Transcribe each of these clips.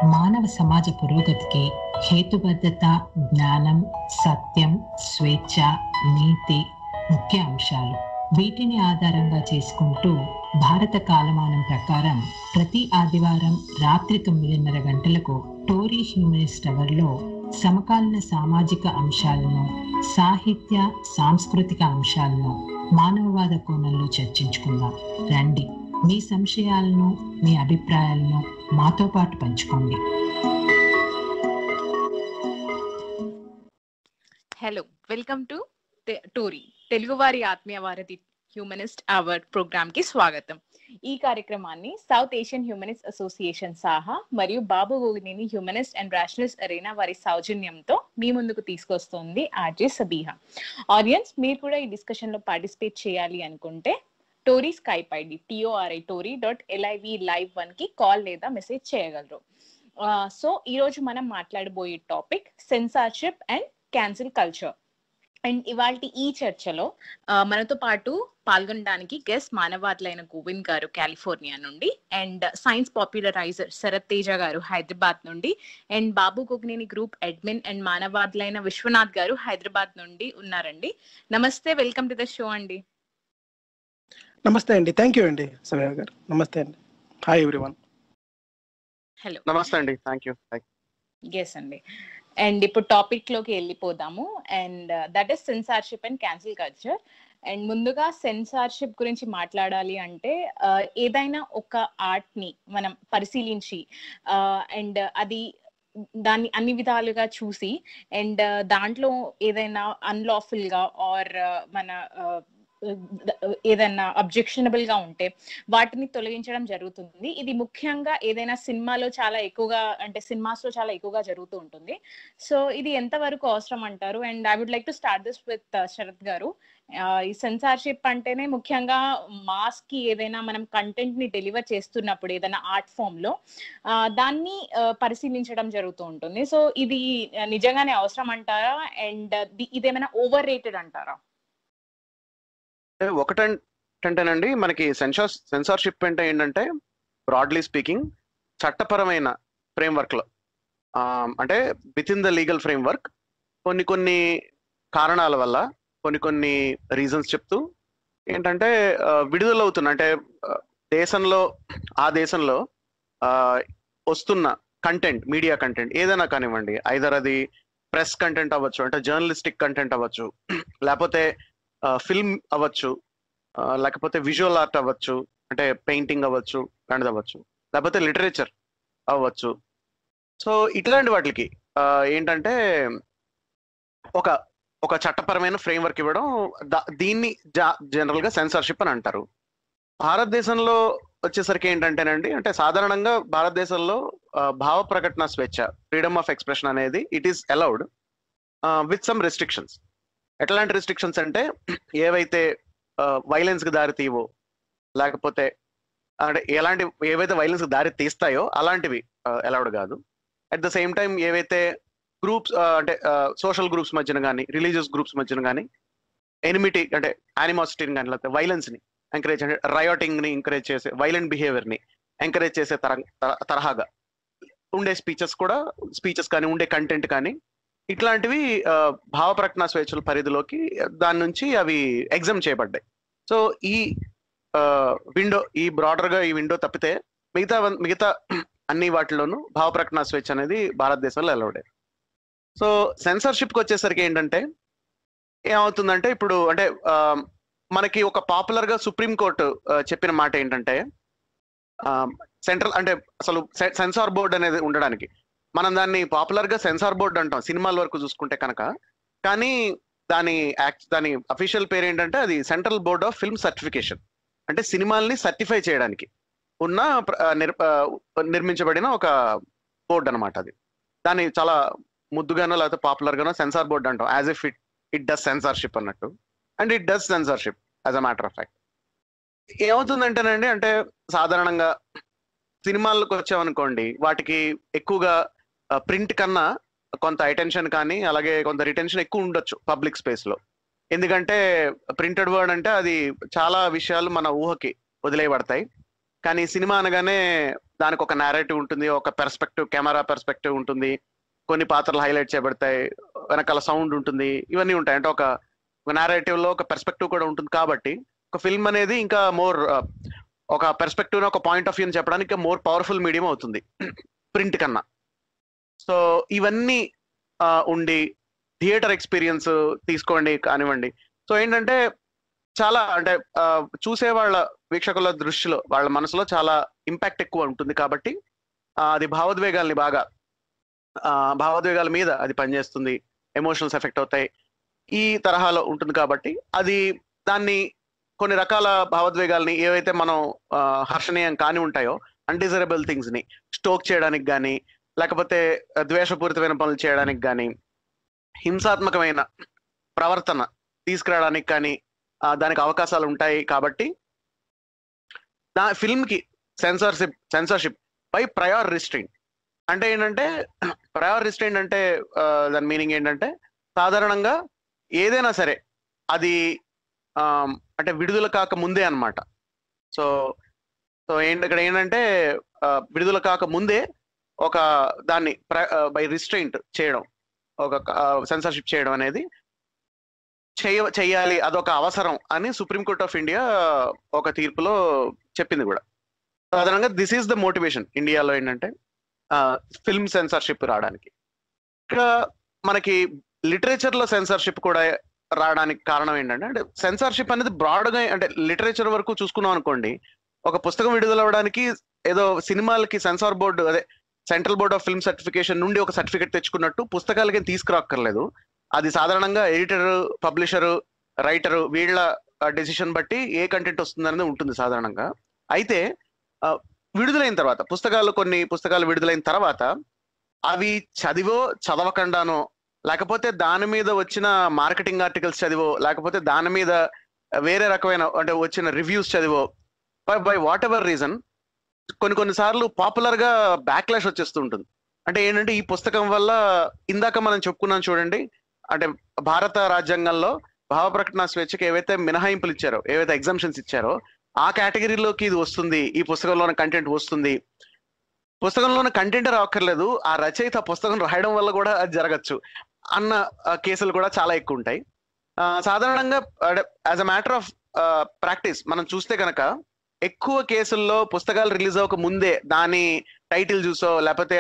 మానవ సమాజ పురోగతికి హేతుబద్ధత, జ్ఞానం, సత్యం, స్వేచ్ఛ, నీతి ముఖ్య అంశాలు. వీటిని ఆధారంగా చేసుకుంటూ భారత కాలమానం ప్రకారం ప్రతి ఆదివారం రాత్రి 9:30 గంటలకు టోరీ హ్యూమనిస్ట్ అవర్లో సమకాలీన సామాజిక అంశాలను, సాహిత్య, సాంస్కృతిక అంశాలను మానవవాద కోణంలో చర్చించుకుందాం. రండి, మీ సంశయాలను, మీ అభిప్రాయాలను మాతో పాటు పంచుకోండి. హలో, వెల్కమ్ టు టోరీ తెలుగువారి ఆత్మీయ వారధి హ్యూమనిస్ట్ అవార్డ్ ప్రోగ్రామ్ కి స్వాగతం. ఈ కార్యక్రమాన్ని South Asian Humanist Association SAHA మరియు Babu Gogineni humanist and rationalist arena వారి సౌజన్యంతో మీ ముందుకు తీసుకొస్తుంది ఆర్జే సబీహా. ఆడియన్స్, మీరు కూడా ఈ డిస్కషన్ లో పార్టిసిపేట్ చేయాలి అనుకుంటే టోరీ స్కైప్ ఐడి tori.live1 కి కాల్ లేదా మెసేజ్ చేయగలరు. సో ఈ రోజు మనం మాట్లాడబోయే topic censorship and cancel culture. And ఇవాళ ఈ చర్చలో మనతో పాటు పాల్గొనడానికి గెస్ట్ మానవాదులైన గోవింద్ గారు కాలిఫోర్నియా నుండి, and science popularizer Sharath Teja గారు హైదరాబాద్ నుండి, and Babu Gogineni group admin and మానవాదులైన విశ్వనాథ్ గారు హైదరాబాద్ నుండి ఉన్నారండి. నమస్తే, వెల్కమ్ టు ద షో అండి. నమస్తే అండి, థ్యాంక్ యూ అండి సబీహా గారు. నమస్తే అండి, హాయ్ ఎవ్రీవన్. హలో, నమస్తే అండి, థ్యాంక్ యూ. ఎస్ అండి. అండ్ ఇప్పుడు టాపిక్ లోకి వెళ్ళిపోదాము. And that is censorship and cancel culture. And ముందుగా సెన్సార్షిప్ గురించి మాట్లాడాలి అంటే ఏదైనా ఒక ఆర్ట్ ని మనం పరిశీలించి అండ్ అది దాన్ని అన్ని విధాలుగా చూసి అండ్ దాంట్లో ఏదైనా అన్లాఫుల్ గా ఆర్ మన ఏదైనా అబ్జెక్షనబుల్ గా ఉంటే వాటిని తొలగించడం జరుగుతుంది. ఇది ముఖ్యంగా ఏదైనా సినిమాలో చాలా ఎక్కువగా, అంటే సినిమాస్ లో చాలా ఎక్కువగా జరుగుతూ ఉంటుంది. సో ఇది ఎంత వరకు అవసరం అంటారు? And I would like to start this with Sarath garu. ఈ సెన్సార్షిప్ అంటేనే ముఖ్యంగా మాస్ కి ఏదైనా మనం కంటెంట్ ని డెలివర్ చేస్తున్నప్పుడు ఏదైనా ఆర్ట్ ఫామ్ లో దాన్ని పరిశీలించడం జరుగుతూ ఉంటుంది. సో ఇది నిజంగానే అవసరం అంటారా? అండ్ ఇదేమైనా ఓవర్ రేటెడ్ అంటారా? ఒకటంటేనండి, మనకి సెన్సార్షిప్ అంటే ఏంటంటే బ్రాడ్లీ స్పీకింగ్ చట్టపరమైన ఫ్రేమ్వర్క్ లో, అంటే with in the legal framework కొన్ని కారణాల వల్ల కొన్ని రీజన్స్ చెప్తూ ఏంటంటే విడుదలవుతున్న, అంటే ఆ దేశంలో వస్తున్న కంటెంట్, మీడియా కంటెంట్ ఏదైనా కానివ్వండి, ఐదర్ అది ప్రెస్ కంటెంట్ అవ్వచ్చు, అంటే జర్నలిస్టిక్ కంటెంట్ అవ్వచ్చు, లేకపోతే ఫిల్మ్ అవ్వచ్చు, లేకపోతే విజువల్ ఆర్ట్ అవ్వచ్చు, అంటే పెయింటింగ్ అవ్వచ్చు, లాంటిది అవ్వచ్చు, లేకపోతే లిటరేచర్ అవ్వచ్చు. సో ఇట్లాంటి వాటికి ఏంటంటే ఒక చట్టపరమైన ఫ్రేమ్వర్క్ ఇవ్వడం, దీన్ని జనరల్ గా సెన్సార్షిప్ అని అంటారు. భారతదేశంలో వచ్చేసరికి ఏంటంటేనండి, అంటే సాధారణంగా భారతదేశంలో భావ ప్రకటన స్వేచ్ఛ, ఫ్రీడమ్ ఆఫ్ ఎక్స్ప్రెషన్ అనేది it is allowed with some restrictions. ఎట్లాంటి రెస్ట్రిక్షన్స్ అంటే ఏవైతే వైలెన్స్ కి దారి తీవో, లేకపోతే అంటే ఏవైతే వైలెన్స్ కి దారి తీస్తాయో అలాంటివి అలౌడ్ కాదు. అట్ ద సేమ్ టైం ఏవైతే గ్రూప్స్, అంటే సోషల్ గ్రూప్స్ మధ్యన కానీ, రిలీజియస్ గ్రూప్స్ మధ్యన కానీ ఎనిమిటీ, అంటే యానిమాసిటీని కానీ, లేకపోతే వైలెన్స్ ని ఎంకరేజ్, అంటే రయోటింగ్ ని ఎంకరేజ్ చేసే, వైలెంట్ బిహేవియర్ ని ఎంకరేజ్ చేసే తరహాగా ఉండే స్పీచెస్ కానీ, ఉండే కంటెంట్ కానీ, ఇట్లాంటివి భావ ప్రకటన స్వేచ్ఛల పరిధిలోకి దాని నుంచి అవి ఎగ్జామ్ చేయబడ్డాయి. సో ఈ విండో, ఈ బ్రాడర్ గా ఈ విండో తప్పితే మిగతా అన్ని వాటిలోనూ భావ ప్రకటన స్వేచ్ఛ అనేది భారతదేశంలో అలౌడ్. సో సెన్సార్షిప్కి వచ్చేసరికి ఏంటంటే ఏమవుతుందంటే, ఇప్పుడు అంటే మనకి ఒక పాపులర్ గా సుప్రీంకోర్టు చెప్పిన మాట ఏంటంటే, సెంట్రల్, అంటే అసలు సెన్సార్ బోర్డ్ అనేది ఉండడానికి, మనం దాన్ని పాపులర్ గా సెన్సార్ బోర్డ్ అంటాం సినిమాల వరకు చూసుకుంటే కనుక, కానీ దాని అఫీషియల్ పేరు ఏంటంటే అది central board of film certification. అంటే సినిమాల్ని సర్టిఫై చేయడానికి ఉన్న నిర్మించబడిన ఒక బోర్డు అనమాట. అది దాన్ని చాలా ముద్దుగానో లేకపోతే పాపులర్ గానో సెన్సార్ బోర్డ్ అంటాం, as if it does censorship అన్నట్టు. And it does censorship as a matter of fact. ఏమవుతుందంటేనండి, అంటే సాధారణంగా సినిమాలకు వచ్చామనుకోండి, వాటికి ఎక్కువగా ప్రింట్ కన్నా కొంత అటెన్షన్ కానీ, అలాగే కొంత రిటెన్షన్ ఎక్కువ ఉండొచ్చు పబ్లిక్ స్పేస్ లో. ఎందుకంటే ప్రింటెడ్ వర్డ్ అంటే అది చాలా విషయాలు మన ఊహకి వదిలేయబడతాయి. కానీ సినిమా అనగానే దానికి ఒక నేరేటివ్ ఉంటుంది, ఒక పెర్స్పెక్టివ్, కెమెరా పెర్స్పెక్టివ్ ఉంటుంది, కొన్ని పాత్రలు హైలైట్ చేయబడతాయి, వెనకాల సౌండ్ ఉంటుంది, ఇవన్నీ ఉంటాయి. అంటే ఒక నేరేటివ్ లో ఒక పెర్స్పెక్టివ్ కూడా ఉంటుంది. కాబట్టి ఒక ఫిల్మ్ అనేది ఇంకా మోర్ ఒక పెర్స్పెక్టివ్, ఒక పాయింట్ ఆఫ్ వ్యూ చెప్పడానికి మోర్ పవర్ఫుల్ మీడియం అవుతుంది ప్రింట్ కన్నా. సో ఇవన్నీ ఉండి థియేటర్ ఎక్స్పీరియన్స్ తీసుకోండి కానివ్వండి. సో ఏంటంటే చాలా అంటే చూసే వాళ్ళ వీక్షకుల దృష్టిలో, వాళ్ళ మనసులో చాలా ఇంపాక్ట్ ఎక్కువ ఉంటుంది. కాబట్టి అది భావోద్వేగాల్ని బాగా భావోద్వేగాల మీద అది పనిచేస్తుంది, ఎమోషనల్స్ ఎఫెక్ట్ అవుతాయి, ఈ తరహాలో ఉంటుంది. కాబట్టి అది దాన్ని కొన్ని రకాల భావోద్వేగాల్ని ఏవైతే మనం హర్షణీయం కాని ఉంటాయో, అన్డిజరబుల్ థింగ్స్ ని స్టోక్ చేయడానికి కానీ, లేకపోతే ద్వేషపూరితమైన పనులు చేయడానికి కానీ, హింసాత్మకమైన ప్రవర్తన తీసుకురావడానికి కానీ దానికి అవకాశాలు ఉంటాయి. కాబట్టి ఫిల్మ్ కి సెన్సార్షిప్ బై ప్రయర్ రిస్ట్రెయింట్ అంటే ఏంటంటే, ప్రయర్ రిస్ట్రెయింట్ అంటే దాని మీనింగ్ ఏంటంటే, సాధారణంగా ఏదైనా సరే అది అంటే విడుదల కాక ముందే అన్నమాట. సో సో ఇక్కడ ఏంటంటే విడుదల కాక ముందే ఒక దాన్ని బై రిస్ట్రెయింట్ చేయడం, ఒక సెన్సార్షిప్ చేయడం అనేది చెయ్యాలి, అదొక అవసరం అని సుప్రీంకోర్ట్ ఆఫ్ ఇండియా ఒక తీర్పులో చెప్పింది కూడా. సాధారణంగా దిస్ ఈస్ ద మోటివేషన్ ఇండియాలో ఏంటంటే ఫిల్మ్ సెన్సార్షిప్ రావడానికి. ఇక్కడ మనకి లిటరేచర్ లో సెన్సార్షిప్ కూడా రావడానికి కారణం ఏంటంటే, అంటే సెన్సార్షిప్ అనేది బ్రాడ్గా, అంటే లిటరేచర్ వరకు చూసుకున్నాం అనుకోండి, ఒక పుస్తకం విడుదల అవ్వడానికి ఏదో సినిమాలకి సెన్సార్ బోర్డు, అదే central board of film certification నుండి ఒక సర్టిఫికేట్ తెచ్చుకున్నట్టు పుస్తకాలకి తీసుకురాక్కర్లేదు. అది సాధారణంగా ఎడిటర్, పబ్లిషరు, రైటరు వీళ్ళ డెసిషన్ బట్టి ఏ కంటెంట్ వస్తుందనేది ఉంటుంది సాధారణంగా. అయితే విడుదలైన తర్వాత కొన్ని పుస్తకాలు విడుదలైన తర్వాత అవి చదివో చదవకుండానో, లేకపోతే దాని మీద వచ్చిన మార్కెటింగ్ ఆర్టికల్స్ చదివో, లేకపోతే దాని మీద వేరే రకమైన అంటే వచ్చిన రివ్యూస్ చదివో, బై వాట్ ఎవర్ రీజన్ కొన్నిసార్లు పాపులర్ గా బ్యాక్లాష్ వచ్చేస్తూ ఉంటుంది. అంటే ఏంటంటే, ఈ పుస్తకం వల్ల ఇందాక మనం చెప్పుకున్నాం చూడండి, అంటే భారత రాజ్యాంగంలో భావ ప్రకటన స్వేచ్ఛకి ఏవైతే మినహాయింపులు ఇచ్చారో, ఏవైతే ఎగ్జామ్షన్స్ ఇచ్చారో, ఆ కేటగిరీలోకి ఇది వస్తుంది, ఈ పుస్తకంలోని కంటెంట్ వస్తుంది. పుస్తకంలోని కంటెంట్ రావక్కర్లేదు, ఆ రచయిత పుస్తకం రాయడం వల్ల కూడా అది జరగచ్చు అన్న కేసులు కూడా చాలా ఎక్కువ ఉంటాయి. సాధారణంగా as a matter of practice మనం చూస్తే కనుక ఎక్కువ కేసుల్లో పుస్తకాలు రిలీజ్ అవ్వక ముందే దాని టైటిల్ చూసో, లేకపోతే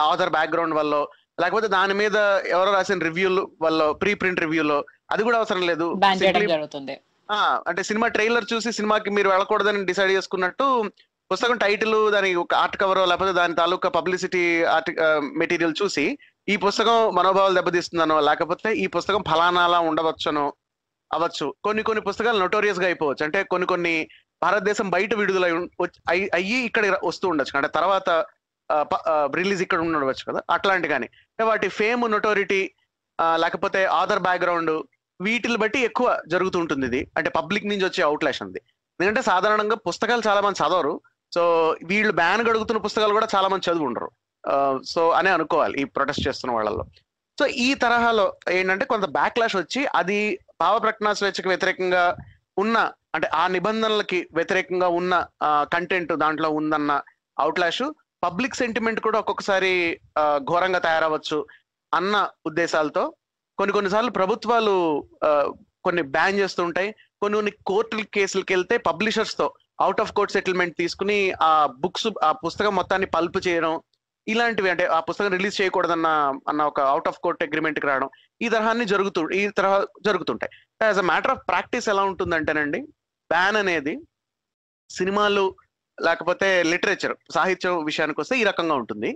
ఆథర్ బ్యాక్గ్రౌండ్ వల్ల, లేకపోతే దాని మీద ఎవరో రాసిన రివ్యూలు వల్ల, ప్రీ ప్రింట్ రివ్యూలో, అది కూడా అవసరం లేదు. అంటే సినిమా ట్రైలర్ చూసి సినిమాకి మీరు వెళ్ళకూడదని డిసైడ్ చేసుకున్నట్టు పుస్తకం టైటిల్, దాని ఒక ఆర్ట్ కవర్, లేకపోతే దాని తాలూకా పబ్లిసిటీ మెటీరియల్ చూసి ఈ పుస్తకం మనోభావాలు దెబ్బతీస్తుందనో, లేకపోతే ఈ పుస్తకం ఫలానాలా ఉండవచ్చనో అవ్వచ్చు. కొన్ని పుస్తకాలు నోటోరియస్ గా అయిపోవచ్చు. అంటే కొన్ని భారతదేశం బయట విడుదల అయ్యి ఇక్కడ వస్తూ ఉండొచ్చు, అంటే తర్వాత రిలీజ్ ఇక్కడ ఉండవచ్చు కదా, అట్లాంటి. కానీ వాటి ఫేమ్, నోటోరిటీ, లేకపోతే ఆథర్ బ్యాక్గ్రౌండ్, వీటిని బట్టి ఎక్కువ జరుగుతూ ఉంటుంది ఇది. అంటే పబ్లిక్ నుంచి వచ్చే అవుట్లాష్ ఉంది. ఎందుకంటే సాధారణంగా పుస్తకాలు చాలా మంది చదవరు. సో వీళ్ళు బ్యాన్ గడుగుతున్న పుస్తకాలు కూడా చాలా మంది చదువు ఉండరు. సో అనే అనుకోవాలి ఈ ప్రొటెస్ట్ చేస్తున్న వాళ్ళలో. సో ఈ తరహాలో ఏంటంటే కొంత బ్యాక్లాష్ వచ్చి, అది భావ ప్రకటన స్వేచ్ఛకు వ్యతిరేకంగా ఉన్న, అంటే ఆ నిబంధనలకి వ్యతిరేకంగా ఉన్న కంటెంట్ దాంట్లో ఉందన్న అవుట్లాష్, పబ్లిక్ సెంటిమెంట్ కూడా ఒక్కొక్కసారి ఘోరంగా తయారవచ్చు అన్న ఉద్దేశాలతో కొన్నిసార్లు ప్రభుత్వాలు కొన్ని బ్యాన్ చేస్తుంటాయి. కొన్ని కోర్టు కేసులకి వెళ్తే పబ్లిషర్స్ తో అవుట్ ఆఫ్ కోర్ట్ సెటిల్మెంట్ తీసుకుని ఆ పుస్తకం మొత్తాన్ని పల్ప్ చేయడం, ఇలాంటివి, అంటే ఆ పుస్తకం రిలీజ్ చేయకూడదన్న ఒక అవుట్ ఆఫ్ కోర్ట్ అగ్రిమెంట్ కి రావడం, ఈ తరహా జరుగుతుంటాయి. As a matter of practice ఎలా ఉంటుందంటేనండి, బ్యాన్ అనేది సినిమాలు లేకపోతే లిటరేచర్, సాహిత్యం విషయానికి వస్తే ఈ రకంగా ఉంటుంది.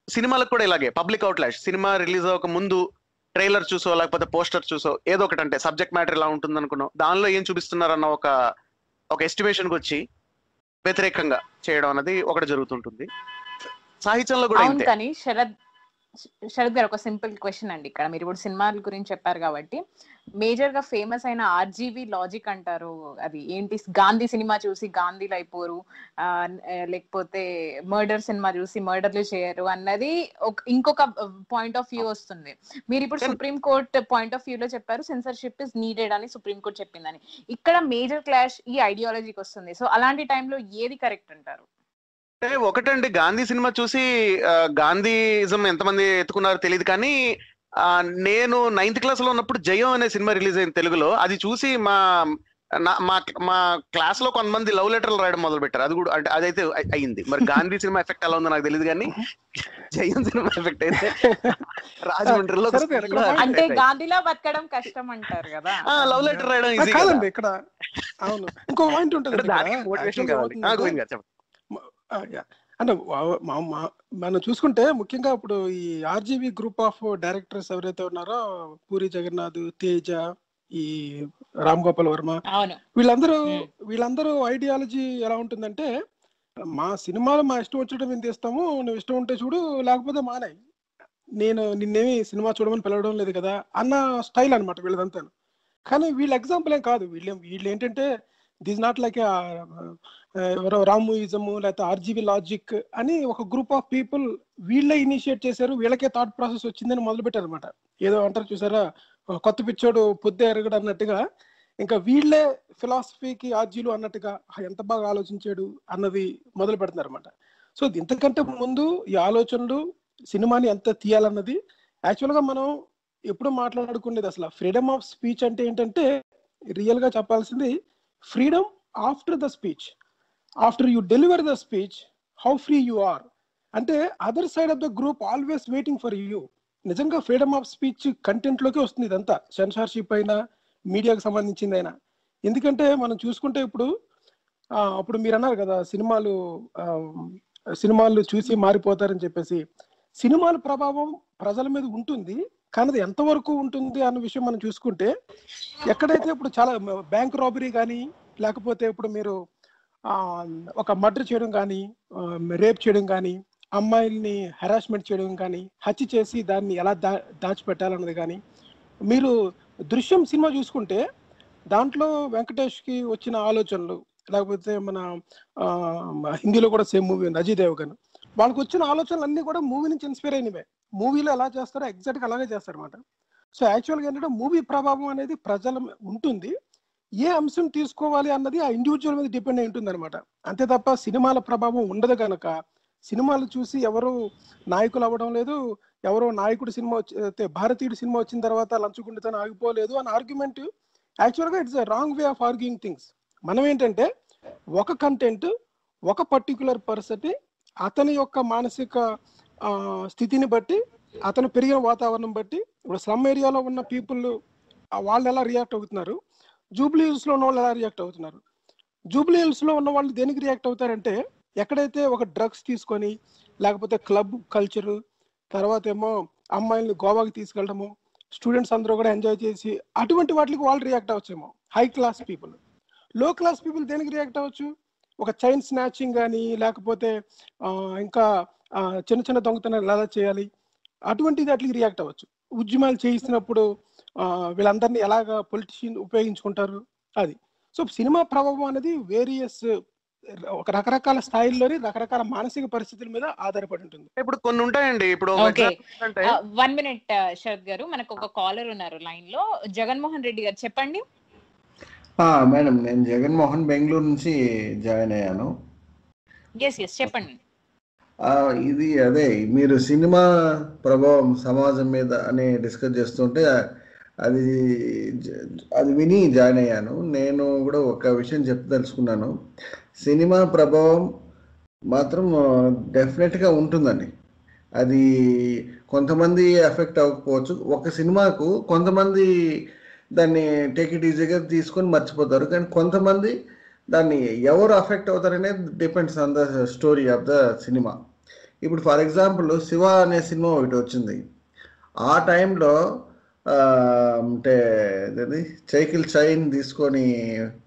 సినిమాలకు కూడా ఇలాగే పబ్లిక్ అవుట్లాష్, సినిమా రిలీజ్ అవ్వక ముందు ట్రైలర్ చూసో, లేకపోతే పోస్టర్ చూసో, ఏదో ఒకటి, అంటే సబ్జెక్ట్ మ్యాటర్ ఎలా ఉంటుంది అనుకున్నాం, దానిలో ఏం చూపిస్తున్నారన్న ఒక ఎస్టిమేషన్కి వచ్చి వ్యతిరేకంగా చేయడం అనేది ఒకటి జరుగుతుంటుంది. సాహిత్యంలో కూడా ఇంతే. కానీ శరత్ గారు, ఒక సింపుల్ క్వశ్చన్ అండి. ఇక్కడ మీరు ఇప్పుడు సినిమాల గురించి చెప్పారు కాబట్టి, మేజర్ గా ఫేమస్ అయిన ఆర్జీవి లాజిక్ అంటారు, అది ఏంటి? గాంధీ సినిమా చూసి గాంధీలు అయిపోరు, లేకపోతే మర్డర్ సినిమా చూసి మర్డర్లు చేయరు అన్నది ఇంకొక పాయింట్ ఆఫ్ వ్యూ వస్తుంది. మీరు ఇప్పుడు supreme court point of view లో చెప్పారు సెన్సర్షిప్ ఇస్ నీడెడ్ అని సుప్రీం కోర్ట్ చెప్పిందని. ఇక్కడ మేజర్ క్లాష్ ఈ ఐడియాలజీకి వస్తుంది. సో అలాంటి టైంలో ఏది కరెక్ట్ అంటారు? అంటే ఒకటండి, గాంధీ సినిమా చూసి గాంధీజం ఎంతమంది ఎత్తుకున్నారో తెలియదు, కానీ నేను 9th క్లాస్ లో ఉన్నప్పుడు జయం అనే సినిమా రిలీజ్ అయింది తెలుగులో. అది చూసి మా మా క్లాస్ లో కొంతమంది లవ్ లెటర్లు రాయడం మొదలు పెట్టారు. అది కూడా అంటే అదైతే అయింది. మరి గాంధీ సినిమా ఎఫెక్ట్ ఎలా ఉందో నాకు తెలియదు, కానీ జయం సినిమా ఎఫెక్ట్ అయితే రాజమండ్రిలో అంటే గాంధీలో బతకడం కష్టం అంటారు కదా, లవ్ లెటర్ రాయడం ఈజీ కాదండి. ఇక్కడ అవును, ఇంకో పాయింట్ ఉంటుంది. మోటివేషన్ కావాలి. అంటే మనం చూసుకుంటే ముఖ్యంగా ఇప్పుడు ఈ ఆర్జీవి గ్రూప్ ఆఫ్ డైరెక్టర్స్ ఎవరైతే ఉన్నారో, పూరి జగన్నాథ్, తేజ, ఈ రామ్ గోపాల్ వర్మ, వీళ్ళందరూ ఐడియాలజీ ఎలా ఉంటుందంటే, మా సినిమాలు మా ఇష్టం వచ్చేటప్పుడు మేము తీస్తాము, నువ్వు ఇష్టం ఉంటే చూడు, లేకపోతే మానేయి, నేను నిన్నేమి సినిమా చూడమని పిలవడం లేదు కదా అన్న స్టైల్ అనమాట వీళ్ళదంతా. కానీ వీళ్ళ ఎగ్జాంపుల్ ఏం కాదు. వీళ్ళు ఏంటంటే దిస్ నాట్ లైక్ ఎవరో రామూయిజము లేకపోతే ఆర్జీవి లాజిక్ అని ఒక గ్రూప్ ఆఫ్ పీపుల్ వీళ్ళే ఇనిషియేట్ చేశారు, వీళ్ళకే థాట్ ప్రాసెస్ వచ్చిందని మొదలు పెట్టారు అనమాట. ఏదో అంటారు చూసారా, కొత్త పిచ్చోడు పొద్దే ఎరగడు అన్నట్టుగా, ఇంకా వీళ్ళే ఫిలాసఫీకి ఆర్జీలు అన్నట్టుగా ఎంత బాగా ఆలోచించాడు అన్నది మొదలు పెడుతున్నారు అనమాట. సో ఇంతకంటే ముందు ఈ ఆలోచనలు సినిమాని ఎంత తీయాలన్నది యాక్చువల్గా మనం ఎప్పుడు మాట్లాడుకునేది. అసలు ఫ్రీడమ్ ఆఫ్ స్పీచ్ అంటే ఏంటంటే, రియల్ గా చెప్పాల్సింది freedom after the speech. After you deliver the speech, how free you are. అంటే other side of the group always waiting for you. నిజంగా ఫ్రీడమ్ ఆఫ్ స్పీచ్ కంటెంట్ లోకి వస్తుంది ఇదంతా, సెన్సార్షిప్ అయినా మీడియాకి సంబంధించింది అయినా. ఎందుకంటే మనం చూసుకుంటే ఇప్పుడు మీరు అన్నారు కదా, సినిమాలు చూసి మారిపోతారని చెప్పేసి. సినిమాల ప్రభావం ప్రజల మీద ఉంటుంది, కానీ అది ఎంతవరకు ఉంటుంది అన్న విషయం మనం చూసుకుంటే, ఎక్కడైతే ఇప్పుడు చాలా బ్యాంక్ రాబరీ కానీ, లేకపోతే ఇప్పుడు మీరు ఒక మర్డర్ చేయడం కానీ, రేప్ చేయడం కానీ, అమ్మాయిల్ని హెరాస్మెంట్ చేయడం కానీ, హత్య చేసి దాన్ని ఎలా దాచిపెట్టాలన్నది కానీ, మీరు దృశ్యం సినిమా చూసుకుంటే దాంట్లో వెంకటేష్కి వచ్చిన ఆలోచనలు, లేకపోతే మన హిందీలో కూడా సేమ్ మూవీ ఉంది అజయ్ దేవగన్, వాళ్ళకి వచ్చిన ఆలోచనలు అన్నీ కూడా మూవీ నుంచి ఇన్స్పైర్ అయినవే. మూవీలో ఎలా చేస్తారో ఎగ్జాక్ట్గా అలాగే చేస్తారన్నమాట. సో యాక్చువల్గా ఏంటంటే మూవీ ప్రభావం అనేది ప్రజల ఉంటుంది, ఏ అంశం తీసుకోవాలి అన్నది ఆ ఇండివిజువల్ మీద డిపెండ్ అయి ఉంటుంది అనమాట. అంతే తప్ప సినిమాల ప్రభావం ఉండదు కనుక సినిమాలు చూసి ఎవరు నాయకులు అవ్వడం లేదు, ఎవరో నాయకుడు సినిమా భారతీయుడు సినిమా వచ్చిన తర్వాత లంచుకుండితోనే ఆగిపోలేదు అన్న ఆర్గ్యుమెంట్ యాక్చువల్గా it's a wrong way of arguing things. మనం ఏంటంటే ఒక కంటెంట్ ఒక పర్టిక్యులర్ పర్సన్ అతని యొక్క మానసిక స్థితిని బట్టి, అతను పెరిగిన వాతావరణం బట్టి, ఇప్పుడు స్లమ్ ఏరియాలో ఉన్న పీపుల్ వాళ్ళు ఎలా రియాక్ట్ అవుతున్నారు, జూబ్లీ హిల్స్లో ఉన్న వాళ్ళు ఎలా రియాక్ట్ అవుతున్నారు. జూబ్లీ హిల్స్లో ఉన్న వాళ్ళు దేనికి రియాక్ట్ అవుతారంటే, ఎక్కడైతే ఒక డ్రగ్స్ తీసుకొని, లేకపోతే క్లబ్ కల్చరు, తర్వాత ఏమో అమ్మాయిల్ని గోవాకి తీసుకెళ్ళడము, స్టూడెంట్స్ అందరూ కూడా ఎంజాయ్ చేసి, అటువంటి వాటికి వాళ్ళు రియాక్ట్ అవ్వచ్చేమో హై క్లాస్ పీపుల్. లో క్లాస్ పీపుల్ దేనికి రియాక్ట్ అవ్వచ్చు, ఒక చైన్ స్నాచింగ్ కానీ, లేకపోతే ఇంకా చిన్న చిన్న దొంగతనాలు ఎలా చేయాలి, అటువంటి వాటికి రియాక్ట్ అవ్వచ్చు. ఉద్యమాలు చేయిస్తున్నప్పుడు వీళ్ళందరినీ ఎలాగా పొలిటీషియన్ ఉపయోగించుకుంటారు అది. సో సినిమా ప్రభావం అనేది వేరియస్ ఒక రకరకాల స్థాయిల్లోని రకరకాల మానసిక పరిస్థితుల మీద ఆధారపడి ఉంటుంది. ఇప్పుడు కొన్ని ఉంటాయండి. ఇప్పుడు 1 minute శరత్ గారు, మనకు ఒక కాలర్ ఉన్నారు లైన్ లో, జగన్మోహన్ రెడ్డి గారు చెప్పండి. మేడం, నేను జగన్మోహన్ బెంగళూరు నుంచి జాయిన్ అయ్యాను. చెప్పండి. ఇది అదే మీరు సినిమా ప్రభావం సమాజం మీద అని డిస్కస్ చేస్తుంటే అది విని జాయిన్ అయ్యాను. నేను కూడా ఒక విషయం చెప్పదలుచుకున్నాను. సినిమా ప్రభావం మాత్రం డెఫినెట్గా ఉంటుందండి. అది కొంతమంది ఎఫెక్ట్ అవ్వకపోవచ్చు. ఒక సినిమాకు కొంతమంది దాన్ని టేక్ ఇట్ ఈజీగా తీసుకొని మర్చిపోతారు, కానీ కొంతమంది దాన్ని ఎవరు అఫెక్ట్ అవుతారనేది depends on the story of the cinema. ఇప్పుడు ఫర్ ఎగ్జాంపుల్ శివ అనే సినిమా ఒకటి వచ్చింది. ఆ టైంలో అంటే సైకిల్ చైన్ తీసుకొని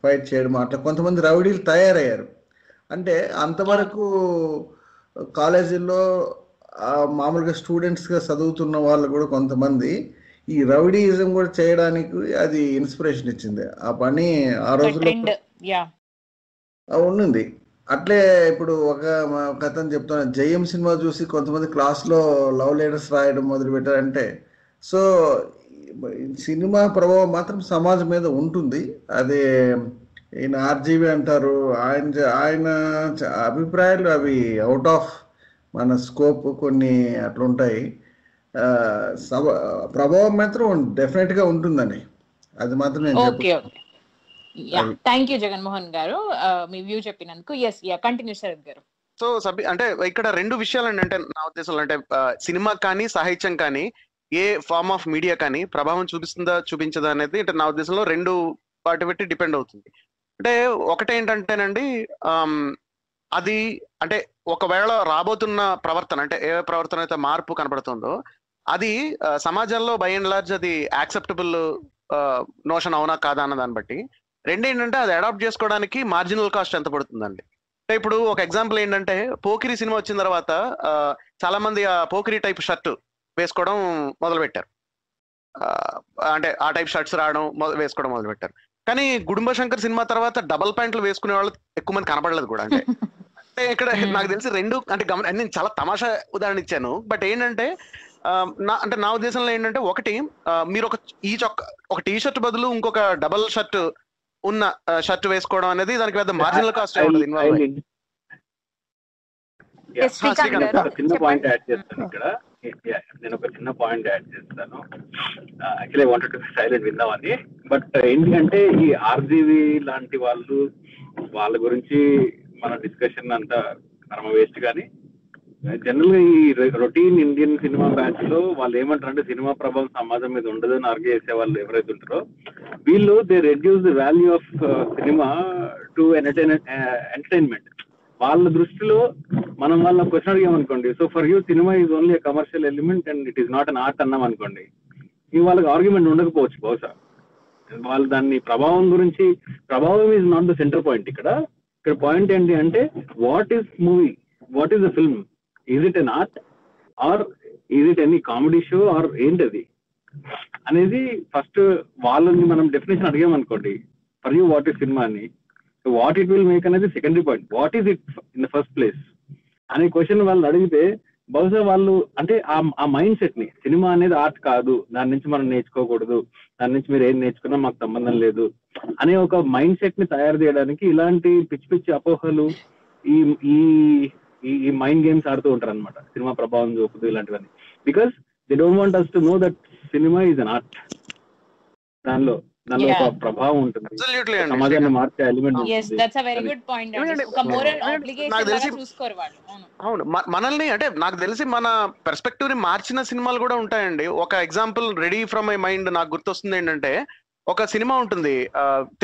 ఫైట్ చేయడం, అట్లా కొంతమంది రౌడీలు తయారయ్యారు. అంటే అంతవరకు కాలేజీల్లో మామూలుగా స్టూడెంట్స్గా చదువుతున్న వాళ్ళు కూడా కొంతమంది ఈ రౌడీయిజం కూడా చేయడానికి అది ఇన్స్పిరేషన్ ఇచ్చింది. ఆ పని ఆ రోజుల్లో ఉండింది. అట్లే ఇప్పుడు ఒక అతను చెప్తున్నా, జయం సినిమా చూసి కొంతమంది క్లాస్లో లవ్ లెటర్స్ రాయడం మొదలు పెట్టారంటే, సో సినిమా ప్రభావం మాత్రం సమాజం మీద ఉంటుంది. అదే ఈయన ఆర్జీవి అంటారు. ఆయన అభిప్రాయాలు అవి అవుట్ ఆఫ్ మన స్కోప్, కొన్ని అట్లుంటాయి. ప్రభావం మాత్రం డెఫినెట్గా ఉంటుందని, అది మాత్రం నేను చెప్తాను. థ్యాంక్ యూ జగన్మోహన్ గారు మీ వ్యూ చెప్పినందుకు. కంటిన్యూ శరత్ గారు. సో అంటే ఇక్కడ రెండు విషయాలండి. అంటే నా ఉద్దేశంలో అంటే సినిమా కానీ సాహిత్యం కానీ ఏ ఫార్మ్ ఆఫ్ మీడియా కానీ ప్రభావం చూపిస్తుందా చూపించదా అనేది అంటే నా ఉద్దేశంలో రెండు వాటి బట్టి డిపెండ్ అవుతుంది. అంటే ఒకటేంటంటేనండి అది అంటే ఒకవేళ రాబోతున్న ప్రవర్తన అంటే ఏ ప్రవర్తన అయితే మార్పు కనపడుతుందో అది సమాజంలో బై అండ్ లార్జ్ అది యాక్సెప్టబుల్ నోషన్ అవునా కాదా అన్న దాన్ని బట్టి. రెండేంటంటే అది అడాప్ట్ చేసుకోవడానికి మార్జినల్ కాస్ట్ ఎంత పడుతుందండి. అంటే ఇప్పుడు ఒక ఎగ్జాంపుల్ ఏంటంటే పోకిరి సినిమా వచ్చిన తర్వాత చాలా మంది ఆ పోకిరి టైప్ షర్ట్ వేసుకోవడం మొదలు పెట్టారు. అంటే ఆ టైప్ షర్ట్స్ రావడం వేసుకోవడం మొదలు పెట్టారు. కానీ గుడుంబ శంకర్ సినిమా తర్వాత డబల్ ప్యాంట్లు వేసుకునే వాళ్ళు ఎక్కువ మంది కనపడలేదు కూడా. అంటే ఇక్కడ నాకు తెలిసి రెండు అంటే నేను చాలా తమాషా ఉదాహరణ ఇచ్చాను. బట్ ఏంటంటే అంటే నా ఉద్దేశంలో ఏంటంటే ఒకటి మీరు ఒక టీ షర్ట్ బదులు ఇంకొక డబల్ షర్ట్ ఉన్న షర్ట్ వేసుకోవడం అనేది దానికి పెద్ద మార్జినల్ కాస్ట్ ఉంటుంది. చిన్న పాయింట్ యాడ్ చేస్తాను ఇక్కడ. నేను ఒక చిన్న పాయింట్ యాడ్ చేస్తాను. Actually I wanted to be silent విందామని. బట్ ఏంటి అంటే ఈ ఆర్జీవి లాంటి వాళ్ళ గురించి మన డిస్కషన్ అంతా పరమ వేస్ట్. కానీ జనరల్ గా ఈ రొటీన్ ఇండియన్ సినిమా బ్యాచ్ లో వాళ్ళు ఏమంటారంటే సినిమా ప్రభావం సమాజం మీద ఉండదని ఆర్గ్యూ చేసే వాళ్ళు ఎవరైతే ఉంటారో వీళ్ళు they reduce the value of cinema to entertainment. వాళ్ళ దృష్టిలో మనం వాళ్ళ క్వశ్చన్ అడిగామనుకోండి, so for you cinema is only commercial element and it is not an art అన్నాం అనుకోండి, ఈ వాళ్ళకి ఆర్గ్యుమెంట్ ఉండకపోవచ్చు బహుశా. వాళ్ళు దాన్ని ప్రభావం is not the center point. ఇక్కడ పాయింట్ ఏంటి అంటే what is movie, what is the film, is it an art or is it any comedy show or ఏంటది అనేది ఫస్ట్ వాళ్ళని మనం డెఫినేషన్ అడిగామనుకోండి, for you what is cinema అని. What it will make అనేది secondary point. What is it in the first place అనే question వాళ్ళు అడిగితే బహుశా వాళ్ళు అంటే ఆ మైండ్ సెట్ ని సినిమా అనేది ఆర్ట్ కాదు, దాని నుంచి మనం నేర్చుకోకూడదు, దాని నుంచి మీరు ఏం నేర్చుకున్నా మాకు సంబంధం లేదు అనే ఒక మైండ్ సెట్ ని తయారు చేయడానికి ఇలాంటి పిచ్చి పిచ్చి అపోహలు ఈ మైండ్ గేమ్స్ ఆడుతూ ఉంటారు అనమాట. సినిమా ప్రభావం చూపుతూ ఇలాంటివన్నీ. Because they don't want us to know that cinema is an art. దానిలో ఒక ప్రభావం ఉంటుంది, సమాజాన్ని మార్చే ఎలిమెంట్ ఉంటుంది. అవును, మనల్ని అంటే నాకు తెలిసి మన పర్స్పెక్టివ్ ని మార్చిన సినిమాలు కూడా ఉంటాయండి. ఒక example ready from my mind నాకు గుర్తొస్తుంది ఏంటంటే ఒక సినిమా ఉంటుంది,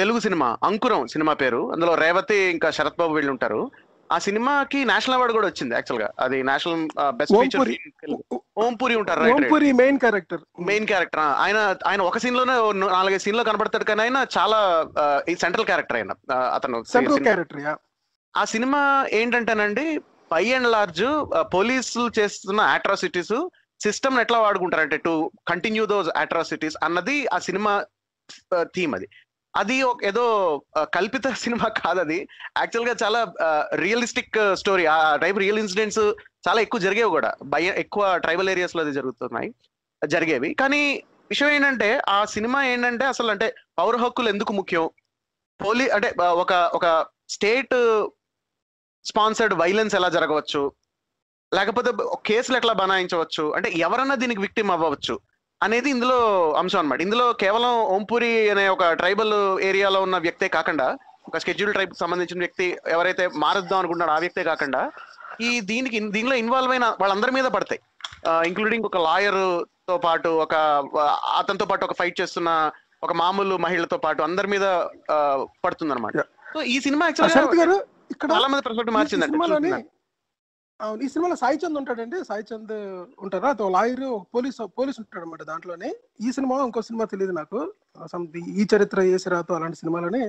తెలుగు సినిమా అంకురం సినిమా పేరు. అందులో రేవతి ఇంకా శరత్ బాబు వీళ్ళు ఉంటారు. ఆ సినిమాకి నేషనల్ అవార్డు కూడా వచ్చింది. యాక్చువల్ గా అది నేషనల్ బెస్ట్ ఫీచర్. ఓంపురి ఉంటారు, మెయిన్ క్యారెక్టర్. ఆయన ఒక సీన్ లోనే 4-5 సీన్ లో కనబడతాడు, కానీ ఆయన చాలా సెంట్రల్ క్యారెక్టర్ అయిన అతను. ఆ సినిమా ఏంటంటేనండి బై అండ్ లార్జ్ పోలీసులు చేస్తున్న అట్రాసిటీస్ సిస్టమ్ ఎట్లా వాడుకుంటారంటే టు కంటిన్యూ దోస్ అట్రాసిటీస్ అన్నది ఆ సినిమా థీమ్. అది ఏదో కల్పిత సినిమా కాదు, అది యాక్చువల్ గా చాలా రియలిస్టిక్ స్టోరీ. ఆ టైప్ రియల్ ఇన్సిడెంట్స్ చాలా ఎక్కువ జరిగేవి కూడా, ఎక్కువ ట్రైబల్ ఏరియాస్ లో అది జరిగేవి. కానీ విషయం ఏంటంటే ఆ సినిమా ఏంటంటే అసలు అంటే పౌర హక్కులు ఎందుకు ముఖ్యం, అంటే ఒక స్టేట్ స్పాన్సర్డ్ వైలెన్స్ ఎలా జరగవచ్చు, లేకపోతే కేసులు ఎట్లా బనాయించవచ్చు, అంటే ఎవరన్నా దీనికి విక్టిమ్ అవ్వచ్చు అనేది ఇందులో అంశం అనమాట. ఇందులో కేవలం ఓంపురి అనే ఒక ట్రైబల్ ఏరియాలో ఉన్న వ్యక్తే కాకుండా, ఒక షెడ్యూల్ ట్రైబ్ సంబంధించిన వ్యక్తి ఎవరైతే మారుద్దాం అనుకుంటున్నాడో ఆ వ్యక్తే కాకుండా దీనిలో ఇన్వాల్వ్ అయిన వాళ్ళందరి మీద పడతాయి, ఇంక్లూడింగ్ ఒక లాయర్ తో పాటు అతనితో పాటు ఒక ఫైట్ చేస్తున్న ఒక మామూలు మహిళతో పాటు అందరి మీద పడుతుంది అనమాట. సో ఈ సినిమా యాక్చువల్గా చాలా మంది పర్స్పెక్టివ్ మార్చిందండి. అవును, ఈ సినిమాలో సాయి చంద్ ఉంటాడండి. సాయి చంద్ ఉంటారా, అతను లాయర్, పోలీస్ ఉంటాడు అనమాట దాంట్లోనే. ఈ సినిమా ఇంకో సినిమా తెలియదు నాకు, ఈ చరిత్ర ఏసిరాతో అలాంటి సినిమాలని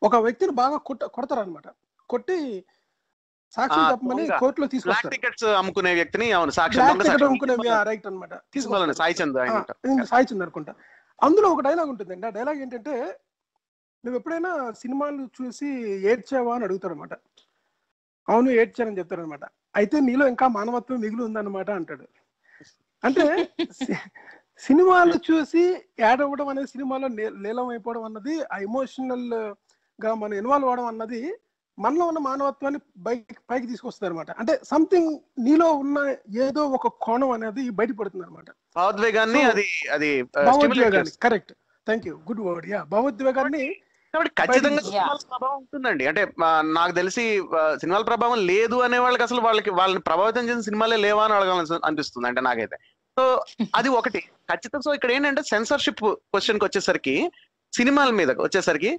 ఒక వ్యక్తిని బాగా కొడతారు అనమాట. కొట్టి సాక్షి చెప్పమని కోర్టులో తీసుకొస్తారు. టికెట్స్ అమ్ముకునే వ్యక్తిని రైట్ అనమాట తీసుకొస్తారు. సాయి చంద్ అనుకుంటా. అందులో ఒక డైలాగ్ ఉంటుందండి. ఆ డైలాగ్ ఏంటంటే, నువ్వు ఎప్పుడైనా సినిమాలు చూసి ఏడ్చావా అని అడుగుతాడు అనమాట. అవును ఏడ్చానని చెప్తాడు అనమాట. అయితే నీలో ఇంకా మానవత్వం మిగిలి ఉందన్నమాట అంటాడు. అంటే సినిమాలు చూసి ఏడవడం అనేది, సినిమాలో లీలం అయిపోవడం అన్నది ఆ ఎమోషనల్ గా మనం ఇన్వాల్వ్ అవడం అన్నది మనలో ఉన్న మానవత్వాన్ని పైకి తీసుకొస్తుంది అనమాట. అంటే సంథింగ్ నీలో ఉన్న ఏదో ఒక కోణం అనేది బయటపడుతుంది అనమాట. భావోద్వేగాన్ని So, అది అది భావోద్వేగాన్ని correct, thank you, good word, yeah, భావోద్వేగాన్ని కాబట్టి ఖచ్చితంగా బయటికి సినిమాల ప్రభావం ఉంటుందండి. అంటే నాకు తెలిసి సినిమాల ప్రభావం లేదు అనే వాళ్ళకి అసలు వాళ్ళని ప్రభావితం చేసిన సినిమాలే లేవా అని అడగాలని అనిపిస్తుంది అంటే నాకైతే. సో అది ఒకటి ఖచ్చితంగా. సో ఇక్కడ ఏంటంటే సెన్సార్షిప్ క్వశ్చన్కి వచ్చేసరికి, సినిమాల మీద వచ్చేసరికి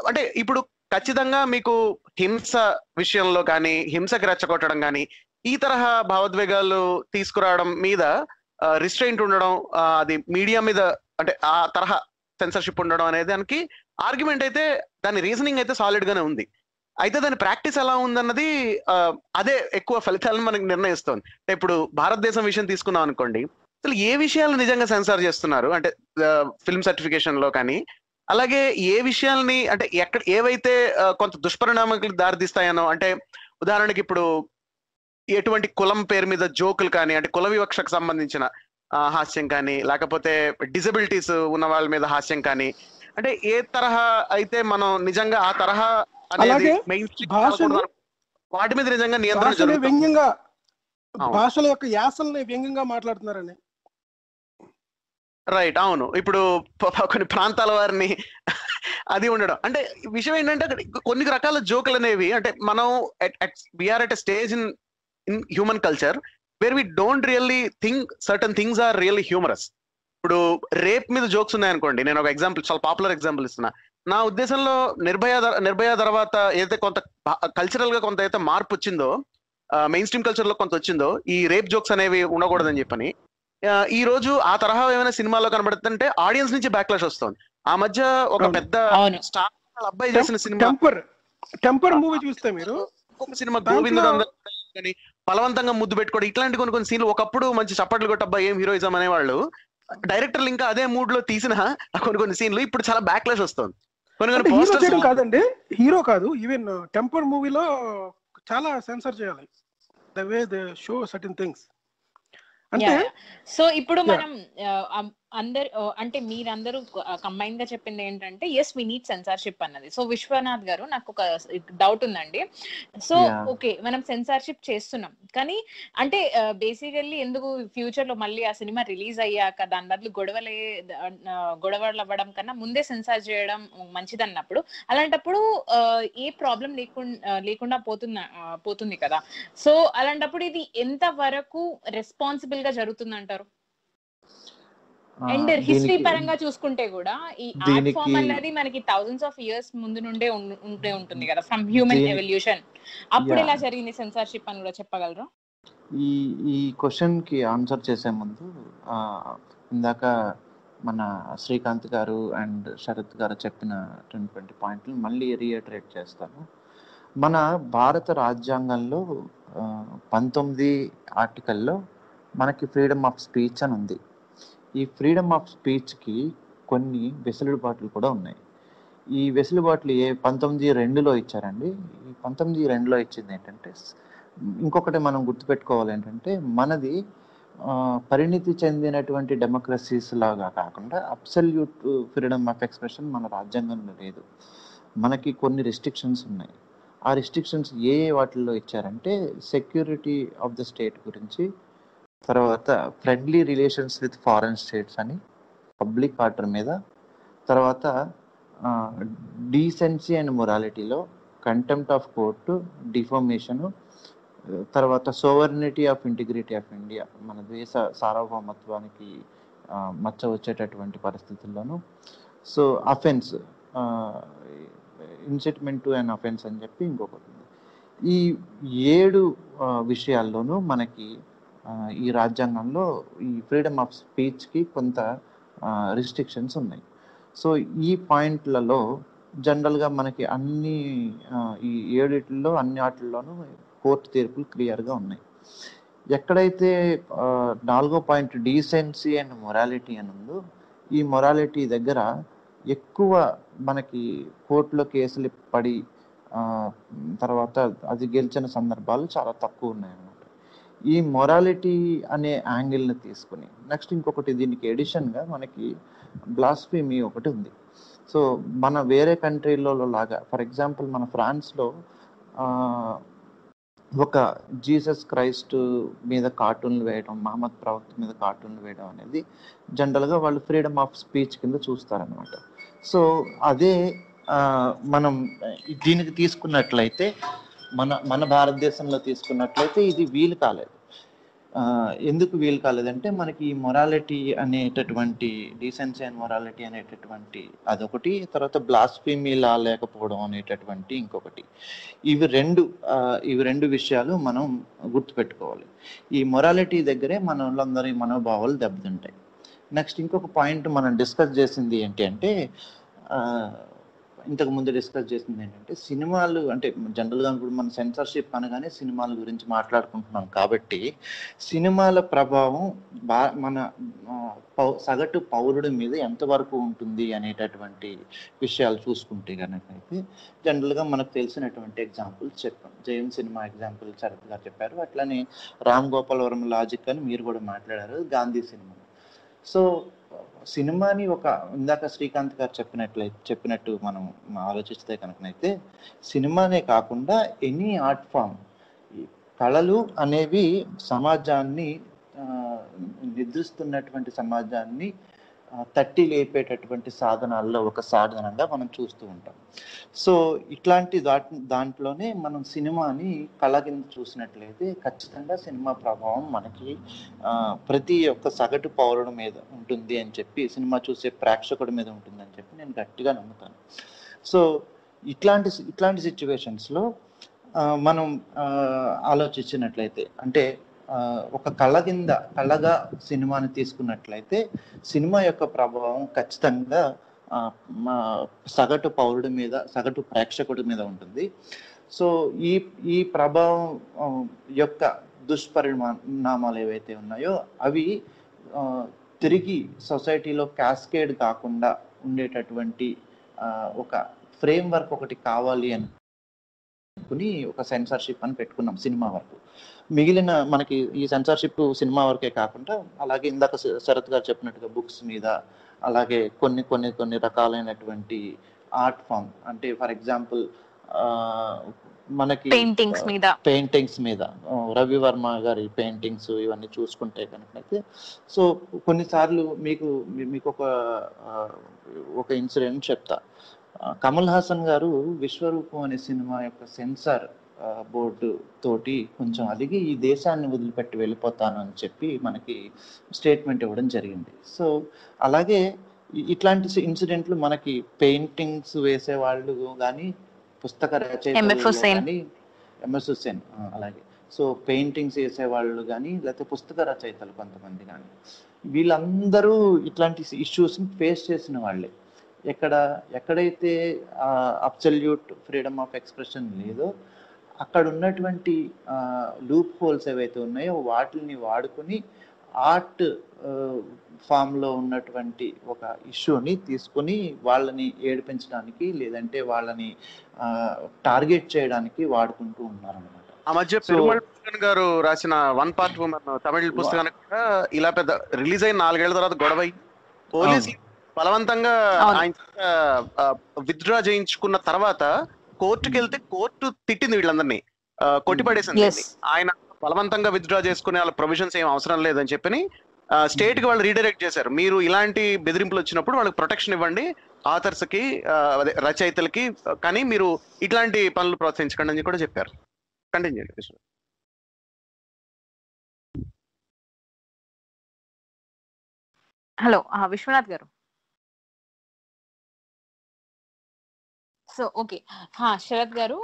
అంటే ఇప్పుడు ఖచ్చితంగా మీకు హింస విషయంలో కానీ, హింసకి రెచ్చగొట్టడం కానీ, ఈ తరహా భావోద్వేగాలు తీసుకురావడం మీద రిస్ట్రైంట్ ఉండడం, అది మీడియా మీద అంటే ఆ తరహా సెన్సర్షిప్ ఉండడం అనేది దానికి ఆర్గ్యుమెంట్ అయితే, దాని రీజనింగ్ అయితే సాలిడ్ గానే ఉంది. అయితే దాని ప్రాక్టీస్ ఎలా ఉందన్నది అదే ఎక్కువ ఫలితాలను మనకి నిర్ణయిస్తుంది. ఇప్పుడు భారతదేశం విషయం తీసుకున్నాం అనుకోండి, అసలు ఏ విషయాలు నిజంగా సెన్సార్ చేస్తున్నారు అంటే ఫిల్మ్ సర్టిఫికేషన్ లో కానీ, అలాగే ఏ విషయాల్ని అంటే ఏవైతే కొంత దుష్పరిణామాలకు దారితీస్తాయనో, అంటే ఉదాహరణకి ఇప్పుడు ఎటువంటి కులం పేరు మీద జోకులు కానీ, అంటే కుల వివక్షకు సంబంధించిన హాస్యం కానీ, లేకపోతే డిజబిలిటీస్ ఉన్న వాళ్ళ మీద హాస్యం కానీ, అంటే ఏ తరహా అయితే మనం నిజంగా ఆ తరహా అనేది మెయిన్ స్ట్రీమ్ వాటి మీద నిజంగా నియంత్రణ జరుగుతుంది. భాషల యొక్క యాసల్ని వ్యంగ్యంగా మాట్లాడుతున్నారని. రైట్, అవును. ఇప్పుడు కొన్ని ప్రాంతాల వారిని అది ఉండడం అంటే విషయం ఏంటంటే కొన్ని రకాల జోకులు అనేవి, అంటే మనం we are at a stage in human culture where we don't really think certain things are really humorous. ఇప్పుడు రేప్ మీద జోక్స్ ఉన్నాయనుకోండి, నేను ఒక ఎగ్జాంపుల్, చాలా పాపులర్ ఎగ్జాంపుల్ ఇస్తున్నా. నా ఉద్దేశంలో నిర్భయ తర్వాత ఏదైతే కొంత కల్చరల్ గా కొంత అయితే మార్పు వచ్చిందో, మెయిన్ స్ట్రీమ్ కల్చర్ లో కొంత వచ్చిందో, ఈ రేప్ జోక్స్ అనేవి ఉండకూడదని చెప్పని ఈ రోజు ఆ తరహా ఏమైనా సినిమాలో కనబడుతుంటే ఆడియన్స్ నుంచి బ్యాక్లాష్ వస్తుంది. ఆ మధ్య ఒక పెద్ద స్టార్ అబ్బాయి చేసిన సినిమా టెంపర్ మూవీ చూస్తే మీరు, ఒక సినిమా గోవిందుడు కానీ బలవంతంగా ముద్దు పెట్టుకోవడం, ఇట్లాంటి కొన్ని సీన్లు ఒకప్పుడు మంచి చప్పట్లు కొట్టబ్బా ఏం హీరోయిజం అనేవాళ్ళు, డైరెక్టర్లు ఇంకా అదే మూడ్ లో తీసిన కొన్ని సీన్లు ఇప్పుడు చాలా బ్యాక్లాష్ వస్తుంది. హీరో కాదండి, హీరో కాదు, ఈవెన్ టెంపర్ మూవీలో చాలా సెన్సర్ చేయాలి, the way they show certain things. So ఇప్పుడు మనం అందరు అంటే మీరందరూ కంబైన్ గా చెప్పింది ఏంటంటే ఎస్ వి నీడ్ సెన్సార్షిప్ అన్నది. సో విశ్వనాథ్ గారు, నాకు ఒక డౌట్ ఉందండి. సో ఓకే, మనం సెన్సార్షిప్ చేస్తున్నాం కానీ అంటే బేసికల్లీ ఎందుకు ఫ్యూచర్ లో మళ్ళీ ఆ సినిమా రిలీజ్ అయ్యాక దాని బదులు గొడవలు అవ్వడం కన్నా ముందే సెన్సార్ చేయడం మంచిది అన్నప్పుడు, అలాంటప్పుడు ఏ ప్రాబ్లం లేకుండా పోతుంది కదా. సో అలాంటప్పుడు ఇది ఎంత వరకు రెస్పాన్సిబుల్ గా జరుగుతుంది అంటారు? అండ్ హిస్టరీ పరంగా చూసుకుంటే కూడా ఈ ఆర్ట్ ఫామ్ అనేది మనకి థౌజండ్స్ ఆఫ్ ఇయర్స్ ముందు నుండే ఉంటుంది కదా, ఫ్రమ్ హ్యూమన్ ఎవల్యూషన్. అప్పుడు ఎలా జరిగింది సెన్సార్షిప్ అని కూడా చెప్పగలరా? ఈ క్వశ్చన్ కి ఆన్సర్ చేసే ముందు ఇందాక మన శ్రీకాంత్ గారు అండ్ శరత్ గారు చెప్పిన 20 పాయింట్లు మళ్ళీ రీఇటరేట్ చేస్తాను. మన భారత రాజ్యాంగంలో 19 ఆర్టికల్లో మనకి ఫ్రీడమ్ ఆఫ్ స్పీచ్ అని ఉంది. ఈ ఫ్రీడమ్ ఆఫ్ స్పీచ్కి కొన్ని వెసులుబాట్లు కూడా ఉన్నాయి. ఈ వెసులుబాట్లు 19(2)లో ఇచ్చారండి. ఈ 19(2)లో ఇచ్చింది ఏంటంటే, ఇంకొకటి మనం గుర్తుపెట్టుకోవాలి ఏంటంటే, మనది పరిణితి చెందినటువంటి డెమోక్రసీస్ లాగా కాకుండా అబ్సల్యూట్ ఫ్రీడమ్ ఆఫ్ ఎక్స్ప్రెషన్ మన రాజ్యాంగంలో లేదు. మనకి కొన్ని రిస్ట్రిక్షన్స్ ఉన్నాయి. ఆ రిస్ట్రిక్షన్స్ వాటిల్లో ఇచ్చారంటే, సెక్యూరిటీ ఆఫ్ ద స్టేట్ గురించి, తర్వాత friendly relations with foreign states అని, పబ్లిక్ ఆర్డర్ మీద, తర్వాత డీసెన్సీ అండ్ మొరాలిటీలో కంటెంప్ట్ ఆఫ్ కోర్టు, డిఫామేషను, తర్వాత sovereignty of integrity of India, మన దేశ సార్వభౌమత్వానికి మచ్చ వచ్చేటటువంటి పరిస్థితుల్లోనూ, so offence, incitement to an offence అని చెప్పి ఇంకొకటి ఉంది. ఈ 7 విషయాల్లోనూ మనకి ఈ రాజ్యాంగంలో ఈ ఫ్రీడమ్ ఆఫ్ స్పీచ్కి కొంత రిస్ట్రిక్షన్స్ ఉన్నాయి. సో ఈ పాయింట్లలో జనరల్గా మనకి అన్ని ఈ 7 అన్ని వాటిల్లోనూ కోర్టు తీర్పులు క్లియర్గా ఉన్నాయి. ఎక్కడైతే 4వ పాయింట్ డీసెన్సీ అండ్ మొరాలిటీ అని ఉందో, ఈ మొరాలిటీ దగ్గర ఎక్కువ మనకి కోర్టులో కేసులు పడి తర్వాత అది గెలిచిన సందర్భాలు చాలా తక్కువ ఉన్నాయి అన్నమాట. ఈ మొరాలిటీ అనే యాంగిల్ని తీసుకుని నెక్స్ట్ ఇంకొకటి దీనికి ఎడిషన్గా మనకి బ్లాస్ఫీమీ ఒకటి ఉంది. సో మన వేరే కంట్రీలలో లాగా, ఫర్ ఎగ్జాంపుల్ మన ఫ్రాన్స్లో ఒక జీసస్ క్రైస్ట్ మీద కార్టూన్లు వేయడం, మహమ్మద్ ప్రవక్త మీద కార్టూన్లు వేయడం అనేది జనరల్గా వాళ్ళు ఫ్రీడమ్ ఆఫ్ స్పీచ్ కింద చూస్తారనమాట. సో అదే మనం దీనికి తీసుకున్నట్లయితే, మన భారతదేశంలో తీసుకున్నట్లయితే ఇది వీలు కాలేదు. ఎందుకు వీలు కాలేదంటే మనకి ఈ మొరాలిటీ అనేటటువంటి, డీసెన్సీ అండ్ మొరాలిటీ అనేటటువంటి అదొకటి, తర్వాత బ్లాస్ఫీమీ లా లేకపోవడం అనేటటువంటి ఇంకొకటి. ఇవి రెండు విషయాలు మనం గుర్తుపెట్టుకోవాలి. ఈ మొరాలిటీ దగ్గరే మన వాళ్ళందరి మనోభావాలు దెబ్బతింటాయి. నెక్స్ట్ ఇంకొక పాయింట్ మనం డిస్కస్ చేసింది ఏంటి అంటే, ఇంతకు ముందు డిస్కస్ చేసింది ఏంటంటే, సినిమాలు అంటే జనరల్గా ఇప్పుడు మన సెన్సార్షిప్ అనగానే సినిమాల గురించి మాట్లాడుకుంటున్నాం కాబట్టి, సినిమాల ప్రభావం మన సగటు పౌరుడి మీద ఎంతవరకు ఉంటుంది అనేటటువంటి విషయాలు చూసుకుంటే కనుకైతే, జనరల్గా మనకు తెలిసినటువంటి ఎగ్జాంపుల్స్ చెప్పాం. జయం సినిమా ఎగ్జాంపుల్ శరత్ గారు చెప్పారు, అట్లనే రామ్ గోపాల్ వర్మ లాజిక్ అని మీరు కూడా మాట్లాడారు, గాంధీ సినిమా. సో సినిమాని ఇందాక శ్రీకాంత్ గారు చెప్పినట్టు మనం ఆలోచిస్తే కనుకనైతే, సినిమానే కాకుండా ఎనీ ఆర్ట్ ఫామ్, కళలు అనేవి సమాజాన్ని, నిద్రిస్తున్నటువంటి సమాజాన్ని తట్టి లేపేటటువంటి సాధనాల్లో ఒక సాధనంగా మనం చూస్తూ ఉంటాం. సో ఇట్లాంటి దాంట్లోనే మనం సినిమాని కళ కింద చూసినట్లయితే ఖచ్చితంగా సినిమా ప్రభావం మనకి ప్రతి ఒక్క సగటు పౌరుడి మీద ఉంటుంది అని చెప్పి, సినిమా చూసే ప్రేక్షకుడి మీద ఉంటుందని చెప్పి నేను గట్టిగా నమ్ముతాను. సో ఇట్లాంటి సిచ్యువేషన్స్లో మనం ఆలోచించినట్లయితే, అంటే ఒక కళగా సినిమాని తీసుకున్నట్లయితే, సినిమా యొక్క ప్రభావం ఖచ్చితంగా సగటు పౌరుడి మీద, సగటు ప్రేక్షకుడి మీద ఉంటుంది. సో ఈ ప్రభావం యొక్క దుష్పరిణామాలు ఏవైతే ఉన్నాయో అవి తిరిగి సొసైటీలో క్యాస్కేడ్ కాకుండా ఉండేటటువంటి ఒక ఫ్రేమ్ వర్క్ ఒకటి కావాలి అనుకుని ఒక సెన్సార్షిప్ అని పెట్టుకున్నాం సినిమా వరకు. మిగిలిన మనకి ఈ సెన్సార్షిప్ సినిమా వరకే కాకుండా, అలాగే ఇందాక శరత్ గారు చెప్పినట్టుగా బుక్స్ మీద, అలాగే కొన్ని రకాలైనటువంటి ఆర్ట్ ఫామ్, అంటే ఫర్ ఎగ్జాంపుల్ మనకి పెయింటింగ్స్ మీద రవివర్మ గారి పెయింటింగ్స్ ఇవన్నీ చూసుకుంటే కనుకైతే, సో కొన్నిసార్లు మీకు ఒక ఇన్సిడెంట్ చెప్తా. కమల్ హాసన్ గారు విశ్వరూపం అనే సినిమా యొక్క సెన్సార్ బోర్డు తోటి కొంచెం అడిగి ఈ దేశాన్ని వదిలిపెట్టి వెళ్ళిపోతాను అని చెప్పి మనకి స్టేట్మెంట్ ఇవ్వడం జరిగింది. సో అలాగే ఇట్లాంటి ఇన్సిడెంట్లు మనకి పెయింటింగ్స్ వేసే వాళ్ళు కానీ, పుస్తక రచయితలు కానీ, ఎంఎస్ హుస్సేన్ అలాగే, సో పెయింటింగ్స్ వేసేవాళ్ళు కానీ, లేకపోతే పుస్తక రచయితలు కొంతమంది కానీ, వీళ్ళందరూ ఇట్లాంటి ఇష్యూస్ని ఫేస్ చేసిన వాళ్ళే. ఎక్కడైతే అబ్సల్యూట్ ఫ్రీడమ్ ఆఫ్ ఎక్స్ప్రెషన్ లేదో అక్కడ ఉన్నటువంటి లూప్ హోల్స్ ఏవైతే ఉన్నాయో వాటిని వాడుకొని ఆర్ట్ ఫామ్లో ఉన్నటువంటి ఒక ఇష్యూని తీసుకొని వాళ్ళని ఏడిపించడానికి, లేదంటే వాళ్ళని టార్గెట్ చేయడానికి వాడుకుంటూ ఉన్నారనమాట. ఆ మధ్య పెరుమాళ్ గారు రాసిన 1 Part Woman తమిళ పుస్తకానికి కూడా ఇలా పెద్ద రిలీజ్ అయిన 4 ఏళ్ల తర్వాత గొడవ పోలీసులు బలవంతంగా ఆయన విత్డ్రా చేయించుకున్న తర్వాత కోర్టుకి వెళ్తే కోర్టు తిట్టింది వీళ్ళందరినీ, కొట్టిపడేసింది. ఆయన బలవంతంగా విత్డ్రా చేసుకునే వాళ్ళ ప్రొవిజన్స్ ఏం అవసరం లేదని చెప్పి స్టేట్ కి వాళ్ళు రీడైరెక్ట్ చేశారు. మీరు ఇలాంటి బెదిరింపులు వచ్చినప్పుడు వాళ్ళకి ప్రొటెక్షన్ ఇవ్వండి, ఆథర్స్ కి, రచయితలకి, కానీ మీరు ఇట్లాంటి పనులు ప్రోత్సహించకండి అని కూడా చెప్పారు. కంటిన్యూ చేయండి. హలో విశ్వనాథ్ గారు. సో ఓకే, శరత్ గారు,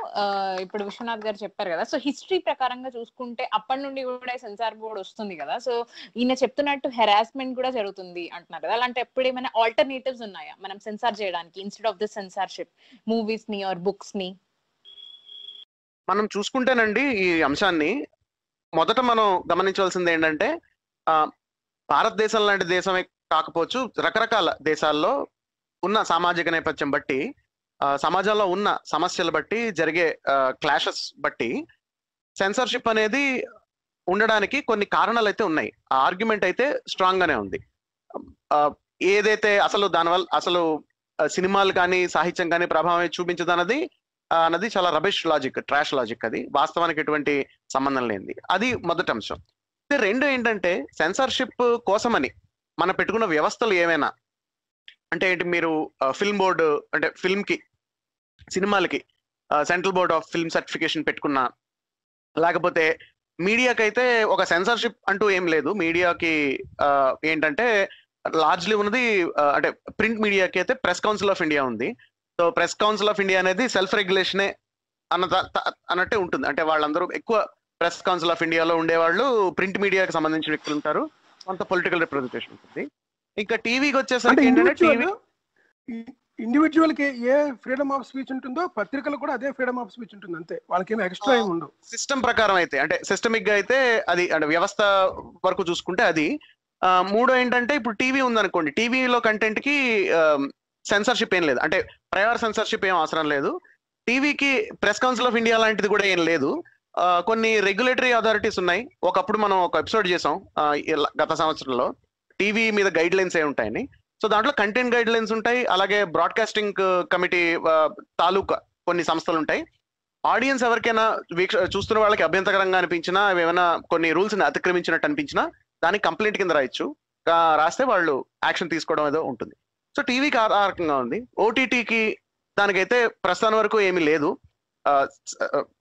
ఇప్పుడు విశ్వనాథ్ గారు చెప్పారు కదా, సో హిస్టరీ ప్రకారంగా చూసుకుంటే అప్పటి నుండి కూడా సెన్సార్ బోర్డ్ వస్తుంది కదా, సో ఈయన చెప్తున్నట్టు హెరాస్మెంట్ కూడా జరుగుతుంది అంటున్నారు కదా, అలాంటి ఎప్పుడు ఏమైనా ఆల్టర్నేటివ్స్ ఉన్నాయా మనం సెన్సార్ చేయడానికి instead of the censorship, movies ని ఆర్ బుక్స్ ని? మనం చూసుకుంటేనండి ఈ అంశాన్ని మొదట మనం గమనించవలసింది ఏంటంటే, భారతదేశం లాంటి దేశమే కాకపోవచ్చు, రకరకాల దేశాల్లో ఉన్న సామాజిక నేపథ్యం బట్టి, సమాజంలో ఉన్న సమస్యలు బట్టి, జరిగే క్లాషెస్ బట్టి సెన్సార్షిప్ అనేది ఉండడానికి కొన్ని కారణాలు అయితే ఉన్నాయి. ఆ ఆర్గ్యుమెంట్ అయితే స్ట్రాంగ్ గానే ఉంది. ఏదైతే అసలు దానివల్ల అసలు సినిమాలు కానీ సాహిత్యం కానీ ప్రభావం చూపించదు అన్నది చాలా రబిష్ లాజిక్, ట్రాష్ లాజిక్. అది వాస్తవానికి ఎటువంటి సంబంధం లేనిది. అది మొదటి అంశం. రెండు ఏంటంటే సెన్సార్షిప్ కోసమని మనం పెట్టుకున్న వ్యవస్థలు ఏమైనా అంటే ఏంటి, మీరు ఫిల్మ్ బోర్డు అంటే ఫిల్మ్ కి సినిమాలకి central board of film certification పెట్టుకున్నా, లేకపోతే మీడియాకి అయితే ఒక సెన్సార్షిప్ అంటూ ఏం లేదు. మీడియాకి ఏంటంటే లార్జ్లీ ఉన్నది అంటే ప్రింట్ మీడియాకి అయితే ప్రెస్ కౌన్సిల్ ఆఫ్ ఇండియా ఉంది. So press council of India అనేది సెల్ఫ్ రెగ్యులేషనే అన్నట్టే ఉంటుంది. అంటే వాళ్ళందరూ ఎక్కువ ప్రెస్ కౌన్సిల్ ఆఫ్ ఇండియాలో ఉండేవాళ్ళు ప్రింట్ మీడియాకి సంబంధించిన వ్యక్తులు ఉంటారు, కొంత పొలిటికల్ రిప్రజెంటేషన్ ఉంటుంది. ఇంకా టీవీకి వచ్చేసరికి ఇండివిజువల్ కి ఏ ఫ్రీడమ్ ఆఫ్ స్పీచ్ ఉంటుందో పత్రికలు కూడా అదే ఫ్రీడమ్ ఆఫ్ స్పీచ్ ఉంటుంది, అంతే. వాళ్ళకి ఏమి ఎక్స్ట్రా ఏమి ఉండవు. సిస్టమ్ ప్రకారం అయితే అంటే సిస్టమిక్ గా అయితే అది అంటే వ్యవస్థ వరకు చూసుకుంటే అది. మూడో ఏంటంటే ఇప్పుడు టీవీ ఉందనుకోండి, టీవీలో కంటెంట్ కి సెన్సర్షిప్ ఏం లేదు, అంటే ప్రయర్ సెన్సర్షిప్ ఏం అవసరం లేదు. టీవీకి ప్రెస్ కౌన్సిల్ ఆఫ్ ఇండియా లాంటిది కూడా ఏం లేదు. కొన్ని రెగ్యులేటరీ అథారిటీస్ ఉన్నాయి. ఒకప్పుడు మనం ఒక ఎపిసోడ్ చేసాం గత సంవత్సరంలో, టీవీ మీద గైడ్ లైన్స్ ఏ ఉంటాయని. సో దాంట్లో కంటెంట్ గైడ్ లైన్స్ ఉంటాయి, అలాగే బ్రాడ్కాస్టింగ్ కమిటీ తాలూకా కొన్ని సంస్థలు ఉంటాయి. ఆడియన్స్ ఎవరికైనా చూస్తున్న వాళ్ళకి అభ్యంతకరంగా అనిపించినా, ఏమైనా కొన్ని రూల్స్ ని అతిక్రమించినట్టు అనిపించినా దానికి కంప్లైంట్ కింద రాయొచ్చు. రాస్తే వాళ్ళు యాక్షన్ తీసుకోవడం ఏదో ఉంటుంది. సో టీవీకి ఆ రకంగా ఉంది. ఓటీటీకి దానికైతే ప్రస్తుతం వరకు ఏమీ లేదు,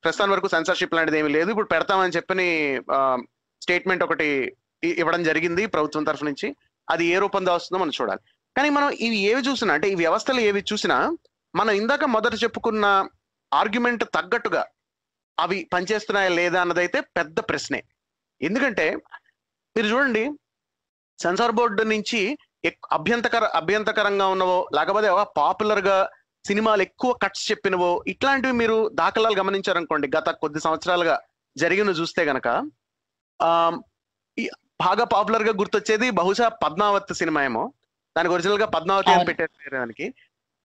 ప్రస్తుతం వరకు సెన్సార్షిప్ లాంటిది ఏమీ లేదు. ఇప్పుడు పెడతామని చెప్పని స్టేట్మెంట్ ఒకటి ఇవ్వడం జరిగింది ప్రభుత్వం తరఫు నుంచి. అది ఏ రూపంలో వస్తుందో మనం చూడాలి. కానీ మనం ఇవి ఏవి చూసినా, అంటే ఈ వ్యవస్థలు ఏవి చూసినా, మనం ఇందాక మొదట చెప్పుకున్న ఆర్గ్యుమెంట్ తగ్గట్టుగా అవి పనిచేస్తున్నాయా లేదా అన్నదైతే పెద్ద ప్రశ్నే. ఎందుకంటే మీరు చూడండి, సెన్సార్ బోర్డు నుంచి అభ్యంతకరంగా ఉన్నవో, లేకపోతే పాపులర్ గా సినిమాలు ఎక్కువ కట్స్ చెప్పినవో, ఇట్లాంటివి మీరు దాఖలాలు గమనించారనుకోండి, గత కొద్ది సంవత్సరాలుగా జరిగిన చూస్తే గనక బాగా పాపులర్ గా గుర్తొచ్చేది బహుశా పద్మావత్ సినిమా ఏమో. దానికి ఒరిజినల్ గా పద్మావతి అని పెట్టారు. దానికి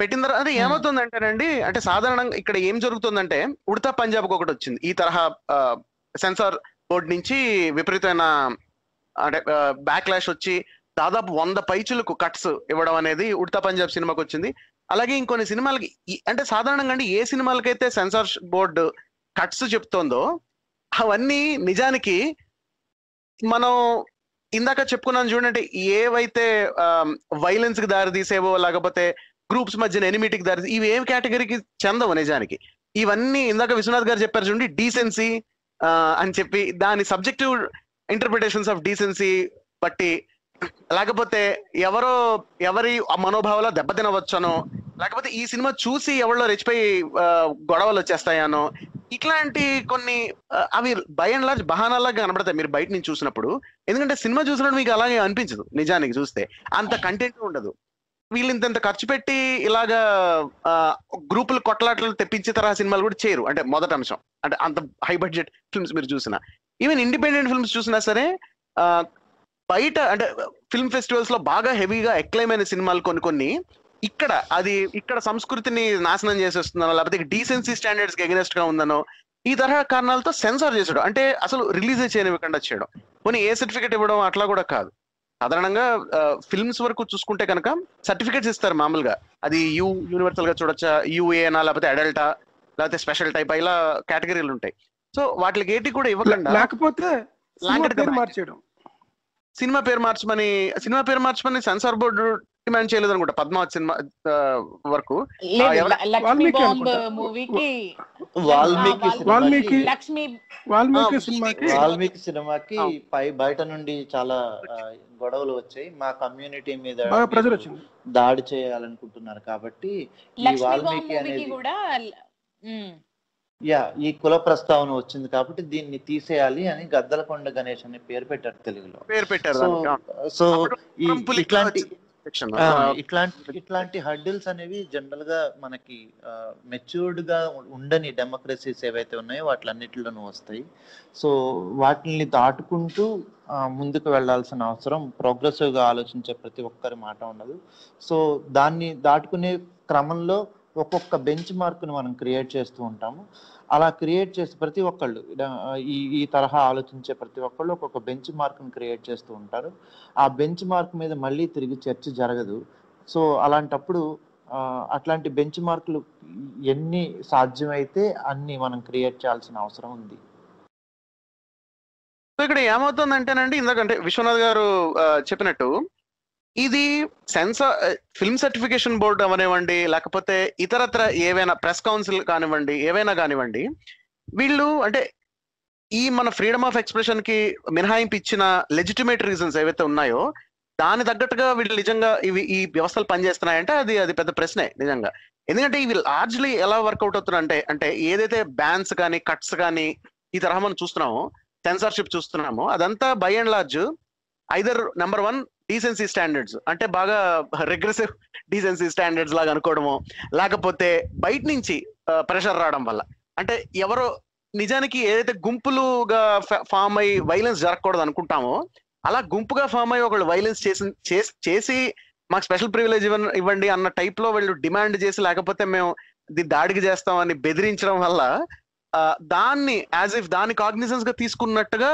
పెట్టిన తర్వాత ఏమవుతుందంటేనండి, అంటే సాధారణంగా ఇక్కడ ఏం జరుగుతుందంటే, ఉడతా పంజాబ్ ఒకటి వచ్చింది ఈ తరహా సెన్సార్ బోర్డు నుంచి విపరీతమైన అంటే బ్యాక్లాష్ వచ్చి దాదాపు 100 పైచులకు కట్స్ ఇవ్వడం అనేది ఉడతా పంజాబ్ సినిమాకి వచ్చింది. అలాగే ఇంకొన్ని సినిమాలకి అంటే సాధారణంగా అంటే ఏ సినిమాలకైతే సెన్సార్ బోర్డు కట్స్ చెప్తోందో అవన్నీ నిజానికి మనం ఇందాక చెప్పుకున్నాను చూడండి, ఏవైతే వైలెన్స్ కి దారి తీసేవో, లేకపోతే గ్రూప్స్ మధ్యన ఎనిమిటీకి దారి, ఇవి ఏం కేటగిరీకి చెందవు నిజానికి. ఇవన్నీ ఇందాక విశ్వనాథ్ గారు చెప్పారు చూడండి, డీసెన్సీ అని చెప్పి, దాని సబ్జెక్టివ్ ఇంటర్ప్రిటేషన్స్ ఆఫ్ డీసెన్సీ బట్టి, లేకపోతే ఎవరి మనోభావాలో దెబ్బతినవచ్చనో, లేకపోతే ఈ సినిమా చూసి ఎవరిలో రెచ్చిపోయి గొడవలు వచ్చేస్తాయనో, ఇట్లాంటి కొన్ని అవి బై అండ్ లార్జ్ బహానాలాగా కనబడతాయి మీరు బయట నుంచి చూసినప్పుడు. ఎందుకంటే సినిమా చూసినప్పుడు మీకు అలాగే అనిపించదు, నిజానికి చూస్తే అంత కంటెంట్ ఉండదు. వీళ్ళు ఇంత ఖర్చు పెట్టి ఇలాగా గ్రూపులు కొట్లాటలు తెప్పించే తరహా సినిమాలు కూడా చేయరు. అంటే మొదటి అంశం, అంటే అంత హై బడ్జెట్ ఫిల్మ్స్ మీరు చూసినా, ఈవెన్ ఇండిపెండెంట్ ఫిల్మ్స్ చూసినా సరే, బయట అంటే ఫిల్మ్ ఫెస్టివల్స్ లో బాగా హెవీగా ఎక్లైమ్ అయిన సినిమాలు కొన్ని ఇక్కడ సంస్కృతిని నాశనం చేసేస్తుందనో, లేకపోతే డీసెన్సీ స్టాండర్డ్స్ కి ఎగనెస్ట్ గా ఉందనో, ఈ తరహా కారణాలతో సెన్సార్ చేసాడు. అంటే అసలు రిలీజ్ చేయనివ్వకుండా చేయడం, కొన్ని ఏ సర్టిఫికేట్ ఇవ్వడం అట్లా కూడా కాదు. సాధారణంగా ఫిల్మ్స్ వరకు చూసుకుంటే కనుక సర్టిఫికేట్స్ ఇస్తారు మామూలుగా. అది యూనివర్సల్ గా చూడొచ్చా, యూఏనా, లేకపోతే అడల్టా, లేకపోతే స్పెషల్ టైప్, ఇలా కేటగిరీలు ఉంటాయి. సో వాటికి ఏటి కూడా ఇవ్వకుండా, లేకపోతే సినిమా పేరు మార్చమని సెన్సార్ బోర్డు డిమాండ్ చేయలేదు అనుకుంటా పద్మావత్ సినిమా వరకు. వాల్మీకి సినిమాకి బయట నుండి చాలా గొడవలు వచ్చాయి, మా కమ్యూనిటీ మీద దాడి చేయాలనుకుంటున్నారు కాబట్టి ఈ వాల్మీకి అనేది ఈ కుల ప్రస్తావన వచ్చింది కాబట్టి దీన్ని తీసేయాలి అని గద్దలకొండ గణేష్ అనే పేరు పెట్టారు తెలుగులో. సో ఇట్లాంటి హర్డిల్స్ అనేవి జనరల్ గా మనకి మెచ్యూర్డ్ గా ఉండని డెమోక్రసీస్ ఏవైతే ఉన్నాయో వాటిలన్నిటిలోనూ వస్తాయి. సో వాటిని దాటుకుంటూ ముందుకు వెళ్లాల్సిన అవసరం ప్రోగ్రెసివ్ గా ఆలోచించే ప్రతి ఒక్కరి మాట ఉండదు. సో దాన్ని దాటుకునే క్రమంలో ఒక్కొక్క బెంచ్ మార్క్ను మనం క్రియేట్ చేస్తూ ఉంటాము. అలా క్రియేట్ చేసి ప్రతి ఒక్కళ్ళు ఈ తరహా ఆలోచించే ప్రతి ఒక్కళ్ళు ఒక్కొక్క బెంచ్ మార్క్ను క్రియేట్ చేస్తూ ఉంటారు. ఆ బెంచ్ మార్క్ మీద మళ్ళీ తిరిగి చర్చ జరగదు. సో అలాంటప్పుడు అట్లాంటి బెంచ్ మార్కులు ఎన్ని సాధ్యమైతే అన్ని మనం క్రియేట్ చేయాల్సిన అవసరం ఉంది. సో ఇక్కడ ఏమవుతుందంటేనండి, ఇందాకంటే విశ్వనాథ్ గారు చెప్పినట్టు, ఇది సెన్సార్ ఫిల్మ్ సర్టిఫికేషన్ బోర్డు అవనివ్వండి, లేకపోతే ఇతరత్ర ఏవైనా ప్రెస్ కౌన్సిల్ కానివ్వండి, ఏవైనా కానివ్వండి, వీళ్ళు అంటే ఈ మన ఫ్రీడమ్ ఆఫ్ ఎక్స్ప్రెషన్ కి మినహాయింపు ఇచ్చిన లెజిటిమేట్ రీజన్స్ ఏవైతే ఉన్నాయో దాని తగ్గట్టుగా వీళ్ళు నిజంగా ఈ వ్యవస్థలు పనిచేస్తున్నాయంటే అది పెద్ద ప్రశ్నే నిజంగా. ఎందుకంటే ఇవి లార్జ్లీ ఎలా వర్కౌట్ అవుతున్నాయంటే, అంటే ఏదైతే బ్యాన్స్ కానీ కట్స్ కానీ ఈ తరహా మనం చూస్తున్నామో, సెన్సార్షిప్ చూస్తున్నామో, అదంతా by and large either number 1 decency standards, అంటే బాగా రిగ్రెసివ్ డీసెన్సీ స్టాండర్డ్స్ లాగా అనుకోవడము, లేకపోతే బయట నుంచి ప్రెషర్ రావడం వల్ల. అంటే ఎవరో నిజానికి ఏదైతే గుంపులుగా ఫామ్ అయ్యి వైలెన్స్ జరగకూడదు అనుకుంటామో అలా గుంపుగా ఫామ్ అయ్యి ఒకళ్ళు వైలెన్స్ చేసి మాకు స్పెషల్ ప్రివిలేజ్ ఇవ్వండి అన్న టైప్ లో వీళ్ళు డిమాండ్ చేసి, లేకపోతే మేము దాడికి చేస్తామని బెదిరించడం వల్ల దాన్ని యాజ్ ఇఫ్ దాని కాగ్నిజెన్స్ గా తీసుకున్నట్టుగా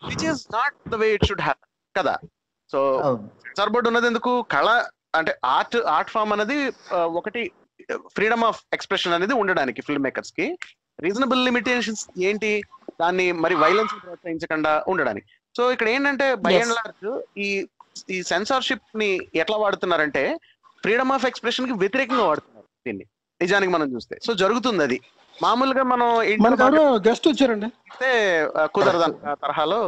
which is not the way it should happen కదా. సో సెన్సార్ బోర్డు ఉన్నది ఎందుకు? కళ అంటే ఆర్ట్ ఫామ్ అనేది ఒకటి ఫ్రీడమ్ ఆఫ్ ఎక్స్ప్రెషన్ అనేది ఉండడానికి ఫిల్మ్ మేకర్స్ కి. రీజనబుల్ లిమిటేషన్స్ ఏంటి? దాన్ని మరి వైలెన్స్ ప్రోత్సహించకుండా ఉండడానికి. సో ఇక్కడ ఏంటంటే బై అండ్ లార్జ్ ఈ సెన్సార్షిప్ ని ఎట్లా వాడుతున్నారంటే ఫ్రీడమ్ ఆఫ్ ఎక్స్ప్రెషన్ కి వ్యతిరేకంగా వాడుతున్నారు దీన్ని నిజానికి మనం చూస్తే. సో జరుగుతుంది అది. మామూలుగా మనం గెస్ట్ వచ్చారండి కుదరదు తరహాలో.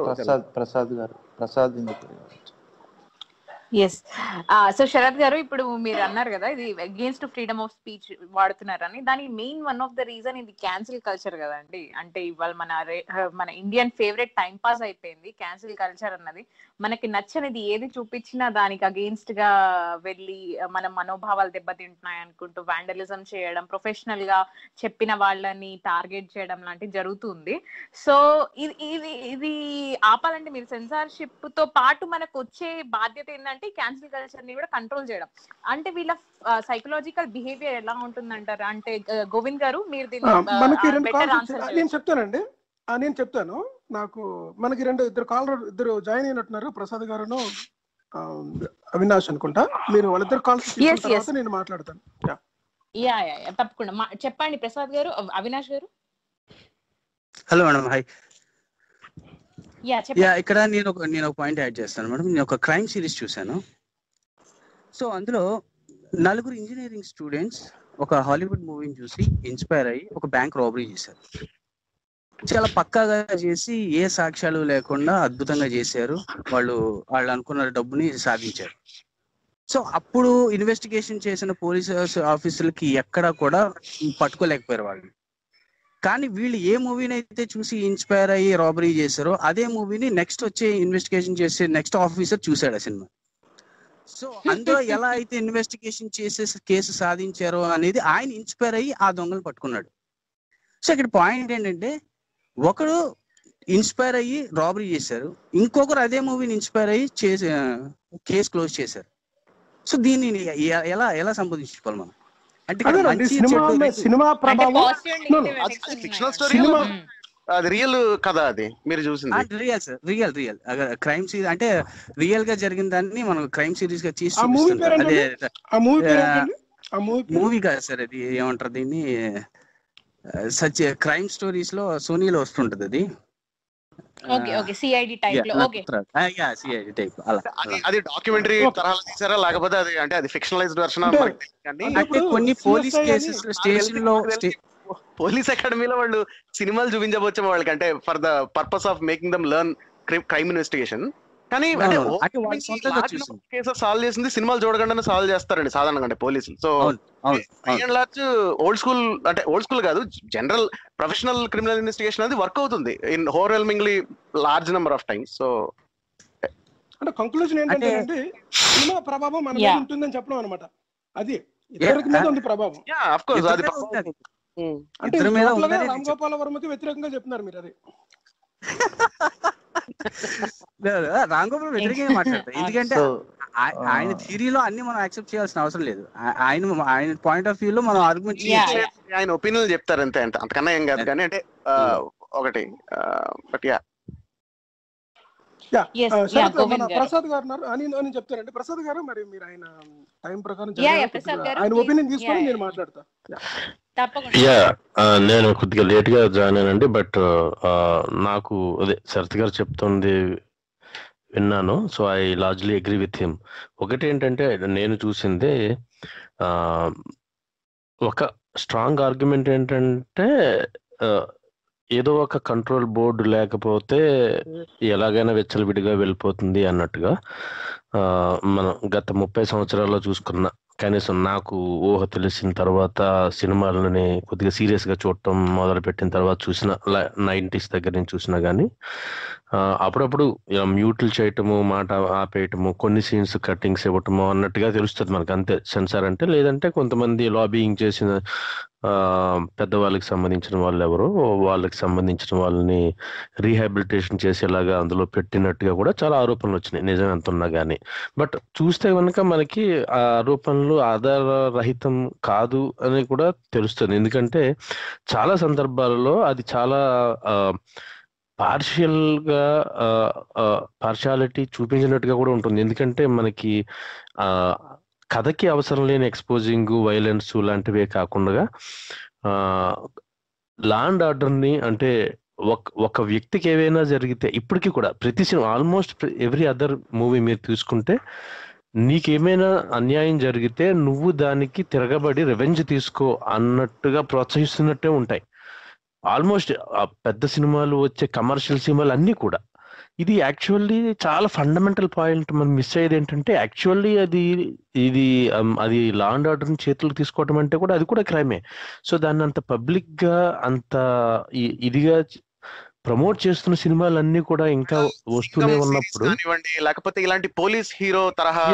ప్రసాద్ ఎస్. సో శరత్ గారు, ఇప్పుడు మీరు అన్నారు కదా ఇది అగేన్స్ట్ ఫ్రీడమ్ ఆఫ్ స్పీచ్ వాడుతున్నారని. దానికి main one of the reason ఇది క్యాన్సిల్ కల్చర్ కదండి. అంటే ఇవాళ మన ఇండియన్ ఫేవరెట్ టైం పాస్ అయిపోయింది క్యాన్సిల్ కల్చర్ అన్నది. మనకి నచ్చనిది ఏది చూపించినా దానికి అగేన్స్ట్ గా వెళ్ళి మన మనోభావాలు దెబ్బతింటున్నాయి అనుకుంటూ వ్యాండలిజం చేయడం, ప్రొఫెషనల్ గా చెప్పిన వాళ్ళని టార్గెట్ చేయడం లాంటివి జరుగుతుంది. సో ఇది ఆపాలంటే మీరు సెన్సార్షిప్ తో పాటు మనకు వచ్చే బాధ్యత ఏంటంటే క్యాన్సిల్ కల్చర్ ని కూడా కంట్రోల్ చేయడం. అంటే వీళ్ళ సైకలాజికల్ బిహేవియర్ ఎలా ఉంటుందంటారు? అంటే గోవింద్ గారు మీరు నేను చెప్తాను. నాకు మనకి ఇద్దరు జాయిన్ అయినట్టున్నారు, ప్రసాద్ గారును అవినాష్ అనుకుంటా. మీరు వాళ్ళిద్దరు కాల్స్ తర్వాత నేను మాట్లాడతాను. తప్పకుండా చెప్పండి ప్రసాద్ గారు. అవినాష్ గారు. Hello madam, hi. ఇక్కడ నేను ఒక పాయింట్ యాడ్ చేస్తాను మేడం. నేను ఒక క్రైమ్ సిరీస్ చూశాను. సో అందులో 4 ఇంజనీరింగ్ స్టూడెంట్స్ ఒక హాలీవుడ్ మూవీని చూసి ఇన్స్పైర్ అయ్యి ఒక బ్యాంక్ రాబరీ చేశారు. చాలా పక్కాగా చేసి ఏ సాక్ష్యాలు లేకుండా అద్భుతంగా చేశారు. వాళ్ళు అనుకున్న డబ్బుని సాధించారు. సో అప్పుడు ఇన్వెస్టిగేషన్ చేసిన పోలీస్ ఆఫీసర్లకి ఎక్కడా కూడా పట్టుకోలేకపోయారు వాళ్ళు. కానీ వీళ్ళు ఏ మూవీని అయితే చూసి ఇన్స్పైర్ అయ్యి రాబరీ చేశారో అదే మూవీని నెక్స్ట్ వచ్చే ఇన్వెస్టిగేషన్ చేసే నెక్స్ట్ ఆఫీసర్ చూశాడు ఆ సినిమా. సో అందులో ఎలా అయితే ఇన్వెస్టిగేషన్ చేసే కేసు సాధించారో అనేది ఆయన ఇన్స్పైర్ అయ్యి ఆ దొంగలు పట్టుకున్నాడు. సో ఇక్కడ పాయింట్ ఏంటంటే ఒకడు ఇన్స్పైర్ అయ్యి రాబరీ చేశారు, ఇంకొకరు అదే మూవీని ఇన్స్పైర్ అయ్యి కేసు క్లోజ్ చేశారు. సో దీన్ని ఎలా సంబోధించుకోవాలి మనం? సినిమా ప్రభావం అది రియల్ కదా, అది మీరు చూసింది రియల్ క్రైమ్ సిరీస్ అంటే రియల్ గా జరిగిన దాన్ని మనం క్రైమ్ సిరీస్ గా చేసి మూవీ కాదు సార్. అది ఏమంటారు దీన్ని, సచ్ క్రైమ్ స్టోరీస్ లో సోనీలో వస్తుంటది అది. సిఐడి టైప్ అది డాక్యుమెంటరీ తరహాలో తీసారా లేకపోతే అది అంటే అది ఫిక్షనలైజ్డ్ వెర్షన్? అంటే కొన్ని పోలీస్ కేసెస్ స్టేషన్ లో పోలీస్ అకాడమీలో వాళ్ళు సినిమాలు చూపించవచ్చు వాళ్ళకి, అంటే for the purpose of making them learn crime investigation. కానీ కేసెస్ సాల్వ్ చేసింది సినిమాలు చూడకుండా సాల్వ్ చేస్తారండి సాధారణంగా అంటే పోలీసులు. సో ఓల్డ్ స్కూల్ అంటే ఓల్డ్ స్కూల్ కాదు, జనరల్ ప్రొఫెషనల్ క్రిమినల్ ఇన్వెస్టిగేషన్ అనేది వర్క్ అవుతుంది in overwhelmingly large number of times. So అంటే కంక్లూజన్ ఏంటంటే సినిమా ప్రభావం మన మీద ఉంటుందని చెప్పడం అనమాట. అది ఇతరుల మీద ఉంది ప్రభావం. ఆఫ్ కోర్స్ అది అంటే రామ్ గోపాల్ వర్మకి వ్యతిరేకంగా చెప్తున్నారు మీరు. అది రామ్ గోపాల్ వ్యతిరేకంగా మాట్లాడతారు, ఎందుకంటే ఆయన థియరీలో అన్ని మనం యాక్సెప్ట్ చేయాల్సిన అవసరం లేదు. ఆయన పాయింట్ ఆఫ్ వ్యూ లో మనం ఆర్గ్యుమెంట్ ఆయన ఒపీనియన్ చెప్తారు అంతే, అంతకన్నా ఏం కాదు. కానీ అంటే ఒకటి బట్ Yes, శరత్ మన గోవింద్ గారు. ప్రసాద్ గారు ఉన్నారు అని చెప్తారండి. ప్రసాద్ గారు మరి మీరు ఆయన టైం ప్రకారం ప్రసాద్ గారు, ఆయన please. ఒపీనియన్ తీసుకొని Yeah, నేను మాట్లాడతా. తప్పకుండా. నేను కొద్దిగా లేట్ గా జాయిన్ అయ్యానండి. బట్ నాకు అదే శరత్ గారు చెప్తుంది విన్నాను. So I largely agree with him. ఒకటి ఏంటంటే నేను చూసిందే ఒక స్ట్రాంగ్ ఆర్గ్యుమెంట్ ఏంటంటే ఏదో ఒక కంట్రోల్ బోర్డు లేకపోతే ఎలాగైనా విచ్చలవిడిగా వెళ్ళిపోతుంది అన్నట్టుగా. మనం గత 30 సంవత్సరాల్లో చూసుకున్న, కనీసం నాకు ఊహ తెలిసిన తర్వాత సినిమాలని కొద్దిగా సీరియస్ గా చూడటం మొదలు పెట్టిన తర్వాత చూసిన 90s దగ్గర నుంచి చూసినా కానీ అప్పుడప్పుడు మ్యూట్లు చేయటము, మాట ఆపేయటము, కొన్ని సీన్స్ కట్టింగ్స్ ఇవ్వటము అన్నట్టుగా తెలుస్తుంది మనకు. అంతే సెన్సార్ అంటే. లేదంటే కొంతమంది లాబింగ్ చేసిన పెద్దవాళ్ళకి సంబంధించిన వాళ్ళు ఎవరో వాళ్ళకి సంబంధించిన వాళ్ళని రీహాబిలిటేషన్ చేసేలాగా అందులో పెట్టినట్టుగా కూడా చాలా ఆరోపణలు వచ్చినాయి, నిజం ఎంత ఉన్నా కానీ. బట్ చూస్తే కనుక మనకి ఆ ఆరోపణలు ఆధారరహితం కాదు అని కూడా తెలుస్తుంది. ఎందుకంటే చాలా సందర్భాలలో అది చాలా పార్షియాలిటీ చూపించినట్టుగా కూడా ఉంటుంది. ఎందుకంటే మనకి కథకి అవసరం లేని ఎక్స్పోజింగ్, వైలెన్స్ లాంటివే కాకుండా లా అండ్ ఆర్డర్ని, అంటే ఒక వ్యక్తికి ఏవైనా జరిగితే ఇప్పటికీ కూడా ప్రతి cinema almost every other movie మీరు తీసుకుంటే నీకేమైనా అన్యాయం జరిగితే నువ్వు దానికి తిరగబడి రెవెంజ్ తీసుకో అన్నట్టుగా ప్రోత్సహిస్తున్నట్టే ఉంటాయి ఆల్మోస్ట్ పెద్ద సినిమాలు, వచ్చే కమర్షియల్ సినిమాలు అన్నీ కూడా. ఇది యాక్చువల్లీ చాలా ఫండమెంటల్ పాయింట్ మనం మిస్ అయ్యేది ఏంటంటే, యాక్చువల్లీ అది లా అండ్ ఆర్డర్ని చేతులకు తీసుకోవటం అంటే కూడా అది కూడా క్రైమే. సో దాన్ని అంత పబ్లిక్ గా అంత ఇదిగా ప్రమోట్ చేస్తున్న సినిమాలన్నీ కూడా ఇంకా వస్తూనే ఉన్నప్పుడు, లేకపోతే ఇలాంటి పోలీస్ హీరో తరహా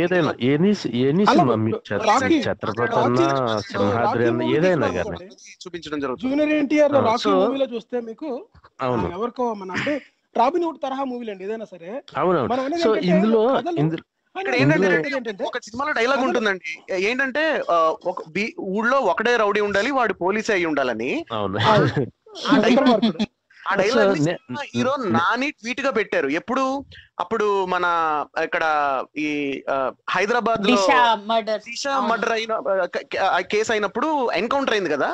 ఏదైనా ఎనీ సినిమా, ఛత్రపతి అన్న, సింహాద్రి అన్న, ఏదైనా కానీ చూపించడం జరుగుతుంది. జూనియర్ ఎన్టీఆర్ రాకీ మూవీలో చూస్తే మీకు ఎవరికో మన అంటే రాబిన్ హుడ్ తరహా మూవీలు అండి ఏదైనా సరే. అవునవును. సో ఇందులో ఇక్కడ ఏంటంటే ఒక సినిమాలో డైలాగ్ ఉంటుందండి, ఏంటంటే ఊళ్ళో ఒకడే రౌడీ ఉండాలి, వాడు పోలీసే అయి ఉండాలని. ఆ డైలాగ్ హీరో నాని ట్వీట్ గా పెట్టారు. ఎప్పుడు అప్పుడు మన ఇక్కడ ఈ హైదరాబాద్ లో దిశా మర్డర్ అయిన కేసు అయినప్పుడు ఎన్కౌంటర్ అయింది కదా.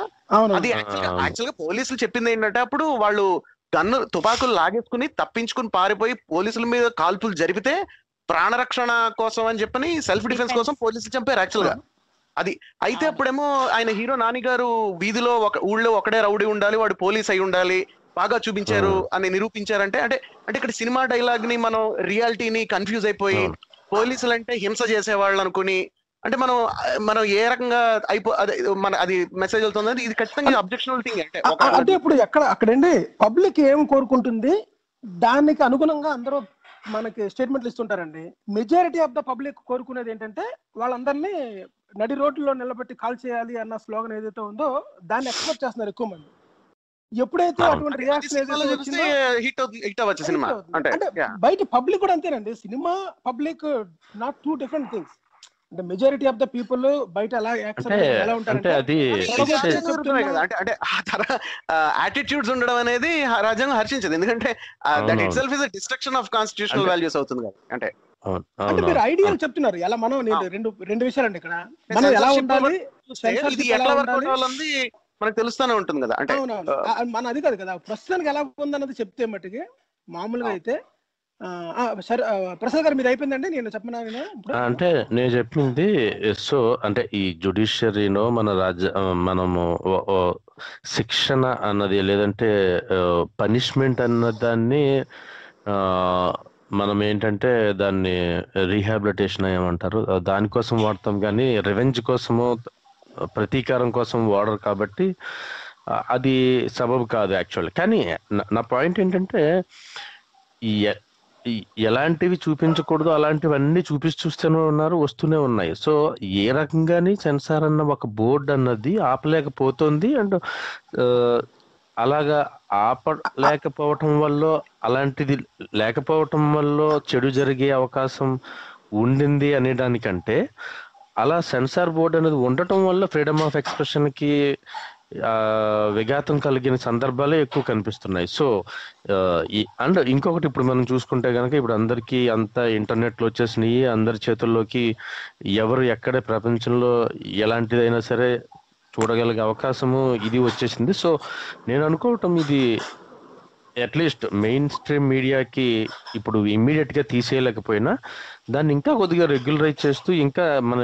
అది యాక్చువల్ గా పోలీసులు చెప్పింది ఏంటంటే, అప్పుడు వాళ్ళు తుపాకులు లాగేసుకుని తప్పించుకుని పారిపోయి పోలీసుల మీద కాల్పులు జరిపితే ప్రాణరక్షణ కోసం అని చెప్పని సెల్ఫ్ డిఫెన్స్ కోసం పోలీసులు చంపారు యాక్చువల్ గా. అది అయితే అప్పుడేమో ఆయన హీరో నాని గారు వీధిలో ఊళ్ళో ఒకడే రౌడీ ఉండాలి, వాడు పోలీస్ అయి ఉండాలి బాగా చూపించారు అని నిరూపించారంటే, అంటే ఇక్కడ సినిమా డైలాగ్ ని మనం రియాలిటీని కన్ఫ్యూజ్ అయిపోయి పోలీసులు అంటే హింస చేసేవాళ్ళు అనుకుని, అంటే మనం ఏ రకంగా అది మెసేజ్ అవుతుంది. ఇది ఖచ్చితంగా అబ్జెక్షనబుల్ థింగ్. అంటే ఇప్పుడు అక్కడండి పబ్లిక్ ఏం కోరుకుంటుంది దానికి అనుగుణంగా అందరూ మనకి స్టేట్మెంట్లు ఇస్తుంటారండి. మెజారిటీ ఆఫ్ ద పబ్లిక్ కోరుకునేది ఏంటంటే వాళ్ళందరినీ నడి రోడ్లలో నిలబెట్టి కాల్ చేయాలి అన్న స్లోగన్ ఏదైతే ఉందో దాన్ని ఎక్స్పెక్ట్ చేస్తున్నారు ఎక్కువ మంది. ఎప్పుడైతే అటువంటి రియాక్షన్ అంటే బయట పబ్లిక్ కూడా అంతేనండి. Cinema public not two different things. అంటే మెజారిటీ ఆఫ్ ద పీపుల్ బయట ఎలా అంటే యాటిట్యూడ్స్ ఉండడం అనేది రాజ్యాంగం హర్షించదు. ఎందుకంటే that it self is a destruction of constitutional values అవుతుంది కదా. అంటే మీరు ఐడియల్ చెప్తున్నారు ఎలా మనం రెండు విషయాలండి ఇక్కడ. మనం ఎలా ఉండాలి, మనకు తెలుస్తూనే ఉంటుంది కదా. అంటే మన అది కాదు కదా ప్రస్తుతానికి ఎలా ఉందన్నది చెప్తే మట్టుకి మామూలుగా అయితే. సరే ప్రసాద్ గారు మీరు అయిపోయిందండి, నేను చెప్పనా? అంటే నేను చెప్పింది సో అంటే ఈ జుడిషియరీనో మనము శిక్షణ అన్నది లేదంటే పనిష్మెంట్ అన్న దాన్ని మనం ఏంటంటే దాన్ని రీహాబిలిటేషన్ ఏమంటారు దానికోసం వాడతాం, కానీ రెవెంజ్ కోసము ప్రతీకారం కోసం వాడరు. కాబట్టి అది సబబు కాదు యాక్చువల్. కానీ నా పాయింట్ ఏంటంటే ఎలాంటివి చూపించకూడదు అలాంటివన్నీ చూస్తూనే ఉన్నారు, వస్తూనే ఉన్నాయి. సో ఏ రకంగాని సెన్సార్ అన్న ఒక బోర్డు అన్నది ఆపలేకపోతుంది. అండ్ అలాగా ఆపలేకపోవటం వల్ల, అలాంటిది లేకపోవటం వల్ల చెడు జరిగే అవకాశం ఉండింది అనేదానికంటే, అలా సెన్సార్ బోర్డు అనేది ఉండటం వల్ల ఫ్రీడమ్ ఆఫ్ ఎక్స్ప్రెషన్ కి విఘాతం కలిగిన సందర్భాలే ఎక్కువ కనిపిస్తున్నాయి. సో అండ్ ఇంకొకటి ఇప్పుడు మనం చూసుకుంటే కనుక ఇప్పుడు అందరికీ అంతా ఇంటర్నెట్లో వచ్చేసినాయి, అందరి చేతుల్లోకి ఎవరు ఎక్కడ ప్రపంచంలో ఎలాంటిదైనా సరే చూడగలిగే అవకాశము ఇది వచ్చేసింది. సో నేను అనుకోవటం ఇది అట్లీస్ట్ మెయిన్ స్ట్రీమ్ మీడియాకి ఇప్పుడు ఇమ్మీడియట్ గా తీసేయలేకపోయినా దాన్ని ఇంకా కొద్దిగా రెగ్యులరైజ్ చేస్తూ ఇంకా మన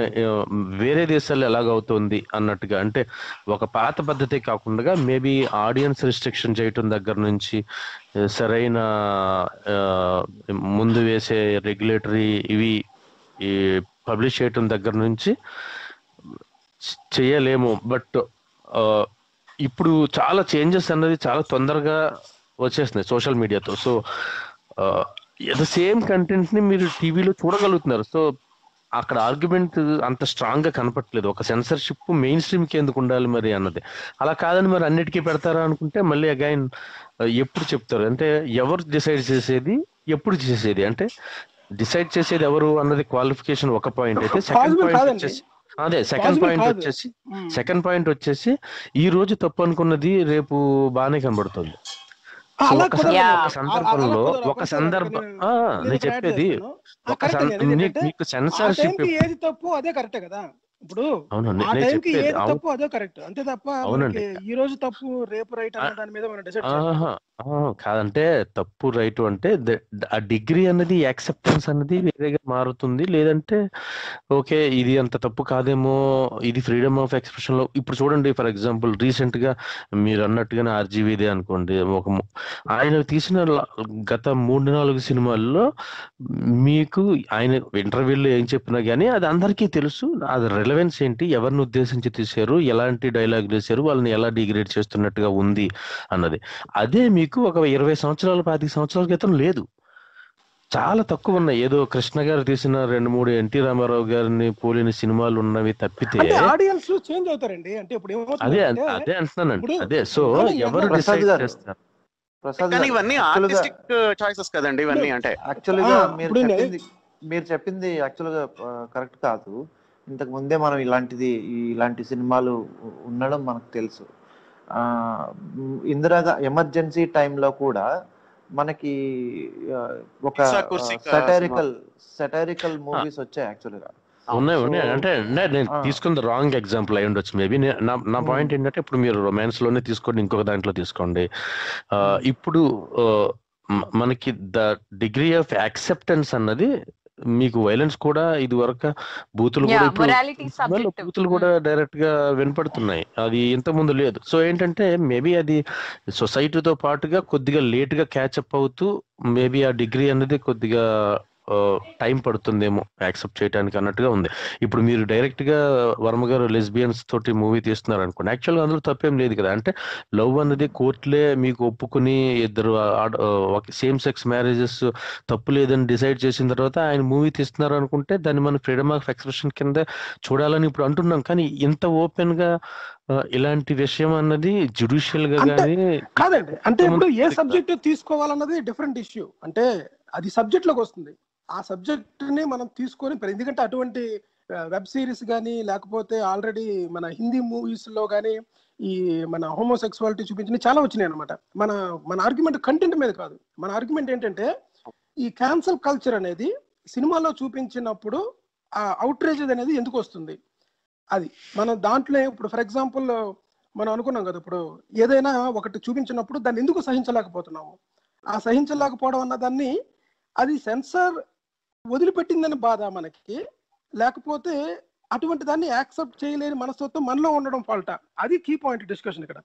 వేరే దేశాల్లో ఎలాగవుతుంది అన్నట్టుగా, అంటే ఒక పాత పద్ధతి కాకుండా మేబీ ఆడియన్స్ రిస్ట్రిక్షన్ చేయటం దగ్గర నుంచి సరైన ముందు వేసే రెగ్యులేటరీ ఇవి పబ్లిష్ చేయటం దగ్గర నుంచి చేయలేము. బట్ ఇప్పుడు చాలా చేంజెస్ అన్నది చాలా తొందరగా వచ్చేస్తున్నాయి సోషల్ మీడియాతో. సో ద సేమ్ కంటెంట్ ని మీరు టీవీలో చూడగలుగుతున్నారు. సో అక్కడ ఆర్గ్యుమెంట్ అంత స్ట్రాంగ్ గా కనపట్లేదు. ఒక సెన్సర్షిప్ మెయిన్ స్ట్రీమ్ కి ఎందుకు ఉండాలి మరి అన్నది. అలా కాదని మరి అన్నిటికీ పెడతారా అనుకుంటే మళ్ళీ అగైన్ ఎప్పుడు చెప్తారు అంటే ఎవరు డిసైడ్ చేసేది, ఎప్పుడు చేసేది, అంటే డిసైడ్ చేసేది ఎవరు అన్నది క్వాలిఫికేషన్ ఒక పాయింట్ అయితే, సెకండ్ పాయింట్ వచ్చేసి సెకండ్ పాయింట్ వచ్చేసి ఈ రోజు తప్పు అనుకున్నది రేపు బాగానే కనబడుతుంది. ఒక సందర్భం నేను చెప్పేది మీకు సెన్సార్షిప్ ఏది తప్పు అదే కరెక్టే కదా. ఇప్పుడు ఆ టైంకి ఏది తప్పు అదే కరెక్ట్, అంతే తప్ప ఈ రోజు తప్పు రేపు రైట్ అనే దాని మీద మనం డిసైడ్ చేయాలి. కాదంటే తప్పు రైట్ అంటే ఆ డిగ్రీ అన్నది యాక్సెప్టెన్స్ అన్నది వేరేగా మారుతుంది. లేదంటే ఓకే ఇది అంత తప్పు కాదేమో, ఇది ఫ్రీడమ్ ఆఫ్ ఎక్స్ప్రెషన్ లో. ఇప్పుడు చూడండి ఫర్ ఎగ్జాంపుల్ రీసెంట్ గా మీరు అన్నట్టుగానే ఆర్జీవీదే అనుకోండి, ఆయన తీసిన గత 3-4 సినిమాల్లో మీకు ఆయన ఇంటర్వ్యూలో ఏం చెప్పినా గానీ అది అందరికీ తెలుసు. అది రిలవెన్స్ ఏంటి, ఎవరిని ఉద్దేశించి తీశారు, ఎలాంటి డైలాగ్ వేశారు, వాళ్ళని ఎలా డిగ్రేడ్ చేస్తున్నట్టుగా ఉంది అన్నది. అదే మీకు ఒక 20 సంవత్సరాలు 25 సంవత్సరాల క్రితం లేదు, చాలా తక్కువ ఉన్నాయి. ఏదో కృష్ణ గారు తీసిన 2-3 ఎన్టీ రామారావు గారిని పోలిన సినిమాలు ఉన్నవి తప్పితే ఆడియన్స్ చేంజ్ అవుతారండి. అంటే ఇప్పుడు అదే అంటున్నానండి. అదే సో ఎవరు డిసైడ్ చేస్తారు? ఇవన్నీ ఆర్టిస్టిక్ చాయిసెస్ కదండి ఇవన్నీ. అంటే యాక్చువల్గా మీరు చెప్పింది యాక్చువల్గా కరెక్ట్ కాదు. ఇంతకు ముందే మనం ఇలాంటి సినిమాలు ఉండడం మనకు తెలుసు. ఎమర్జెన్సీ టైంలో కూడా మనకి ఒక సెటైరికల్ మూవీస్ వచ్చాయి యాక్చువల్గా. ఉన్నాయి అంటే నేను తీసుకుంది రాంగ్ ఎగ్జాంపుల్ అయి ఉండొచ్చు మేబీ. నా పాయింట్ ఏంటంటే ఇప్పుడు మీరు రొమాన్స్ లోనే తీసుకోండి, ఇంకొక దాంట్లో తీసుకోండి. ఇప్పుడు మనకి ద డిగ్రీ ఆఫ్ యాక్సెప్టెన్స్ అన్నది మీకు వైలెన్స్ కూడా ఇది వరకు బూతులు కూడా డైరెక్ట్ గా వినపడుతున్నాయి, అది ఇంత ముందు లేదు. సో ఏంటంటే మేబీ అది సొసైటీతో పాటుగా కొద్దిగా లేట్ గా క్యాచప్ అవుతూ మేబీ ఆ డిగ్రీ అనేది కొద్దిగా టైం పడుతుందేమో యాక్సెప్ట్ చేయడానికి అన్నట్టుగా ఉంది. ఇప్పుడు మీరు డైరెక్ట్ గా వర్మ గారు లెస్బియన్స్ తోటి మూవీ తీస్తున్నారు అనుకోండి, యాక్చువల్గా అందులో తప్పేం లేదు కదా. అంటే లవ్ అనేది కోర్టులే మీకు ఒప్పుకుని ఇద్దరు సేమ్ సెక్స్ మ్యారేజెస్ తప్పు లేదని డిసైడ్ చేసిన తర్వాత ఆయన మూవీ తీస్తున్నారు అనుకుంటే దాన్ని మనం ఫ్రీడమ్ ఆఫ్ ఎక్స్ప్రెషన్ కింద చూడాలని ఇప్పుడు అంటున్నాం. కానీ ఇంత ఓపెన్ గా ఇలాంటి విషయం అన్నది జ్యుడిషియల్ గా కానీ కాదండి. అంటే ఇప్పుడు ఏ సబ్జెక్ట్ తీసుకోవాలన్నది డిఫరెంట్ ఇష్యూ. అంటే అది సబ్జెక్ట్ లోకి వస్తుంది, ఆ సబ్జెక్ట్ ని మనం తీసుకొని, ఎందుకంటే అటువంటి వెబ్ సిరీస్ కానీ లేకపోతే ఆల్రెడీ మన హిందీ మూవీస్ లో కానీ ఈ మన హోమోసెక్సువాలిటీ చూపించిన చాలా వచ్చినాయి అనమాట. మన ఆర్గ్యుమెంట్ కంటెంట్ మీద కాదు, మన ఆర్గ్యుమెంట్ ఏంటంటే ఈ క్యాన్సల్ కల్చర్ అనేది సినిమాలో చూపించినప్పుడు ఆ అవుట్రేజ్ అనేది ఎందుకు వస్తుంది, అది మనం దాంట్లో ఇప్పుడు ఫర్ ఎగ్జాంపుల్ మనం అనుకున్నాం కదా, ఇప్పుడు ఏదైనా ఒకటి చూపించినప్పుడు దాన్ని ఎందుకు సహించలేకపోతున్నాము, ఆ సహించలేకపోవడం అన్న దాన్ని అది సెన్సార్ వదిలిపెట్టిందని బాధ మనకి, లేకపోతే అటువంటి దాన్ని యాక్సెప్ట్ చేయలేని మనస్తత్వం మనలో ఉండడం ఫాల్టా, అది కీ పాయింట్ డిస్కషన్ ఇక్కడ.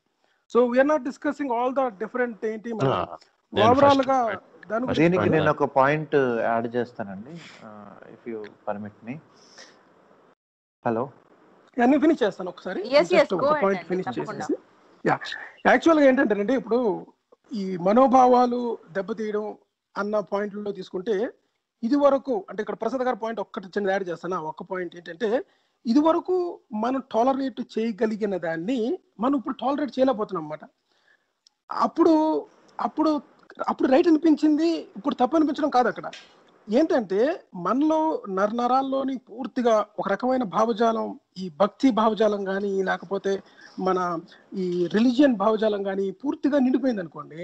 So we are not discussing all the different ఏంటి ఓవరాల్ గా దీనికి నేను ఒక పాయింట్ యాడ్ చేస్తానండి, if you permit me. Hello, నేను ఫినిష్ చేస్తాను ఒకసారి, పాయింట్ ఫినిష్ చేసేసి. యాక్చువల్గా ఏంటంటే ఇప్పుడు ఈ మనోభావాలు దెబ్బతీయడం అన్న పాయింట్లో తీసుకుంటే ఇది వరకు, అంటే ఇక్కడ ప్రసాద్ గారి పాయింట్ ఒక్కటి చిన్న యాడ్ చేస్తాను. ఒక్క పాయింట్ ఏంటంటే ఇది వరకు మనం టాలరేట్ చేయగలిగిన దాన్ని మనం ఇప్పుడు టాలరేట్ చేయలేకపోతున్నాం అన్నమాట. అప్పుడు రైట్ అనిపించింది, ఇప్పుడు తప్పు అనిపించడం కాదు అక్కడ. ఏంటంటే మనలో నరనరాల్లోని పూర్తిగా ఒక రకమైన భావజాలం, ఈ భక్తి భావజాలం కానీ లేకపోతే మన ఈ రిలీజియన్ భావజాలం కానీ పూర్తిగా నిండిపోయింది అనుకోండి.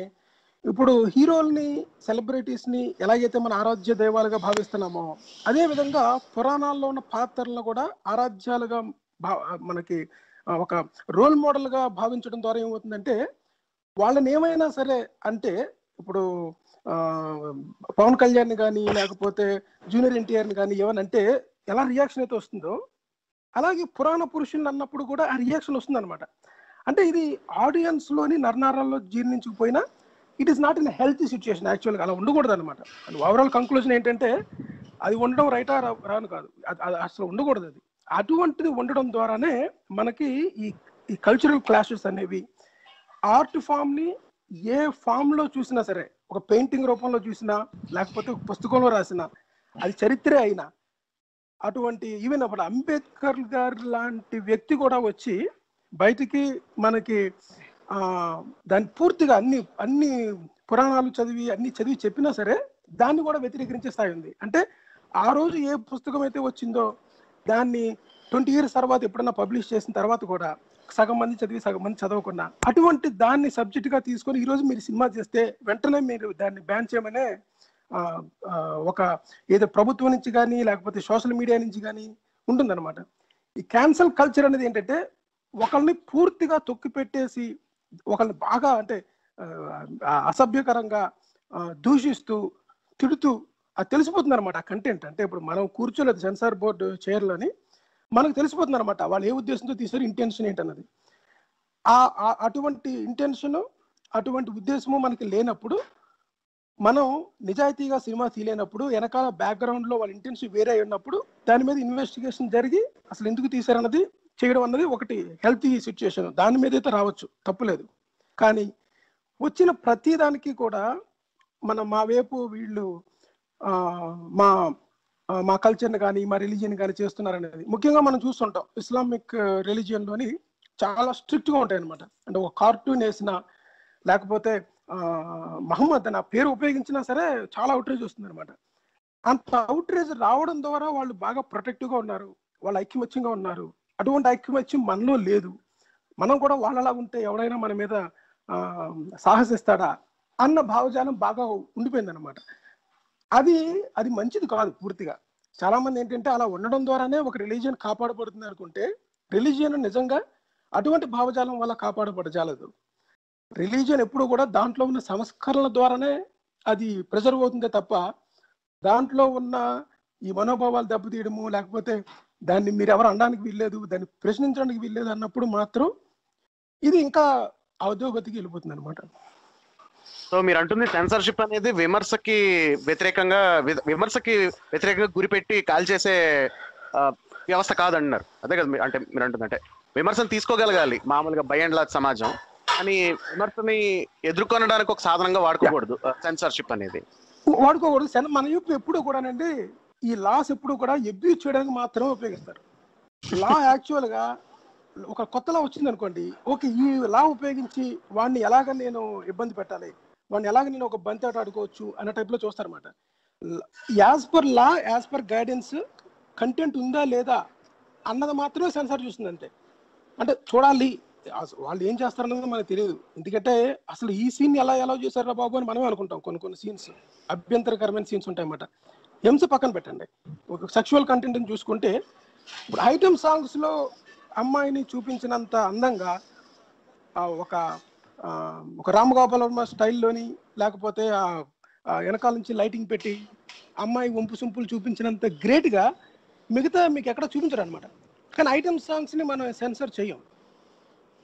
ఇప్పుడు హీరోల్ని, సెలబ్రిటీస్ని ఎలాగైతే మన ఆరాధ్య దైవాలుగా భావిస్తున్నామో అదే విధంగా పురాణాల్లో ఉన్న పాత్రలను కూడా ఆరాధ్యాలుగా మనకి ఒక రోల్ మోడల్గా భావించడం ద్వారా ఏమవుతుందంటే వాళ్ళని ఏమైనా సరే అంటే ఇప్పుడు పవన్ కళ్యాణ్ కానీ లేకపోతే జూనియర్ ఎన్టీఆర్ని కానీ ఏమనంటే ఎలా రియాక్షన్ అయితే వస్తుందో అలాగే పురాణ పురుషుల్ని అన్నప్పుడు కూడా ఆ రియాక్షన్ వస్తుంది అనమాట. అంటే ఇది ఆడియన్స్లోని నరనారాల్లో జీర్ణించుకుపోయినా it is not in healthy situation. యాక్చువల్గా అలా ఉండకూడదు అనమాట. అండ్ ఓవరాల్ కంక్లూజన్ ఏంటంటే అది ఉండడం రైటా రాను కాదు, అది అసలు ఉండకూడదు. అది అటువంటిది ఉండడం ద్వారానే మనకి ఈ కల్చరల్ క్లాషెస్ అనేవి ఆర్ట్ ఫామ్ని ఏ ఫామ్లో చూసినా సరే, ఒక పెయింటింగ్ రూపంలో చూసినా లేకపోతే ఒక పుస్తకంలో రాసినా, అది చరిత్రే అయినా, అటువంటి ఈవెన్ అప్పుడు అంబేద్కర్ గారు లాంటి వ్యక్తి కూడా వచ్చి బయటికి మనకి దాన్ని పూర్తిగా అన్ని పురాణాలు చదివి చెప్పినా సరే దాన్ని కూడా వ్యతిరేకించే స్థాయి ఉంది. అంటే ఆ రోజు ఏ పుస్తకం అయితే వచ్చిందో దాన్ని 20 years తర్వాత ఎప్పుడన్నా పబ్లిష్ చేసిన తర్వాత కూడా సగం మంది చదివి సగం మంది చదవకుండా అటువంటి దాన్ని సబ్జెక్ట్గా తీసుకొని ఈరోజు మీరు సినిమా చేస్తే వెంటనే మీరు దాన్ని బ్యాన్ చేయమనే ఒక ఏదో ప్రభుత్వం నుంచి కానీ లేకపోతే సోషల్ మీడియా నుంచి కానీ ఉంటుందన్నమాట. ఈ క్యాన్సల్ కల్చర్ అనేది ఏంటంటే ఒకళ్ళని పూర్తిగా తొక్కి పెట్టేసి ఒకళ్ళని బాగా అంటే అసభ్యకరంగా దూషిస్తూ తిడుతూ అది తెలిసిపోతుంది అనమాట. ఆ కంటెంట్ అంటే ఇప్పుడు మనం కూర్చోలేదు సెన్సార్ బోర్డు చైర్లోని మనకు తెలిసిపోతుంది అనమాట వాళ్ళు ఏ ఉద్దేశంతో తీసారు, ఇంటెన్షన్ ఏంటన్నది. అటువంటి ఇంటెన్షన్ అటువంటి ఉద్దేశము మనకి లేనప్పుడు, మనం నిజాయితీగా సినిమా తీయలేనప్పుడు, వెనకాల బ్యాక్గ్రౌండ్లో వాళ్ళ ఇంటెన్షన్ వేరే ఉన్నప్పుడు దాని మీద ఇన్వెస్టిగేషన్ జరిగి అసలు ఎందుకు తీశారన్నది చేయడం అన్నది ఒకటి హెల్తీ సిచ్యుయేషన్. దాని మీద అయితే రావచ్చు, తప్పులేదు. కానీ వచ్చిన ప్రతి దానికి కూడా మా వైపు వీళ్ళు మా కల్చర్ని కానీ మా రిలీజియన్ కానీ చేస్తున్నారనేది ముఖ్యంగా మనం చూస్తుంటాం. ఇస్లామిక్ రిలీజియన్లోని చాలా స్ట్రిక్ట్గా ఉంటాయి అనమాట. అంటే ఒక కార్టూన్ వేసినా లేకపోతే మహమ్మద్ అని ఆ పేరు ఉపయోగించినా సరే చాలా అవుట్రేజ్ వస్తుంది అనమాట. అంత అవుట్రేజ్ రావడం ద్వారా వాళ్ళు బాగా ప్రొటెక్టివ్గా ఉన్నారు, వాళ్ళు ఐక్యమత్యంగా ఉన్నారు. అటువంటి ఐక్యమత్యం మనలో లేదు. మనం కూడా వాళ్ళలా ఉంటే ఎవడైనా మన మీద సాహసిస్తాడా అన్న భావజాలం బాగా ఉండిపోయింది అనమాట. అది మంచిది కాదు. పూర్తిగా చాలా మంది ఏంటంటే అలా ఉండడం ద్వారానే ఒక రిలీజియన్ కాపాడబడుతుంది అనుకుంటే రిలీజియన్ నిజంగా అటువంటి భావజాలం వల్ల కాపాడబడజాలదు. రిలీజియన్ ఎప్పుడు కూడా దాంట్లో ఉన్న సంస్కరణల ద్వారానే అది ప్రిజర్వ్ అవుతుందే తప్ప దాంట్లో ఉన్న ఈ మనోభావాలు దెబ్బతీయడము లేకపోతే దాన్ని మీరు ఎవరు అనడానికి వీల్లేదు, దాన్ని ప్రశ్నించడానికి వీల్లేదు అన్నప్పుడు మాత్రం ఇది ఇంకా అధోగతికి వెళ్ళిపోతుంది అనమాట. సో మీరు అంటుంది సెన్సర్షిప్ అనేది విమర్శకి వ్యతిరేకంగా గురిపెట్టి కాల్ చేసే వ్యవస్థ కాదన్నారు. అదే కదా అంటే మీరు అంటుంది. అంటే విమర్శను తీసుకోగలగాలి మామూలుగా బై అండ్ లార్జ్ సమాజం, కానీ విమర్శని ఎదుర్కొనడానికి ఒక సాధనంగా వాడుకోకూడదు సెన్సర్షిప్ అనేది. వాడుకోకూడదు. మన ఎప్పుడు కూడానండి ఈ లాస్ ఎప్పుడు కూడా అబ్యూజ్ చేయడానికి మాత్రమే ఉపయోగిస్తారు. లా యాక్చువల్గా ఒక కొత్త లా వచ్చింది అనుకోండి, ఓకే ఈ లా ఉపయోగించి వాడిని ఎలాగ నేను ఇబ్బంది పెట్టాలి, వాడిని ఎలాగ నేను ఒక బంతి ఆడుకోవచ్చు అన్న టైప్లో చూస్తారన్నమాట. As per law, as per guidance content ఉందా లేదా అన్నది మాత్రమే సెన్సార్ చూస్తుంది అంతే. అంటే చూడాలి వాళ్ళు ఏం చేస్తారన్నది మనకు తెలియదు. ఎందుకంటే అసలు ఈ సీన్ ఎలా చేశారా బాబు అని మనమే అనుకుంటాం. కొన్ని సీన్స్ అభ్యంతరకరమైన సీన్స్ ఉంటాయన్నమాట. హింస పక్కన పెట్టండి, ఒక సెక్షువల్ కంటెంట్ని చూసుకుంటే ఇప్పుడు ఐటమ్ సాంగ్స్లో అమ్మాయిని చూపించినంత అందంగా ఒక రామగోపాల్ వర్మ స్టైల్లోని లేకపోతే వెనకాల నుంచి లైటింగ్ పెట్టి అమ్మాయి వంపు సొంపులు చూపించినంత గ్రేట్గా మిగతా మీకు ఎక్కడ చూపించరు అనమాట. కానీ ఐటమ్ సాంగ్స్ని మనం సెన్సర్ చేయం.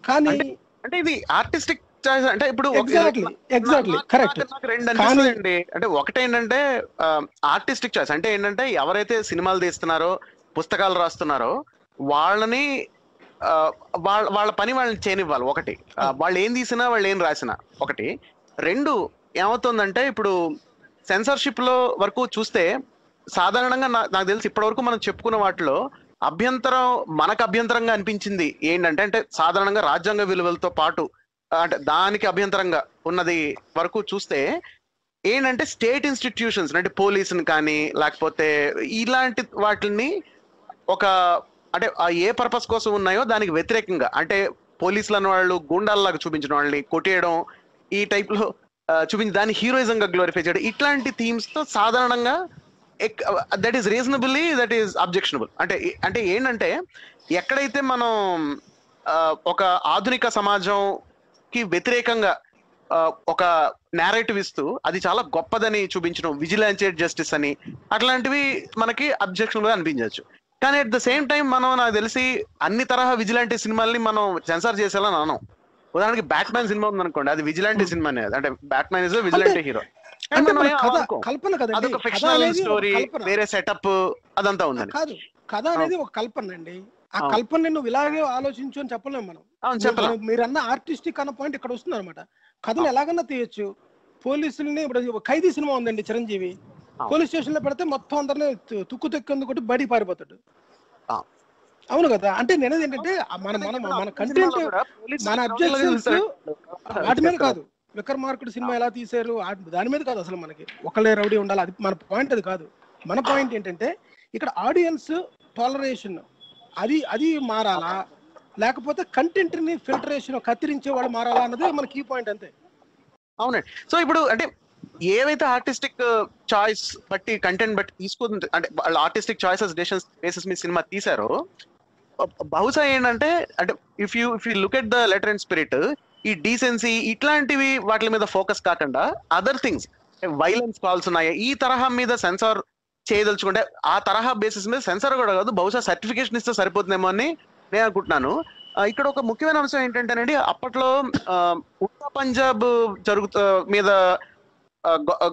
కానీ అంటే ఇది ఆర్టిస్టిక్ చాయిస్. అంటే ఇప్పుడు ఎగ్జాక్ట్లీ కరెక్ట్. రెండు అనిపిస్తుంది. అంటే ఒకటేంటంటే ఆర్టిస్టిక్ చాయిస్ అంటే ఏంటంటే ఎవరైతే సినిమాలు తీస్తున్నారో పుస్తకాలు రాస్తున్నారో వాళ్ళని వాళ్ళ పని వాళ్ళని చేయనివ్వాలి. ఒకటి, వాళ్ళు ఏం తీసినా వాళ్ళు ఏం రాసినా ఒకటి. రెండు, ఏమవుతుందంటే ఇప్పుడు సెన్సర్షిప్ లో వరకు చూస్తే సాధారణంగా నాకు తెలిసి ఇప్పటి వరకు మనం చెప్పుకున్న వాటిలో మనకు అభ్యంతరంగా అనిపించింది ఏంటంటే అంటే సాధారణంగా రాజ్యాంగ విలువలతో పాటు అంటే దానికి అభ్యంతరంగా ఉన్నది వరకు చూస్తే ఏంటంటే స్టేట్ ఇన్స్టిట్యూషన్స్ అంటే పోలీసుని కానీ లేకపోతే ఇలాంటి వాటిని ఒక అంటే ఏ పర్పస్ కోసం ఉన్నాయో దానికి వ్యతిరేకంగా, అంటే పోలీసులు అన్న వాళ్ళు గూండాల్లాగా చూపించిన వాళ్ళని కొట్టేయడం, ఈ టైప్ లో చూపించి దాన్ని హీరోయిజం గా గ్లోరిఫై చేయడం, ఇట్లాంటి థీమ్స్ తో సాధారణంగా that is reasonably that is objectionable. అంటే ఏంటంటే ఎక్కడైతే మనం ఒక ఆధునిక సమాజంకి వ్యతిరేకంగా ఒక నేరేటివ్ ఇస్తూ అది చాలా గొప్పదని చూపించడం, విజిలెన్స్ జస్టిస్ అని, అట్లాంటివి మనకి అబ్జెక్షనబుల్ అనిపించవచ్చు. కానీ అట్ ద సేమ్ టైం మనం నాకు తెలిసి అన్ని తరహా విజిలాంటి సినిమాల్ని మనం సెన్సార్ చేసేలా అనం. ఉదాహరణకి బ్యాట్మ్యాన్ సినిమా ఉంది అనుకోండి, అది విజిలాంటి సినిమా అనేది, అంటే బ్యాట్మ్యాన్ ఇస్ విజిలాంటి హీరో, అదొక ఫిక్షనల్ స్టోరీ, వేరే సెటప్ అదంతా ఉందని. కాదు, కథ అనేది ఒక కల్పన అండి. ఆ కల్పన నువ్వు ఇలాగే ఆలోచించు అని చెప్పలేము మనం. మీరు అన్న ఆర్టిస్టిక్ అన్న పాయింట్ ఇక్కడ వస్తుంది అనమాట. కథను ఎలాగన్నా తీయచ్చు. పోలీసుల్ని ఇప్పుడు ఖైదీ సినిమా ఉందండి, చిరంజీవి పోలీస్ స్టేషన్ లో పెడితే మొత్తం అందరినీ తుక్కు తెక్కందుకుంటే బడి పారిపోతాడు. అవును కదా. అంటే నేనేది ఏంటంటే మన కంటెంట్, మన అబ్జెక్షన్స్ వాటి మీద కాదు. విక్రమార్కుడు సినిమా ఎలా తీశారు దాని మీద కాదు అసలు. మనకి ఒకళ్ళే రౌడీ ఉండాలి, అది మన పాయింట్ అది కాదు. మన పాయింట్ ఏంటంటే ఇక్కడ ఆడియన్స్ టాలరేషన్ అది మారాలా, లేకపోతే కంటెంట్ ని ఫిల్టరేషన్ కత్తిరించే వాళ్ళు మారాలా అన్నది మన కీ పాయింట్ అంతే. అవునండి. సో ఇప్పుడు అంటే ఏవైతే ఆర్టిస్టిక్ చాయిస్ బట్టి కంటెంట్ బట్టి తీసుకుంటే, అంటే వాళ్ళ ఆర్టిస్టిక్ చాయిసెస్ బేసిస్ మీ సినిమా తీసారో, బహుశా ఏంటంటే అంటే if you look at the letter and spirit, ఈ డీసెన్సీ ఇట్లాంటివి వాటి మీద ఫోకస్ కాకుండా అదర్ థింగ్స్, వైలెన్స్ కాల్స్ ఉన్నాయి, ఈ తరహా మీద సెన్సార్ చేయదలుచుకుంటే ఆ తరహా బేసిస్ మీద సెన్సార్ కూడా కాదు, బహుశా సర్టిఫికేషన్ ఇస్తే సరిపోతుందేమో అని నేను అనుకుంటున్నాను. ఇక్కడ ఒక ముఖ్యమైన అంశం ఏంటంటేనండి, అప్పట్లో ఉత్తర పంజాబ్ మీద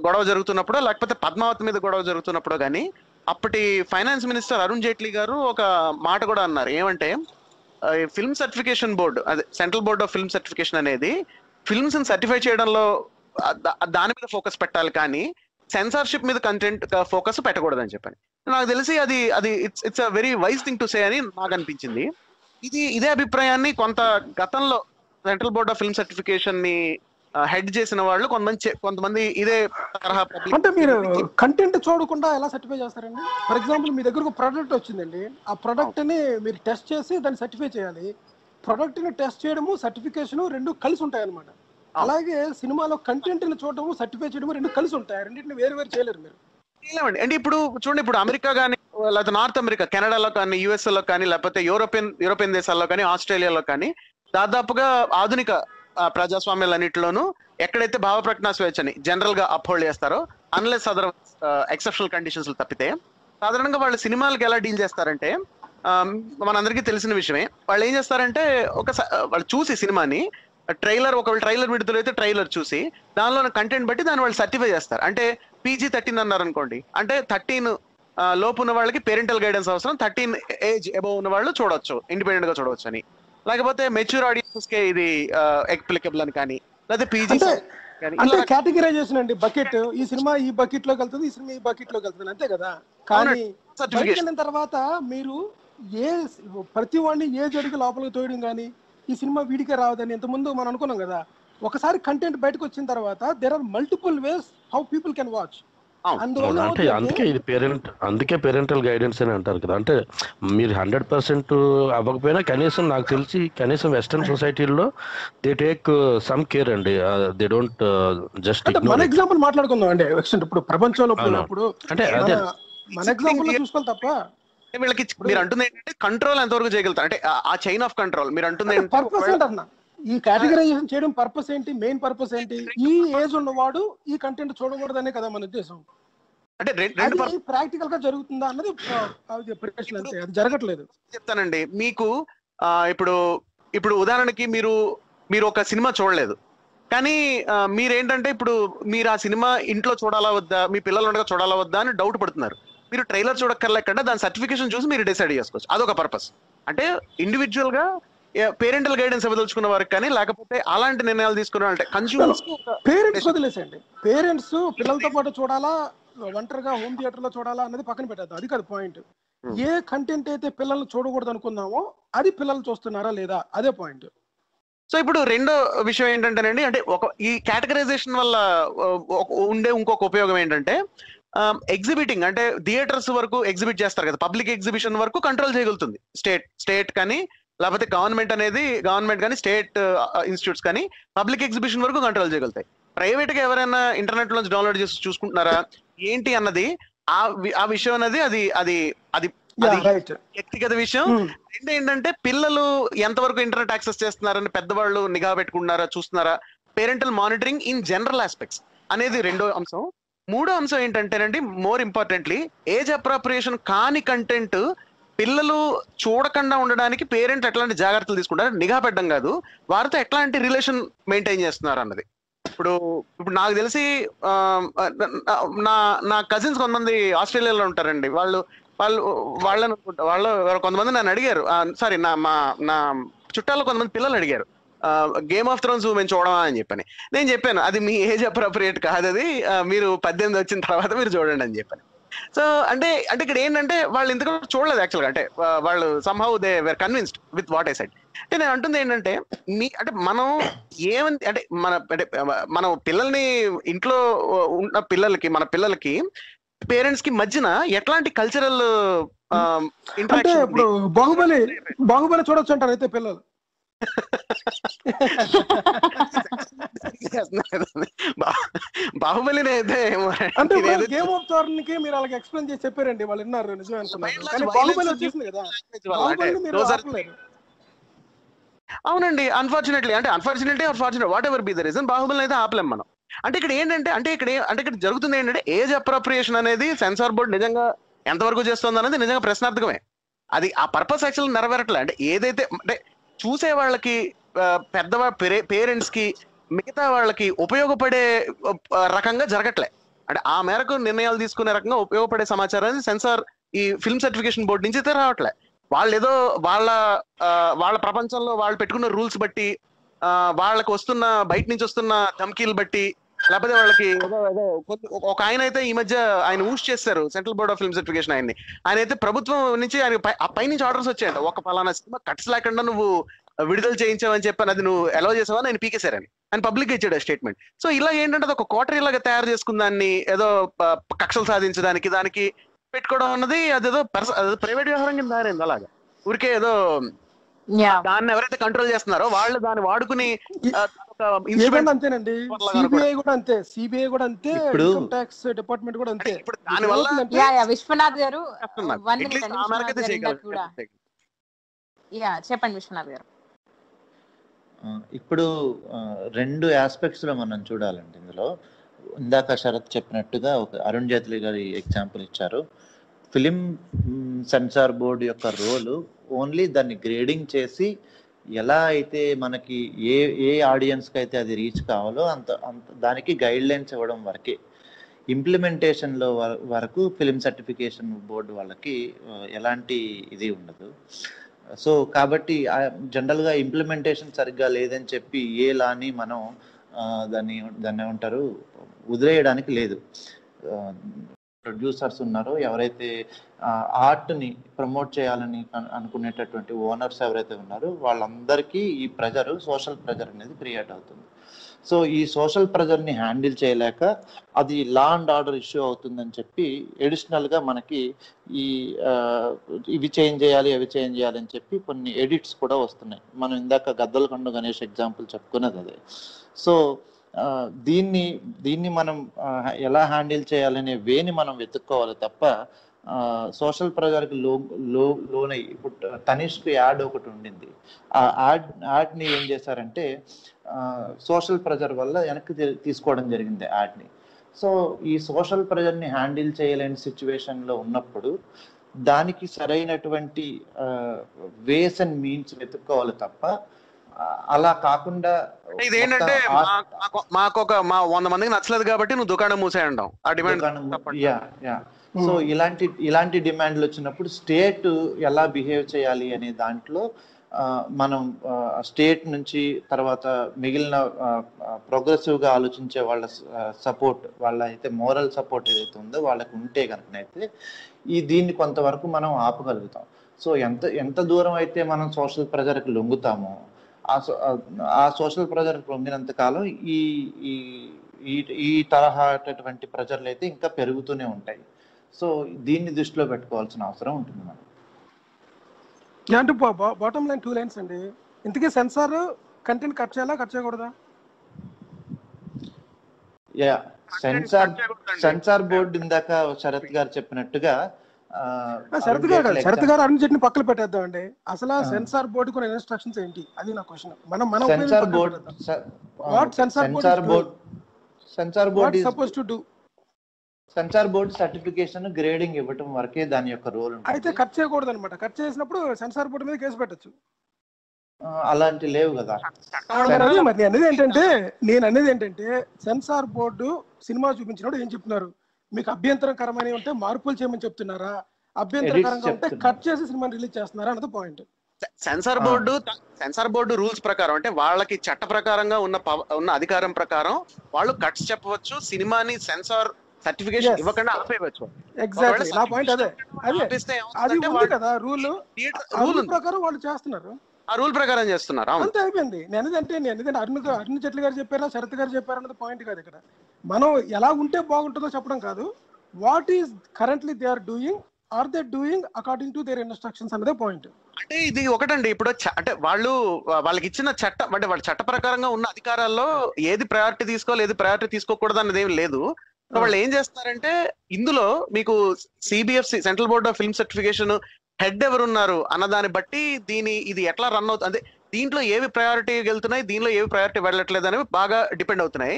గొడవ జరుగుతున్నప్పుడు, లేకపోతే పద్మావతి మీద గొడవ జరుగుతున్నప్పుడు కానీ అప్పటి ఫైనాన్స్ మినిస్టర్ అరుణ్ జైట్లీ గారు ఒక మాట కూడా అన్నారు. ఏమంటే ఫిల్మ్ సర్టిఫికేషన్ బోర్డు, అదే central board of film certification అనేది ఫిల్మ్స్ ని సర్టిఫై చేయడంలో దాని మీద ఫోకస్ పెట్టాలి, కానీ సెన్సార్షిప్ మీద కంటెంట్ ఫోకస్ పెట్టకూడదని చెప్పని. నాకు తెలిసి అది it's a very wise thing to say అని నాకు అనిపించింది. ఇదే అభిప్రాయాన్ని కొంత గతంలో central board of film certification ని హెడ్ చేసిన వాళ్ళు కొంతమంది ఇదే తరహా. అంటే మీరు కంటెంట్ చూడకుండా ఎలా సర్టిఫై చేస్తారండి? ఫర్ ఎగ్జాంపుల్ మీ దగ్గర ఒక ప్రోడక్ట్ వచ్చిందండి, ఆ ప్రోడక్ట్ ని మీరు టెస్ట్ చేసి దాన్ని సర్టిఫై చేయాలి. ప్రోడక్ట్ ని టెస్ట్ చేయడము సర్టిఫికేషన్ రెండు కలిసి ఉంటాయి అనమాట. అలాగే సినిమాలో కంటెంట్ ని చూడటము సర్టిఫై చేయడము రెండు కలిసి ఉంటాయి. రెండింటిని వేరు చేయలేరు మీరు. అంటే ఇప్పుడు చూడండి, ఇప్పుడు అమెరికా కానీ లేకపోతే నార్త్ అమెరికా, కెనడాలో కానీ, యుఎస్ఏ లో కానీ, లేకపోతే యూరోపియన్ దేశాల్లో కానీ, ఆస్ట్రేలియాలో కానీ దాదాపుగా ఆధునిక ప్రజాస్వామ్యాలన్నింటిలోనూ ఎక్కడైతే భావ ప్రకటన స్వేచ్ఛని జనరల్ గా అప్హోల్డ్ చేస్తారో, అన్లెస్ అదర్ ఎక్సెప్షనల్ కండిషన్స్ తప్పితే, సాధారణంగా వాళ్ళు సినిమాలకి ఎలా డీల్ చేస్తారంటే, మనందరికీ తెలిసిన విషయమే, వాళ్ళు ఏం చేస్తారంటే వాళ్ళు చూసి సినిమాని ఒకవేళ ట్రైలర్ విడుదలైతే ట్రైలర్ చూసి దానిలో కంటెంట్ బట్టి దాన్ని వాళ్ళు సర్టిఫై చేస్తారు. అంటే PG-13 అన్నారు అనుకోండి, అంటే 13 లోపు ఉన్న వాళ్ళకి పేరెంటల్ గైడెన్స్ అవసరం, 13 ఏజ్ అబౌవ్ ఉన్న వాళ్ళు చూడొచ్చు, ఇండిపెండెంట్ గా చూడవచ్చు అని. లేకపోతే మెచ్యూర్ ఆడియన్స్ కే ఇది అప్లికబుల్ అని కానీ, లేకపోతే PG అంటే కేటగిరైజేషన్ అండి. బకెట్, ఈ సినిమా ఈ బకెట్ లోకి వెళ్తుంది, ఈ సినిమా ఈ బకెట్ లోకి వెళ్తుంది, అంతే కదా. కానీ వెళ్ళిన తర్వాత మీరు ప్రతి వాడిని ఏ జడికి లోపలికి తోయడం కానీ, ఈ సినిమా వీడికే రావదని ఇంతకుముందు మనం అనుకున్నాం కదా. ఒకసారి కంటెంట్ బయటకు వచ్చిన తర్వాత there are multiple ways how people can watch. అంటే అందుకే పేరెంటల్ గైడెన్స్ అని అంటారు కదా. అంటే మీరు 100% అవ్వకపోయినా కనీసం వెస్టర్న్ సొసైటీల్లో దే టేక్ సమ్ కేర్ అండి. They don't just. మన ఎగ్జాంపుల్ మాట్లాడుకుందాం అండి. ఇప్పుడు ప్రపంచంలో అంటే అదే మన ఎగ్జాంపుల్ చూసుకోవాలి తప్ప వీళ్ళకి మీరు అంటుంది ఏంటంటే కంట్రోల్ ఎంతవరకు చేయగలుగుతారు, అంటే ఆ చైన్ ఆఫ్ కంట్రోల్ మీరు అంటుంది పర్పస్ ఏంటన్నా, ఈ కేటగరైజేషన్ చేయడం పర్పస్ ఏంటి, మెయిన్ పర్పస్ ఏంటి? ఈ ఏజ్ ఉన్నవాడు ఈ కంటెంట్ చూడకూడదనే కదా మన ఉద్దేశం. అంటే ప్రాక్టికల్ గా జరుగుతుందా అన్నది ప్రశ్న, అంతే. అది జరగట్లేదు. చెప్తానండి మీకు. ఇప్పుడు ఉదాహరణకి మీరు ఒక సినిమా చూడలేదు, కానీ మీరేంటంటే మీరు ఆ సినిమా ఇంట్లో చూడాలా వద్దా, మీ పిల్లలు ఉండగా చూడాలా వద్దా అని డౌట్ పడుతున్నారు. మీరు ట్రైలర్ చూడక్కర్లేకుండా దాని సర్టిఫికేషన్ చూసి మీరు డిసైడ్ చేసుకోవచ్చు. అదొక పర్పస్. అంటే ఇండివిజువల్ గా పేరెంటల్ గైడెన్స్ ఇవ్వదలుచుకున్న వారికి కానీ, లేకపోతే అలాంటి నిర్ణయాలు తీసుకున్న అంటే కన్స్యూమర్స్ పేరెంట్స్ వదిలేసండి. పేరెంట్స్ పిల్లలతో పాటు చూడాలా, ఒంటరిగా హోమ్ థియేటర్ లో చూడాలా అన్నది పక్కన పెట్టేద్దాం, అది కాదు పాయింట్. ఏ కంటెంట్ అయితే పిల్లల్ని చూడకూడదు అనుకున్నామో అది పిల్లలు చూస్తున్నారా లేదా, అదే పాయింట్. సో ఇప్పుడు రెండో విషయం ఏంటంటేనండి, అంటే ఈ కేటగరైజేషన్ వల్ల ఉండే ఇంకొక ఉపయోగం ఏంటంటే, ఎగ్జిబిటింగ్ అంటే థియేటర్స్ వరకు ఎగ్జిబిట్ చేస్తారు కదా, పబ్లిక్ ఎగ్జిబిషన్ వరకు కంట్రోల్ చేయగలుగుతుంది స్టేట్ కానీ, లేకపోతే గవర్నమెంట్ కానీ స్టేట్ ఇన్స్టిట్యూట్స్ కానీ పబ్లిక్ ఎగ్జిబిషన్ వరకు కంట్రోల్ చేయగలుగుతాయి. ప్రైవేట్ గా ఎవరైనా ఇంటర్నెట్ లోంచి డౌన్లోడ్ చేసి చూసుకుంటున్నారా ఏంటి అన్నది ఆ విషయం అనేది అది వ్యక్తిగత విషయం. రెండు ఏంటంటే పిల్లలు ఎంతవరకు ఇంటర్నెట్ యాక్సెస్ చేస్తున్నారని పెద్దవాళ్ళు నిఘా పెట్టుకుంటున్నారా చూస్తున్నారా, parental monitoring in general aspects అనేది రెండో అంశం. మూడో అంశం ఏంటంటేనండి, మోర్ ఇంపార్టెంట్లీ ఏజ్ అప్రాప్రియేషన్ కాని కంటెంట్ పిల్లలు చూడకుండా ఉండడానికి పేరెంట్ ఎట్లాంటి జాగ్రత్తలు తీసుకుంటారు, నిఘా పెట్టడం కాదు, వారితో ఎట్లాంటి రిలేషన్ మెయింటైన్ చేస్తున్నారు అన్నది. ఇప్పుడు నాకు తెలిసి నా కజిన్స్ కొంతమంది ఆస్ట్రేలియాలో ఉంటారండి. వాళ్ళ కొంతమంది నన్ను అడిగారు, సారీ నా చుట్టాల్లో కొంతమంది పిల్లలు అడిగారు, గేమ్ ఆఫ్ థ్రోన్స్ మేము చూడమా అని చెప్పని. నేను చెప్పాను అది మీ ఏజ్ అప్రోప్రియేట్ కాదు, అది మీరు 18 వచ్చిన తర్వాత మీరు చూడండి అని చెప్పాను. సో అంటే ఇక్కడ ఏంటంటే వాళ్ళు ఇంతకు చూడలేదు యాక్చువల్గా, అంటే వాళ్ళు somehow they were convinced with what I said. అంటే నేను అంటుంది ఏంటంటే అంటే మనం అంటే మనం పిల్లల్ని ఇంట్లో ఉన్న మన పిల్లలకి పేరెంట్స్ కి మధ్యన ఎట్లాంటి కల్చరల్ ఇంటరాక్షన్. ఇప్పుడు బాహుబలి చూడొచ్చు అంటారు అయితే పిల్లలు. బాహుబలిని అయితే అంటే గేమ్ ఆఫ్ థ్రోన్స్ కి మీరు వాళ్ళకి ఎక్స్ప్లెయిన్ చేసి చెప్పారండి, వాళ్ళు విన్నారు, నిజమే అనుకున్నారు. కానీ బాహుబలి వచ్చేసింది కదా, బాహుబలిని మీరు ఆపలేరు. అవునండి, unfortunately whatever be the reason, బాహుబలిని అయితే ఆపలేం మనం. అంటే ఇక్కడ ఏంటంటే ఇక్కడ జరుగుతుంది ఏంటంటే ఏజ్ అప్రోప్రియేషన్ అనేది సెన్సార్ బోర్డు నిజంగా ఎంతవరకు చేస్తుంది అనేది నిజంగా ప్రశ్నార్థకమే. అది ఆ పర్పస్ యాక్చువల్ నెరవేరట్లే. అంటే ఏదైతే అంటే చూసే వాళ్ళకి పేరెంట్స్ కి మిగతా వాళ్ళకి ఉపయోగపడే రకంగా జరగట్లే. అంటే ఆ మేరకు నిర్ణయాలు తీసుకునే రకంగా ఉపయోగపడే సమాచారాన్ని సెన్సార్ ఈ ఫిల్మ్ సర్టిఫికేషన్ బోర్డు నుంచి అయితే రావట్లే. వాళ్ళు ఏదో వాళ్ళ ప్రపంచంలో వాళ్ళు పెట్టుకున్న రూల్స్ బట్టి, వాళ్ళకి వస్తున్న బయట నుంచి వస్తున్న ధమ్కీలు బట్టి, లేకపోతే వాళ్ళకి ఒక ఆయన అయితే ఈ మధ్య ఆయన ఊష్ చేస్తారు central board of film certification ఆయన అయితే ప్రభుత్వం నుంచి ఆయన పైనుంచి ఆర్డర్స్ వచ్చాయంట, ఒక పలానా సినిమా కట్స్ లేకుండా నువ్వు విడుదల చేయించావని చెప్పాను, అది నువ్వు అలౌ చేసావా నేను పీకేశారని ఆయన పబ్లిక్ ఇచ్చాడు స్టేట్మెంట్. సో ఇలా ఏంటంటే ఒక కోటరీ లాగా తయారు చేసుకున్న దాన్ని ఏదో కక్షలు సాధించడానికి దానికి పెట్టుకోవడం అన్నది అదేదో ప్రైవేట్ వ్యవహారం కింద తయారైంది. అలాగా ఊరికే ఏదో దాన్ని ఎవరైతే కంట్రోల్ చేస్తున్నారో వాళ్ళు దాన్ని వాడుకుని అంతేనండి. సిబిఐ కూడా అంతే, ఇన్కమ్ ట్యాక్స్ డిపార్ట్మెంట్ కూడా అంతే. ఇప్పుడు దానివల్ల విశ్వనాథ్ గారు చెప్పండి. విశ్వనాథ్ గారు ఇప్పుడు 2 ఆస్పెక్ట్స్ లో మనం చూడాలండి. ఇందులో ఇందాక శరత్ చెప్పినట్టుగా ఒక అరుణ్ జైట్లీ గారి ఎగ్జాంపుల్ ఇచ్చారు. ఫిలిం సెన్సార్ బోర్డు యొక్క రోలు ఓన్లీ దాన్ని గ్రేడింగ్ చేసి ఎలా అయితే మనకి ఏ ఆడియన్స్కి అయితే అది రీచ్ కావాలో అంత దానికి గైడ్ లైన్స్ ఇవ్వడం వరకే. ఇంప్లిమెంటేషన్లో వరకు ఫిలిం సర్టిఫికేషన్ బోర్డు వాళ్ళకి ఎలాంటి ఇది ఉండదు. సో కాబట్టి జనరల్గా ఇంప్లిమెంటేషన్ సరిగ్గా లేదని చెప్పి ఏ లాని మనం దాన్ని ఏమంటారు వదిలేయడానికి లేదు. ప్రొడ్యూసర్స్ ఉన్నారో, ఎవరైతే ఆర్ట్ని ప్రమోట్ చేయాలని అనుకునేటటువంటి ఓనర్స్ ఎవరైతే ఉన్నారో వాళ్ళందరికీ ఈ ప్రెజర్, సోషల్ ప్రెజర్ అనేది క్రియేట్ అవుతుంది. సో ఈ సోషల్ ప్రెజర్ని హ్యాండిల్ చేయలేక అది లా అండ్ ఆర్డర్ ఇష్యూ అవుతుందని చెప్పి ఎడిషనల్గా మనకి ఇవి చేంజ్ చేయాలి అవి చేంజ్ చేయాలి అని చెప్పి కొన్ని ఎడిట్స్ కూడా వస్తున్నాయి. మనం ఇందాక గద్దలకొండ గణేష్ ఎగ్జాంపుల్ చెప్పుకున్నది అదే. సో దీన్ని మనం ఎలా హ్యాండిల్ చేయాలనే వేని మనం వెతుక్కోవాలి తప్ప సోషల్ ప్రెజర్కి లోనై ఇప్పుడు తనిష్క్ యాడ్ ఒకటి ఉండింది. ఆ యాడ్ని ఏం చేశారంటే సోషల్ ప్రెజర్ వల్ల వెనక్కి తీసుకోవడం జరిగింది యాడ్ని. సో ఈ సోషల్ ప్రెజర్ని హ్యాండిల్ చేయలేని సిచ్యువేషన్లో ఉన్నప్పుడు దానికి సరైనటువంటి వేస్ అండ్ మీన్స్ వెతుక్కోవాలి తప్ప అలా కాకుండా ఇదేంటంటే మాకు ఒక 100 మందికి నచ్చలేదు కాబట్టి నువ్వు దుకాణం మూసేయంటాం ఆ డిమాండ్. సో ఇలాంటి డిమాండ్లు వచ్చినప్పుడు స్టేట్ ఎలా బిహేవ్ చేయాలి అనే దాంట్లో మనం స్టేట్ నుంచి తర్వాత మిగిలిన ప్రోగ్రెసివ్గా ఆలోచించే వాళ్ళ సపోర్ట్, వాళ్ళ అయితే మోరల్ సపోర్ట్ ఏదైతే ఉందో వాళ్ళకి ఉంటే కనుకనైతే దీన్ని కొంతవరకు మనం ఆపగలుగుతాం. సో ఎంత దూరం అయితే మనం సోషల్ ప్రెజర్కి లొంగుతామో ఆ సోషల్ ప్రెజర్ పొందినంత కాలం ఈ ఈ ఈ తరహాటువంటి ప్రెజర్లు అయితే ఇంకా పెరుగుతూనే ఉంటాయి. సో దీన్ని దృష్టిలో పెట్టుకోవాల్సిన అవసరం ఉంటుంది మనం. అంటే బాటమ్ లైన్ 2 లైన్స్ అండి. ఇంతకీ సెన్సార్ కంటెంట్ కట్ చేయాలా కట్ చేయకూడదా? సెన్సార్ బోర్డు ఇందాక శరత్ గారు చెప్పినట్టుగా శరత్ గారు అరుణ్ జైట్లీని పక్కన పెట్టేద్దామండి. అసలు సెన్సార్ బోర్డు కొన్ని ఇన్స్ట్రక్షన్స్ ఏంటి అది నా క్వశ్చన్. మనం సెన్సార్ బోర్డు సర్టిఫికేషన్ గ్రేడింగ్ ఇవ్వటం వరకే దాని యొక్క రోల్. అయితే కట్ చేయకూడదు అనమాట. కట్ చేసినప్పుడు సెన్సార్ బోర్డు మీద కేసు పెట్టచ్చు. అలాంటి లేవు కదా. నేను అనేది ఏంటంటే సెన్సార్ బోర్డు సినిమా చూపించినప్పుడు ఏం చెప్తున్నారు? మీకు అభ్యంతరకరమైన ఉంటే మార్పులు చేయమని చెప్తున్నారా? అభ్యంతరకరంగా ఉంటే కట్ చేసి సినిమాని రిలీజ్ చేస్తున్నారా అన్నది పాయింట్. సెన్సార్ బోర్డు రూల్స్ ప్రకారం అంటే వాళ్ళకి చట్ట ప్రకారంగా ఉన్న అధికారం ప్రకారం వాళ్ళు కట్స్ చెప్పవచ్చు, సినిమాని సెన్సార్ సర్టిఫికేషన్ ఇవ్వకుండా ఆపేయవచ్చు. ఎగ్జాక్ట్లీ నా పాయింట్ అదే. అది ఉంది కదా రూల్ ప్రకారం వాళ్ళు చేస్తున్నారు. ఆ రూల్ ప్రకారం చేస్తున్నారు. అంతే అయిపోయింది. నేను అరుణ్ జైట్లీ గారు చెప్పారా శరత్ గారు చెప్పారా అన్నది పాయింట్ కాదు. ఇక్కడ మనం ఎలా ఉంటే బాగుంటుందో చెప్పడం కాదు. What is currently they are doing, are they doing according to their instructions అన్నదే పాయింట్. అంటే ఇది ఒకటండి. ఇప్పుడు అంటే వాళ్ళకి ఇచ్చిన చట్టం అంటే వాళ్ళ చట్ట ప్రకారంగా ఉన్న అధికారాల్లో ఏది ప్రయారిటీ తీసుకోవాలి ఏది ప్రయారిటీ తీసుకోకూడదు అన్నది ఏమి లేదు. వాళ్ళు ఏం చేస్తారంటే ఇందులో మీకు CBFC central board of film certification head ఎవరున్నారు అన్న దాన్ని బట్టి ఇది ఎట్లా రన్ అవుతుంది అంటే దీంట్లో ఏవి ప్రయారిటీ వెళ్తున్నాయి దీనిలో ఏవి ప్రయారిటీ వెళ్ళట్లేదు అనేవి బాగా డిపెండ్ అవుతున్నాయి.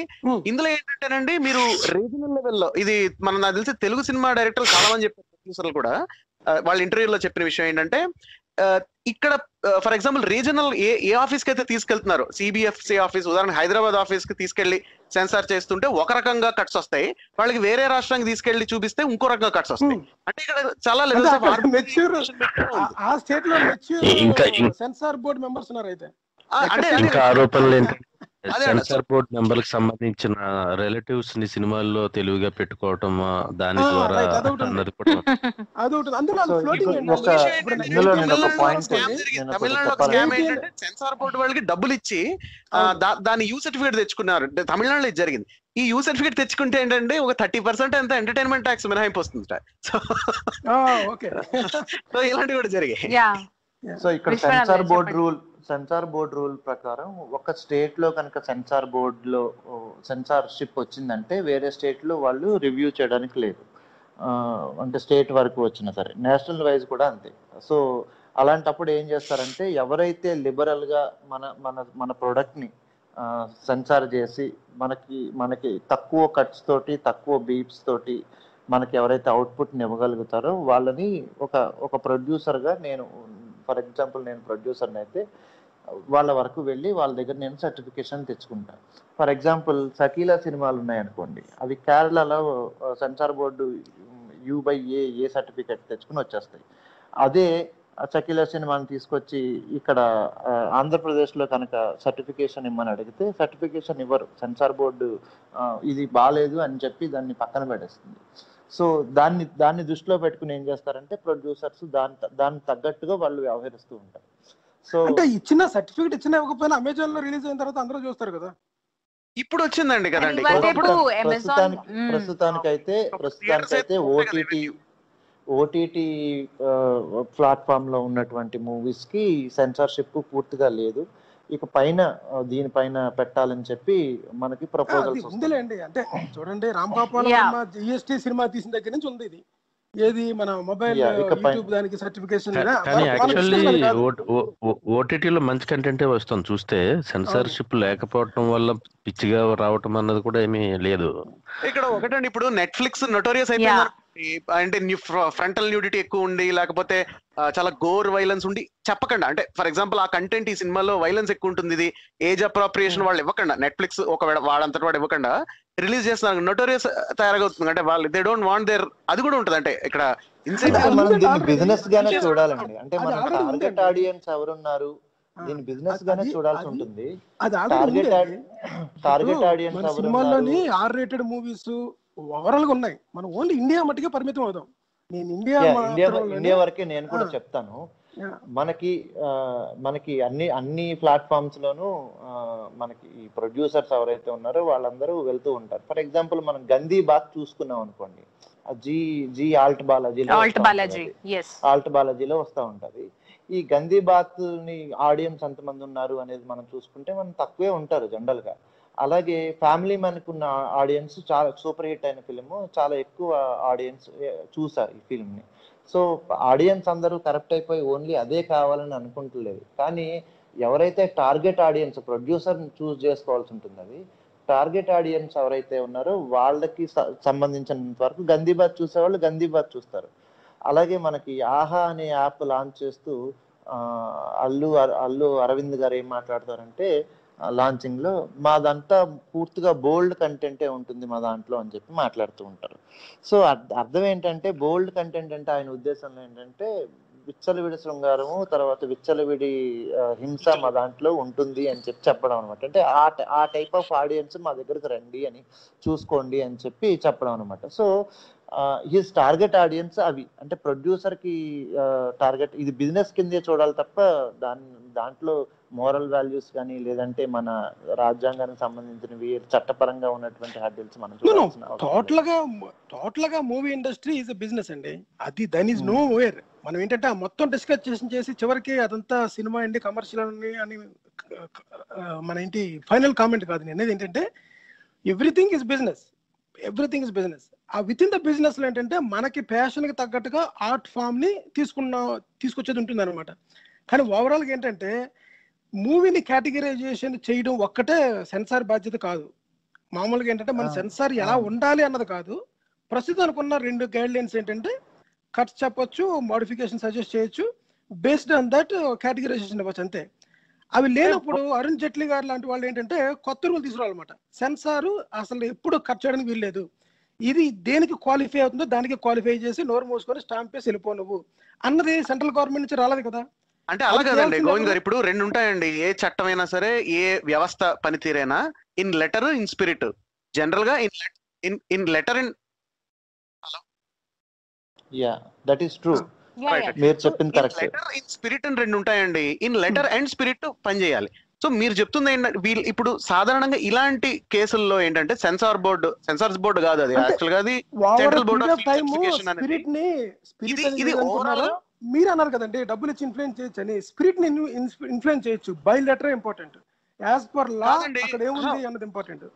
ఇందులో ఏంటంటేనండి మీరు రీజనల్ లెవెల్లో ఇది నాకు తెలిసి తెలుగు సినిమా డైరెక్టర్లు చాలా మంది చెప్పారు, ప్రొడ్యూసర్లు కూడా వాళ్ళ ఇంటర్వ్యూలో చెప్పిన విషయం ఏంటంటే ఇక్కడ for example regional A office కి అయితే తీసుకెళ్తున్నారు, సిబిఎఫ్సి ఆఫీస్ ఉదాహరణ హైదరాబాద్ ఆఫీస్ కి తీసుకెళ్లి సెన్సార్ చేస్తుంటే ఒక రకంగా కట్స్ వస్తాయి, వాళ్ళకి వేరే రాష్ట్రానికి తీసుకెళ్లి చూపిస్తే ఇంకో రకంగా కట్స్ వస్తాయి. అంటే ఇక్కడ చాలా లెవెల్స్ ఆ స్టేట్ లో సెన్సార్ బోర్డు మెంబర్స్ ఉన్నారు. అయితే ఇంకా ఆరోపణలు ఏంటంటే సెన్సార్ బోర్డ్ మెంబర్ కి సంబంధించిన రిలేటివ్స్ ని సినిమాల్లో తెలుగుగా పెట్టుకోవటం దాని ద్వారా అన్నది కూడా సెన్సార్ బోర్డు వాళ్ళకి డబ్బులు ఇచ్చి దాని యూ సర్టిఫికేట్ తెచ్చుకున్నారు. తమిళనాడులో ఇది జరిగింది. ఈ యూ సర్టిఫికేట్ తెచ్చుకుంటే ఏంటంటే ఒక 30% ఎంత ఎంటర్టైన్మెంట్ ట్యాక్స్ మినహాయింపు వస్తుంది. సో ఇలాంటివి కూడా జరిగాయి. సో ఇక్కడ సెన్సార్ బోర్డ్ రూల్ ప్రకారం ఒక స్టేట్ లో కనుక సెన్సార్షిప్ వచ్చిందంటే వేరే స్టేట్ లో వాళ్ళు రివ్యూ చేయడానికి లేదు. అంటే స్టేట్ వరకు వచ్చినా సరే నేషనల్ వైజ్ కూడా అంతే. సో అలాంటప్పుడు ఏం చేస్తారంటే ఎవరైతే లిబరల్ గా మన ప్రొడక్ట్ ని సెన్సార్ చేసి మనకి తక్కువ కట్స్ తోటి తక్కువ బీప్స్ తోటి మనకి ఎవరైతే అవుట్పుట్ని ఇవ్వగలుగుతారో వాళ్ళని ఒక ప్రొడ్యూసర్గా ఫర్ ఎగ్జాంపుల్ నేను ప్రొడ్యూసర్ని అయితే వాళ్ళ వరకు వెళ్ళి వాళ్ళ దగ్గర నేను సర్టిఫికేషన్ తెచ్చుకుంటాను. ఫర్ ఎగ్జాంపుల్ షకీలా సినిమాలు ఉన్నాయనుకోండి, అవి కేరళలో సెన్సార్ బోర్డు U/A సర్టిఫికేట్ తెచ్చుకుని వచ్చేస్తాయి. అదే షకీలా సినిమాని తీసుకొచ్చి ఇక్కడ ఆంధ్రప్రదేశ్లో కనుక సర్టిఫికేషన్ ఇమ్మని అడిగితే సర్టిఫికేషన్ ఇవ్వరు. సెన్సార్ బోర్డు ఇది బాగాలేదు అని చెప్పి దాన్ని పక్కన పెట్టేస్తుంది. సో దాన్ని దృష్టిలో పెట్టుకుని ఏం చేస్తారంటే ప్రొడ్యూసర్స్ దానికి తగ్గట్టుగా వాళ్ళు వ్యవహరిస్తూ ఉంటారు. సో అంటే ఇచ్చిన సర్టిఫికేట్ ఇచ్చినా ఇవ్వకపోయినా అమెజాన్ లో రిలీజ్ అయిన తర్వాత అందరూ చూస్తారు కదా. ఇప్పుడు వచ్చిందండి కదండి. ప్రస్తుతానికైతే ఓటీటీ ప్లాట్ఫామ్ లో ఉన్నటువంటి మూవీస్ కి సెన్సార్షిప్ పూర్తిగా లేదు. ఇక దీనిపైన పెట్టాలని చెప్పి మనకి ప్రపోజల్స్ ఉందిలేండి. అంటే చూడండి రామ్ గోపాల్ జిఎస్టీ సినిమా తీసిన దగ్గర నుంచి ఉంది ఇది. ఏది మన మొబైల్ యూట్యూబ్ దానికి సర్టిఫికేషన్. కానీ యాక్చువల్లీ ఓటీటీలో మంచి కంటెంటే వస్తుంది చూస్తే. సెన్సార్షిప్ లేకపోవడం వల్ల పిచ్చిగా రావటం అన్నది కూడా ఏమీ లేదు. ఇక్కడ ఒకటండి, ఇప్పుడు నెట్ఫ్లిక్స్ నోటోరియస్ అయిపోయింది అంటే ఫ్రంటల్ న్యూడిటీ ఎక్కువ ఉండి లేకపోతే చాలా గోర్ వైలెన్స్ ఉండి చెప్పకుండా, అంటే ఫర్ ఎగ్జాంపుల్ ఆ కంటెంట్ ఈ సినిమాలో వైలెన్స్ ఎక్కువ ఉంటుంది, ఇది ఏజ్ అప్రాప్రియేషన్ వాళ్ళు ఇవ్వకుండా, నెట్ఫ్లిక్స్ ఒకవేళ వాడంతటి వాడు ఇవ్వకుండా రిలీజ్ చేస్తున్నారు, నోటోరియస్ తయారవుతుంది. అంటే వాళ్ళు దే డోంట్ వాంట్ దేర్ అది కూడా ఉంటుంది. అంటే ఇక్కడ మనం దీన్ని బిజినెస్ గానే చూడాలండి. అంటే మన టార్గెట్ ఆడియన్స్ ఎవరున్నారు దీన్ని బిజినెస్ గానే చూడాల్సి ఉంటుంది. టార్గెట్ ఆడియన్స్ సినిమాల్లోని ఆర్ రేటెడ్ మూవీస్ ఓవరాల్ గా ఉన్నాయి. మనం ఓన్లీ ఇండియా మట్టుకే పరిమితం అవుదాం. నేను ఇండియా వరకే నేను కూడా చెప్తాను. మనకి మనకి అన్ని ప్లాట్ఫామ్స్ లోనూ మనకి ఈ ప్రొడ్యూసర్స్ ఎవరైతే ఉన్నారో వాళ్ళందరూ వెళ్తూ ఉంటారు. ఫర్ ఎగ్జాంపుల్ మనం గందీ బాత్ చూసుకున్నాం అనుకోండి, జీ ఆల్ట్ బాలాజీలో వస్తూ ఉంటది. ఈ గందీ బాత్ ని ఆడియన్స్ ఎంతమంది ఉన్నారు అనేది మనం చూసుకుంటే మనం తక్కువే ఉంటారు జనరల్ గా. అలాగే ఫ్యామిలీ మ్యాన్కి ఉన్న ఆడియన్స్ చాలా సూపర్ హిట్ అయిన ఫిలిం, చాలా ఎక్కువ ఆడియన్స్ చూసారు ఈ ఫిల్మ్ ని. సో ఆడియన్స్ అందరూ కరెక్ట్ అయిపోయి ఓన్లీ అదే కావాలని అనుకుంటలేదు. కానీ ఎవరైతే టార్గెట్ ఆడియన్స్ ప్రొడ్యూసర్ చూస్ చేసుకోవాల్సి ఉంటుంది, అది టార్గెట్ ఆడియన్స్ ఎవరైతే ఉన్నారో వాళ్ళకి సంబంధించినంత వరకు గందీబాత్ చూసేవాళ్ళు గందీబాత్ చూస్తారు. అలాగే మనకి ఆహా అనే యాప్ లాంచ్ చేస్తూ అల్లు అరవింద్ గారు ఏం మాట్లాడతారంటే లాంచింగ్ లో, మాదంతా పూర్తిగా బోల్డ్ కంటెంటే ఉంటుంది మా దాంట్లో అని చెప్పి మాట్లాడుతూ ఉంటారు. సో అర్థం ఏంటంటే బోల్డ్ కంటెంట్ అంటే ఆయన ఉద్దేశంలో ఏంటంటే విచ్చలవిడి శృంగారము, తర్వాత విచ్చలవిడి హింస మా దాంట్లో ఉంటుంది అని చెప్పి చెప్పడం అనమాట. అంటే ఆ టైప్ ఆఫ్ ఆడియన్స్ మా దగ్గరకు రండి అని చూసుకోండి అని చెప్పి చెప్పడం అనమాట. సో హిస్ టార్గెట్ ఆడియన్స్ అవి, అంటే ప్రొడ్యూసర్ కి టార్గెట్, ఇది బిజినెస్ కిందే చూడాలి తప్ప దాంట్లో మోరల్ వాల్యూస్ కానీ లేదంటే మన రాజ్యాంగానికి సంబంధించినవి చట్టపరంగా ఉన్నటువంటి హర్డిల్స్ మనం టోటల్ గా movie industry is a business అండి. అది దెన్ ఈజ్ నో వేర్. మనం ఏంటంటే మొత్తం డిస్కషన్ చేసి చివరికి అదంతా సినిమా అండి కమర్షియల్ అని మన ఏంటి ఫైనల్ కామెంట్ కాదు. నేను అనేది ఏంటంటే ఎవ్రీథింగ్ ఇస్ బిజినెస్. ఆ విత్ ఇన్ ద బిజినెస్ లో ఏంటంటే మనకి ప్యాషన్ కి తగ్గట్టుగా ఆర్ట్ ఫామ్ ని తీసుకొచ్చేది ఉంటుంది అనమాట. కానీ ఓవరాల్ గా ఏంటంటే మూవీని కేటగిరైజేషన్ చేయడం ఒక్కటే సెన్సార్ బాధ్యత కాదు. మామూలుగా ఏంటంటే మన సెన్సార్ ఎలా ఉండాలి అన్నది కాదు. ప్రస్తుతం అనుకున్న 2 గైడ్ లైన్స్ ఏంటంటే కట్స్ చెప్పొచ్చు, మోడిఫికేషన్ సజెస్ట్ చేయొచ్చు, బేస్డ్ ఆన్ దట్ కేటగిరైజేషన్ ఇవ్వచ్చు అంతే. అవి లేనప్పుడు అరుణ్ జైట్లీ గారు లాంటి వాళ్ళు ఏంటంటే కొత్త రూల్ తీసుకురావాలన్నమాట. సెన్సార్ అసలు ఎప్పుడు కట్ చేయడానికి వీల్లేదు, ఇది దేనికి క్వాలిఫై అవుతుందో దానికి క్వాలిఫై చేసి నోరు మూసుకొని స్టాంప్ వేసి వెళ్ళిపో నువ్వు అన్నది సెంట్రల్ గవర్నమెంట్ నుంచి రాలేదు కదా. అంటే అలా కదండి గోవింద్ గారు, ఇప్పుడు 2 ఉంటాయండి. ఏ చట్టం అయినా సరే, ఏ వ్యవస్థ పనితీరైనా in letter in spirit. General గా in letter in that is true. మీరు చెప్పింది కరెక్ట్. లెటర్ ఇన్ స్పిరిట్ అని 2 ఉంటాయండి. ఇన్ లెటర్ అండ్ స్పిరిట్ పనిచేయాలి. సో మీరు చెప్తుంది ఏంటంటే వీళ్ళు ఇప్పుడు సాధారణంగా ఇలాంటి కేసుల్లో ఏంటంటే సెన్సార్ బోర్డు కాదు, అది యాక్చువల్ గా అది సెంట్రల్ బోర్డ్ ఆఫ్ సర్టిఫికేషన్ అనేది. ఇది ఓవరాల్ మీరు అన్నారు కదండి డబ్బులు ఇచ్చి ఇన్ఫ్లుయెన్స్ చేయొచ్చు అని. స్పిరిట్ ని ఇన్ఫ్లుయెన్స్ చేయొచ్చు, by letter important, as per లా అక్కడ ఏముంది అన్నది ఇంపార్టెంట్.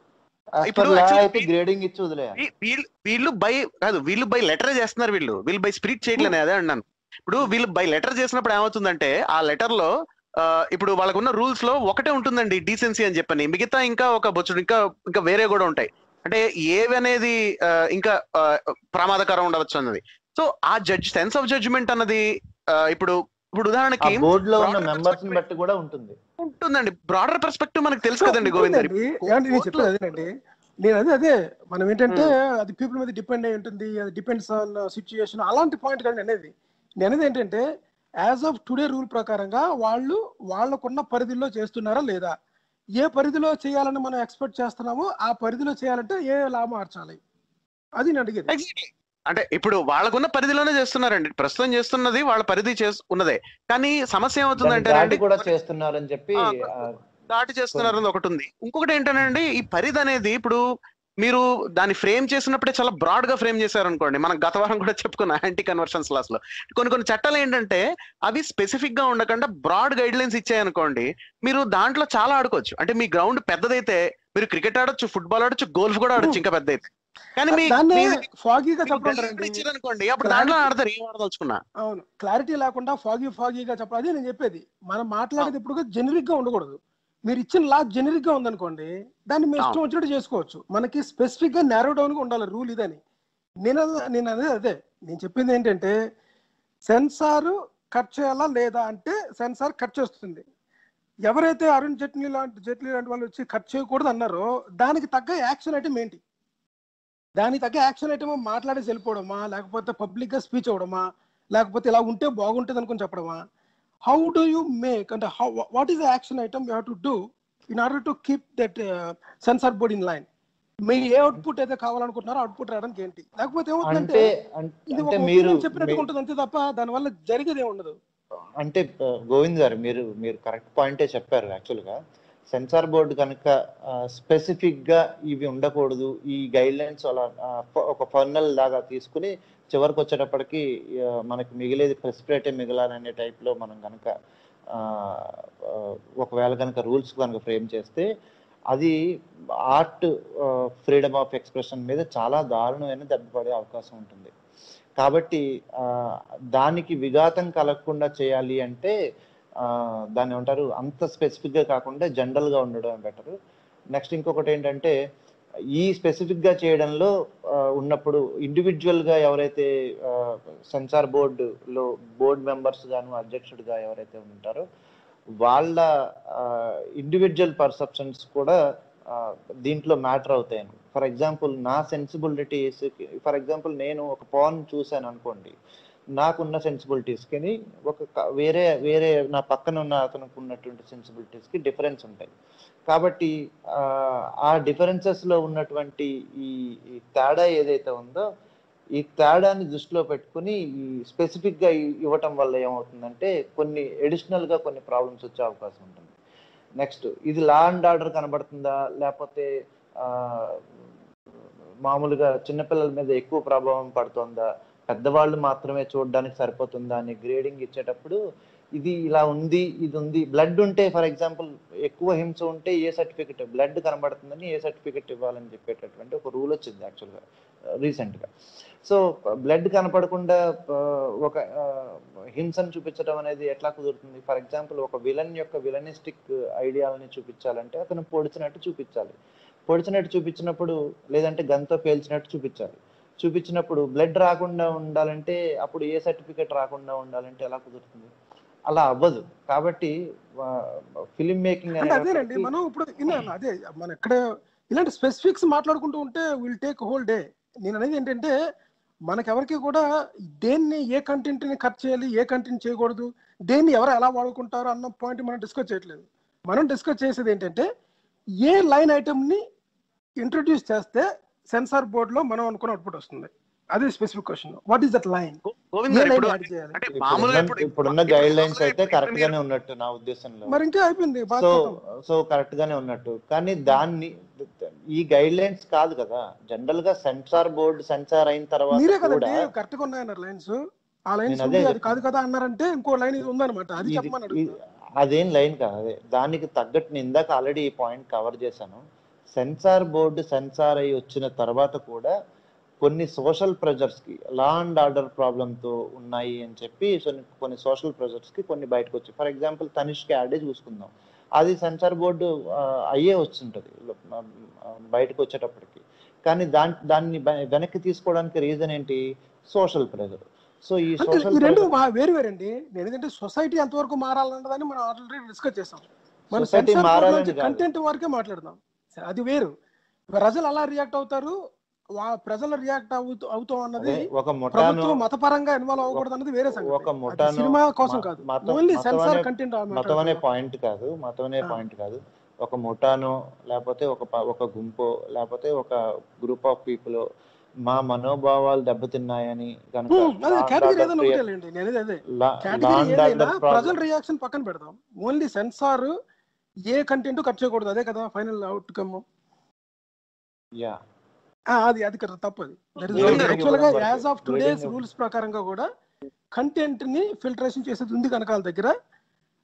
వీళ్ళు బై లెటర్ చేస్తున్నారు, వీళ్ళు బై స్పిరిట్ చేయట్లేదు, అదే అన్నాను. ఇప్పుడు వీళ్ళు బై లెటర్ చేసినప్పుడు ఏమవుతుందంటే ఆ లెటర్ లో ఇప్పుడు వాళ్ళకున్న రూల్స్ లో ఒకటే ఉంటుందండి డీసెన్సీ అని చెప్పని, మిగతా ఇంకా ఒక బొచ్చుడు ఇంకా వేరే కూడా ఉంటాయి. అంటే ఏవి అనేది ఇంకా ప్రమాదకరం ఉండవచ్చు అన్నది. సో ఆ సెన్స్ ఆఫ్ జడ్జిమెంట్ అన్నది ఇప్పుడు ఉదాహరణకి బోర్డు లో ఉన్న మెంబర్స్ ని బట్టి కూడా ఉంటుందండి. బ్రాడర్ పర్స్పెక్టివ్ మనకు తెలుసు కదండి గోవింద్ గారు. నేను అదే మనం ఏంటంటే అది పీపుల్ మీద డిపెండ్ అయి ఉంటుంది, అది డిపెండ్స్ ఆన్ సిచ్యుయేషన్, అలాంటి పాయింట్ కాదు అనేది. నేను ఏంటంటే యాజ్ ఆఫ్ టుడే రూల్ ప్రకారంగా వాళ్ళకున్న పరిధిలో చేస్తున్నారా లేదా, ఏ పరిధిలో చేయాలని మనం ఎక్స్పెక్ట్ చేస్తున్నామో ఆ పరిధిలో చేయాలంటే ఏ లా మార్చాలి, అది నేను అడిగేది. అంటే ఇప్పుడు వాళ్ళకున్న పరిధిలోనే చేస్తున్నారండి, ప్రస్తుతం చేస్తున్నది వాళ్ళ పరిధి ఉన్నదే. కానీ సమస్య ఏమవుతుందంటే దాటి చేస్తున్నారు ఒకటి ఉంది. ఇంకొకటి ఏంటంటే ఈ పరిధి అనేది ఇప్పుడు మీరు దాన్ని ఫ్రేమ్ చేసినప్పుడే చాలా బ్రాడ్ గా ఫ్రేమ్ చేశారు అనుకోండి. మనం గత వారం కూడా చెప్పుకున్న యాంటీ కన్వర్షన్ లాస్ లో కొన్ని చట్టాలు ఏంటంటే అవి స్పెసిఫిక్ గా ఉండకుండా బ్రాడ్ గైడ్ లైన్స్ ఇచ్చాయనుకోండి, మీరు దాంట్లో చాలా ఆడుకోవచ్చు. అంటే మీ గ్రౌండ్ పెద్దదైతే మీరు క్రికెట్ ఆడొచ్చు, ఫుట్బాల్ ఆడొచ్చు, గోల్ఫ్ కూడా ఆడొచ్చు ఇంకా పెద్ద అయితే. కానీ అనుకోండి అప్పుడు దాంట్లో ఆడతారు, ఏం ఆడదలుచుకున్నా. అవును, క్లారిటీ లేకుండా ఫాగీగా చెప్పాలి. అదే నేను చెప్పేది, మనం మాట్లాడేది ఇప్పుడు జెనరిక్ గా ఉండకూడదు. మీరు ఇచ్చిన లా జెనరిక్ గా ఉందనుకోండి, దాన్ని మేము ఇష్టం వచ్చినట్టు చేసుకోవచ్చు. మనకి స్పెసిఫిక్ గా నారో డౌన్ గా ఉండాలి రూల్ ఇదని. నేను అదే నేను చెప్పింది ఏంటంటే సెన్సార్ కట్ చేయాలా లేదా అంటే సెన్సార్ కట్ చేస్తుంది. ఎవరైతే అరుణ్ జైట్లీ లాంటి వాళ్ళు వచ్చి కట్ చేయకూడదు అన్నారో దానికి తగ్గ యాక్షన్ ఐటమ్ ఏంటి, దానికి తగ్గ యాక్షన్ ఐటమ్ మాట్లాడేసి వెళ్ళిపోవడమా, లేకపోతే పబ్లిక్ గా స్పీచ్ అవ్వడమా, లేకపోతే ఇలా ఉంటే బాగుంటుంది అనుకుని చెప్పడమా? How do you make and what is the action item you have to do in order to keep that censor board in line? మీరు ఏ అవుట్పుట్ అయితే కావాలనుకుంటున్నారో అవుట్పుట్ రావడానికి ఏంటి, లేకపోతే ఏమవుతుందంటే ఇది ఒక చెప్పినట్టు ఉంటుంది అంతే తప్ప దానివల్ల జరిగేది ఏమి ఉండదు. అంటే గోవింద్ గారు మీరు కరెక్ట్ పాయింటే చెప్పారు. యాక్చువల్గా సెన్సార్ బోర్డు కనుక స్పెసిఫిక్గా ఇవి ఉండకూడదు, ఈ గైడ్ లైన్స్ అలా ఒక ఫర్నల్ లాగా తీసుకుని చివరికి వచ్చేటప్పటికి మనకి మిగిలేది ప్రెసిపిరేటే మిగలాలనే టైప్లో మనం కనుక ఒకవేళ కనుక రూల్స్ కనుక ఫ్రేమ్ చేస్తే అది ఆర్ట్ ఫ్రీడమ్ ఆఫ్ ఎక్స్ప్రెషన్ మీద చాలా దారుణమైన దెబ్బపడే అవకాశం ఉంటుంది. కాబట్టి దానికి విఘాతం కలగకుండా చేయాలి అంటే దాన్ని ఏమంటారు, అంత స్పెసిఫిక్గా కాకుండా జనరల్గా ఉండడం బెటరు. నెక్స్ట్ ఇంకొకటి ఏంటంటే, ఈ స్పెసిఫిక్గా చేయడంలో ఉన్నప్పుడు ఇండివిజువల్గా ఎవరైతే సెన్సార్ బోర్డులో బోర్డు మెంబర్స్ గాను అధ్యక్షుడిగా ఎవరైతే ఉంటారో వాళ్ళ ఇండివిజువల్ పర్సెప్షన్స్ కూడా దీంట్లో మ్యాటర్ అవుతాయి. ఫర్ ఎగ్జాంపుల్ నా సెన్సిబిలిటీస్, ఫర్ ఎగ్జాంపుల్ నేను ఒక పాన్ చూశాను అనుకోండి, నాకున్న సెన్సిబిలిటీస్కి వేరే నా పక్కన ఉన్న అతనికి ఉన్నటువంటి సెన్సిబిలిటీస్కి డిఫరెన్స్ ఉంటాయి. కాబట్టి ఆ డిఫరెన్సెస్లో ఉన్నటువంటి ఈ తేడా ఏదైతే ఉందో ఈ తేడాన్ని దృష్టిలో పెట్టుకుని ఈ స్పెసిఫిక్గా ఇవ్వటం వల్ల ఏమవుతుందంటే కొన్ని అడిషనల్గా కొన్ని ప్రాబ్లమ్స్ వచ్చే అవకాశం ఉంటుంది. నెక్స్ట్, ఇది లా అండ్ ఆర్డర్ కనబడుతుందా లేకపోతే మామూలుగా చిన్నపిల్లల మీద ఎక్కువ ప్రభావం పడుతుందా, పెద్దవాళ్ళు మాత్రమే చూడడానికి సరిపోతుందా అని గ్రేడింగ్ ఇచ్చేటప్పుడు ఇది ఇలా ఉంది, ఇది ఉంది. బ్లడ్ ఉంటే ఫర్ ఎగ్జాంపుల్ ఎక్కువ హింస ఉంటే A certificate, blood కనబడుతుందని A certificate ఇవ్వాలని చెప్పేటటువంటి ఒక రూల్ వచ్చింది యాక్చువల్గా రీసెంట్గా. సో బ్లడ్ కనపడకుండా ఒక హింసను చూపించడం అనేది ఎట్లా కుదురుతుంది? ఫర్ ఎగ్జాంపుల్ ఒక విలన్ యొక్క విలనిస్టిక్ ఐడియాలని చూపించాలంటే అతను పొడిచినట్టు చూపించాలి. పొడిచినట్టు చూపించినప్పుడు, లేదంటే గన్తో పేల్చినట్టు చూపించాలి. చూపించినప్పుడు బ్లడ్ రాకుండా ఉండాలంటే అప్పుడు ఏ సర్టిఫికెట్ రాకుండా ఉండాలంటే ఎలా కుదురుతుంది? అలా అవ్వదు. కాబట్టి ఫిలిం మేకింగ్ అదేనండి, మనం ఇప్పుడు అదే మనం ఇక్కడ ఇలాంటి స్పెసిఫిక్స్ మాట్లాడుకుంటూ ఉంటే విల్ టేక్ హోల్ డే. నేను అనేది ఏంటంటే మనకెవరికి కూడా దేన్ని, ఏ కంటెంట్ని కట్ చేయాలి, ఏ కంటెంట్ చేయకూడదు, దేన్ని ఎవరు ఎలా వాడుకుంటారు అన్న పాయింట్ మనం డిస్కస్ చేయట్లేదు. మనం డిస్కస్ చేసేది ఏంటంటే ఏ లైన్ ఐటమ్ని ఇంట్రొడ్యూస్ చేస్తే సెన్సార్ బోర్డులో మనం అనుకున్న అవుట్పుట్ వస్తుంది. అదే specific question. What is that line? ఇప్పుడున్న గైడ్ లైన్స్ అయితే కరెక్ట్ గానే ఉన్నట్టు నా ఉద్దేశంలో. మరి ఇంకా అయిపోయింది. సో కరెక్ట్ గానే ఉన్నట్టు, కానీ దాన్ని ఈ గైడ్ లైన్స్ కాదు కదా, జనరల్ గా సెన్సార్ బోర్డు సెన్సార్ అయిన తర్వాత మీరే కదండి కరెక్ట్ గా ఉన్నాయన్నారు లైన్స్. ఆ లైన్స్ అది కాదు కదా అన్నారంటే ఇంకో లైన్ ఇది ఉందన్నమాట. అది చెప్పమని అదేం లైన్ కాదు. అదే దానికి తగ్గట్టు నేను ఇందాక ఆల్రెడీ ఈ పాయింట్ కవర్ చేశాను. సెన్సార్ బోర్డు సెన్సార్ అయ్యి వచ్చిన తర్వాత కూడా కొన్ని సోషల్ ప్రెజర్స్కి, లా అండ్ ఆర్డర్ ప్రాబ్లంతో ఉన్నాయి అని చెప్పి కొన్ని సోషల్ ప్రెజర్స్కి కొన్ని బయటకు వచ్చాయి. ఫర్ ఎగ్జాంపుల్ తనిష్క్ యాడే చూసుకుందాం, అది సెన్సార్ బోర్డు అయ్యే వచ్చింటుంది బయటకు వచ్చేటప్పటికి. కానీ దాన్ని వెనక్కి తీసుకోవడానికి రీజన్ ఏంటి? Social pressure. సో ఈ సోషల్ రెండు వేరు వేరండి. నేను ఏంటంటే సొసైటీ ఎంతవరకు మారాలన్నదాన్ని మనం ఆల్రెడీ డిస్కస్ చేసాం. మనం కంటెంట్ వరకే మాట్లాడదాం, అది వేరు. ప్రజలు అలా రియాక్ట్ అవుతారు, ప్రజలు రియాక్ట్ అవుతాం అన్నది ప్రభుత్వం మతపరంగా ఇన్వాల్వ్ అవ్వకూడదు అన్నది వేరే సంగతి. సినిమా కోసం కాదు, ఓన్లీ సెన్సార్ కంటెంట్. మతం అనే పాయింట్ కాదు, ఒక ముఠానో లేకపోతే ఒక గుంపో లేకపోతే ఒక గ్రూప్ ఆఫ్ పీపుల్ మా మనోభావాలు దెబ్బతిన్నాయని ప్రజల రియాక్షన్ పక్కన పెడదాం. ఓన్లీ సెన్సార్ ఏ కంటెంట్ కట్ చేయకూడదు, అదే కదా ఫైనల్ అవుట్కమ్. అది కదా తప్పది. యాక్చువల్ గా యాజ్ ఆఫ్ టుడేస్ రూల్స్ ప్రకారంగా కూడా కంటెంట్ ని ఫిల్టరేషన్ చేసేది ఉంది కనుక వాళ్ళ దగ్గర.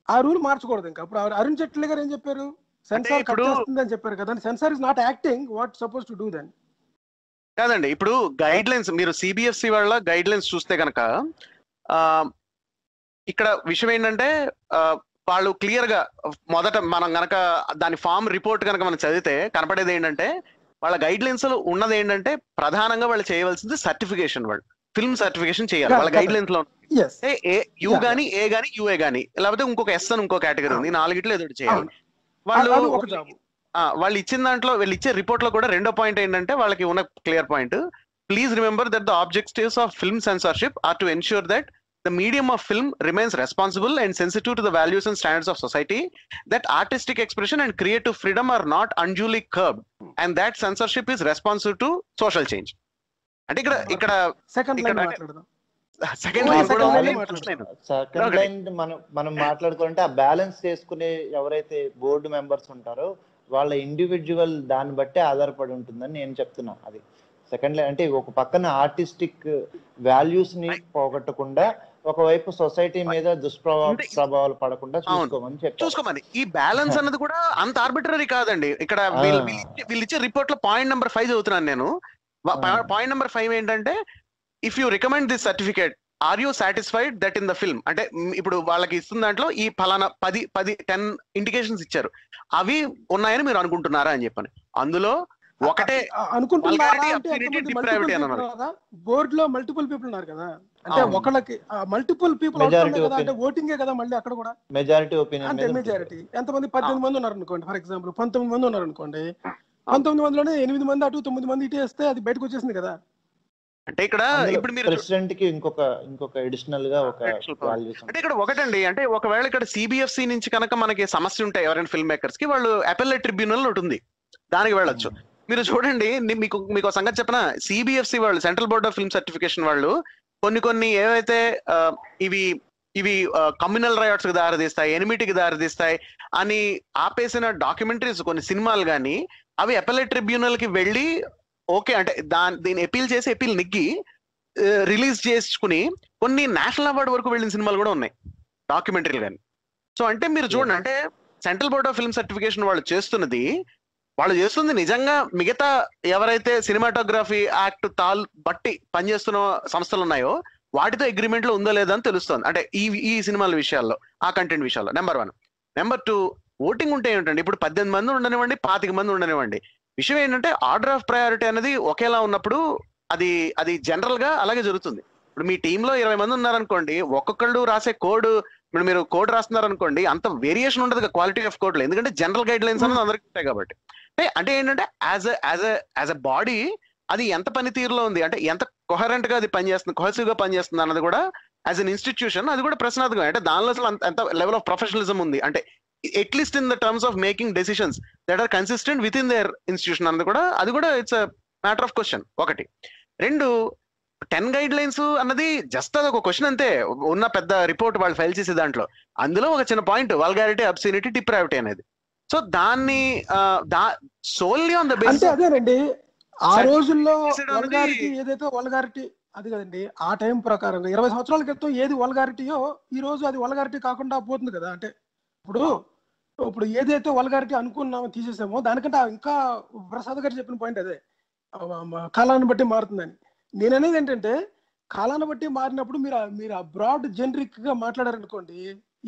ఆ రూల్ మార్చకూడదు. ఇంకా అప్పుడు అరుణ్ జైట్లీ గారు ఏం చెప్పారు? సెన్సార్ కట్ చేస్తుంది అని చెప్పారు కదా. Censor is not acting what suppose to do then. కాదండి, ఇప్పుడు గైడ్ లైన్స్ మీరు సిబిఎస్ఈ వాళ్ళ గైడ్ లైన్స్ చూస్తే కనుక ఇక్కడ విషయం ఏంటంటే వాళ్ళు క్లియర్ గా మొదట మనం గనక దాని ఫామ్ రిపోర్ట్ కనుక మనం చదివితే కనపడేది ఏంటంటే వాళ్ళ గైడ్ లైన్స్ లో ఉన్నది ఏంటంటే ప్రధానంగా వాళ్ళు చేయవలసింది సర్టిఫికేషన్. వాళ్ళు ఫిల్మ్ సర్టిఫికేషన్ చేయాలి వాళ్ళ గైడ్ లైన్స్ లో. యూ గానీ ఏ గానీ యూఏ గానీ లేకపోతే ఇంకొక ఎస్ అని ఇంకో కేటగిరీ ఉంది, 4 ఏదో చేయాలి. వాళ్ళు ఇచ్చిన దాంట్లో వీళ్ళు ఇచ్చే రిపోర్ట్ లో కూడా రెండో పాయింట్ ఏంటంటే వాళ్ళకి ఉన్న clear point, please remember that the objectives of film censorship are to ensure that the medium of film remains responsible and sensitive to the values and standards of society, that artistic expression and creative freedom are not unduly curbed, and that censorship is responsive to social change. అంటే ఇక్కడ second line మాట్లాడదాం. Second line కూడా second line మనం మాట్లాడుకోవాలంటే ఆ balance చేసుకునే ఎవరైతే board members ఉంటారో వాళ్ళ ఇండివిజువల్ దాన్ని బట్టే ఆధారపడి ఉంటుందని నేను చెప్తున్నా. అది సెకండ్ లైన్ అంటే ఒక పక్కన ఆర్టిస్టిక్ వాల్యూస్ ని పోగొట్టకుండా ఒకవైపు సొసైటీ మీద దుష్ప్రభావాలు పడకుండా చూసుకోమని. ఈ బ్యాలెన్స్ అన్నది కూడా అంత ఆర్బిటరీ కాదండి. ఇక్కడ వీళ్ళు ఇచ్చే రిపోర్ట్ లో పాయింట్ నెంబర్ 5 చదువుతున్నాను నేను. పాయింట్ నెంబర్ 5 ఏంటంటే, if you recommend this certificate or you satisfied that in the film. అంటే ఇప్పుడు వాళ్ళకి ఇస్తున్న దాంట్లో ఈ ఫలానా 10 ఇండికేషన్స్ ఇచ్చారు, అవి ఉన్నాయని మీరు అనుకుంటున్నారా అని చెప్పని. అందులో ఒకటే బోర్డ్ లో మల్టిపుల్ పీపుల్ ఉన్నారు కదా, అంటే ఒకళ్ళకి మల్టిపుల్ పీపుల్ కదా, అంటే ఓటింగే కదా మళ్ళీ అక్కడ కూడా మెజారిటీ ఒపీనియన్ అంటే మెజారిటీ ఎంతమంది 18 మంది ఉన్నారు అనుకోండి, ఫర్ ఎగ్జాంపుల్ 19 మంది ఉన్నారు అనుకోండి, 19 మందిలోనే 8 మంది అటు 9 మంది ఇటు వేస్తే అది బయటకు వచ్చేసింది కదా. అంటే ఇక్కడ ఇప్పుడు మీరు ప్రెసిడెంట్ కి ఇంకొక అడిషనల్ గా ఒక వాల్యూస్ అంటే ఇక్కడ ఒకటండి. అంటే ఒకవేళ ఇక్కడ సిబిఎఫ్సి నుంచి కనుక మనకి సమస్య ఉంటాయి ఎవరైనా ఫిల్మ్ మేకర్స్ కి, వాళ్ళు అపెల్లెట్ ట్రిబ్యునల్ ఉంటుంది, దానికి వెళ్ళొచ్చు. మీరు చూడండి, మీకు సంగతి చెప్పిన, సిబిఎఫ్సి వాళ్ళు, central board of film certification వాళ్ళు కొన్ని ఏవైతే ఇవి కమ్యూనల్ రైట్స్ కి దారితీస్తాయి, ఎనిమిటీకి దారితీస్తాయి అని ఆపేసిన డాక్యుమెంటరీస్ కొన్ని సినిమాలు కానీ అవి అపెల్లెట్ ట్రిబ్యునల్ కి వెళ్ళి ఓకే అంటే దీన్ని అపీల్ చేసి అపీల్ నెగ్గి రిలీజ్ చేసుకుని కొన్ని నేషనల్ అవార్డు వరకు వెళ్ళిన సినిమాలు కూడా ఉన్నాయి డాక్యుమెంటరీలు కానీ. సో అంటే మీరు చూడండి, అంటే central board of film certification వాళ్ళు చేస్తుంది నిజంగా మిగతా ఎవరైతే సినిమాటోగ్రఫీ యాక్ట్ బట్టి పనిచేస్తున్న సంస్థలు ఉన్నాయో వాటితో అగ్రిమెంట్ లో ఉందో లేదో అని తెలుస్తుంది. అంటే ఈ సినిమాల విషయాల్లో, ఆ కంటెంట్ విషయాల్లో. నెంబర్ 1. నెంబర్ 2, ఓటింగ్ ఉంటే ఏంటంటే, ఇప్పుడు 18 మంది ఉండనివ్వండి, 25 మంది ఉండనివ్వండి, విషయం ఏంటంటే ఆర్డర్ ఆఫ్ ప్రయారిటీ అనేది ఒకేలా ఉన్నప్పుడు అది జనరల్ గా అలాగే జరుగుతుంది. ఇప్పుడు మీ టీంలో 20 మంది ఉన్నారనుకోండి, ఒక్కొక్కళ్ళు రాసే కోడ్, ఇప్పుడు మీరు కోడ్ రాస్తున్నారనుకోండి, అంత వేరియేషన్ ఉండదు క్వాలిటీ ఆఫ్ కోడ్ లో, ఎందుకంటే జనరల్ గైడ్ లైన్స్ అనేది అందరికీ ఉంటాయి కాబట్టి. అంటే ఏంటంటే యాజ్ ఎ బాడీ అది ఎంత పనితీరులో ఉంది, అంటే ఎంత కొహరెంట్ గా అది పనిచేస్తుంది, కొహెసివ్ గా పనిచేస్తుంది అన్నది కూడా యాజ్ అన్ ఇన్స్టిట్యూషన్ అది కూడా ప్రశ్నార్థకం. అంటే దానిలో అసలు ఎంత లెవెల్ ఆఫ్ ప్రొఫెషనలిజం ఉంది, అంటే at least in the terms of making decisions that are consistent with in there institution అన్నది కూడా it's a matter of question. 1. 2, 10 guidelines అన్నది జస్ట్ అది ఒక క్వశ్చన్ అంతే, ఉన్న పెద్ద రిపోర్ట్ వాళ్ళు ఫైల్ చేసే దాంట్లో అందులో ఒక చిన్న పాయింట్ వల్గారిటీ, అబ్సీనిటీ, డిప్రావిటీ అనేది. సో దాన్ని సోల్లీ ఆన్ ద బేసిస్ అదేనండి. ఆ రోజుల్లో వల్గారిటీ ఏదైతే వల్గారిటీ అది కదండి, ఆ టైం ప్రకారంగా 20 సంవత్సరాల క్రితం ఏది వల్గారిటీయో ఈ రోజు అది వల్గారిటీ కాకుండా పోతుంది కదా. అంటే ఇప్పుడు ఏదైతే వల్గారిటీ అనుకున్నామో తీసేసామో దానికంటే ఇంకా ప్రసాద్ గారు చెప్పిన పాయింట్ అదే, కాలాన్ని బట్టి మారుతుందని. నేను అనేది ఏంటంటే, కాలాన్ని బట్టి మారినప్పుడు మీరు ఆ బ్రాడ్ జనరిక్ గా మాట్లాడారనుకోండి,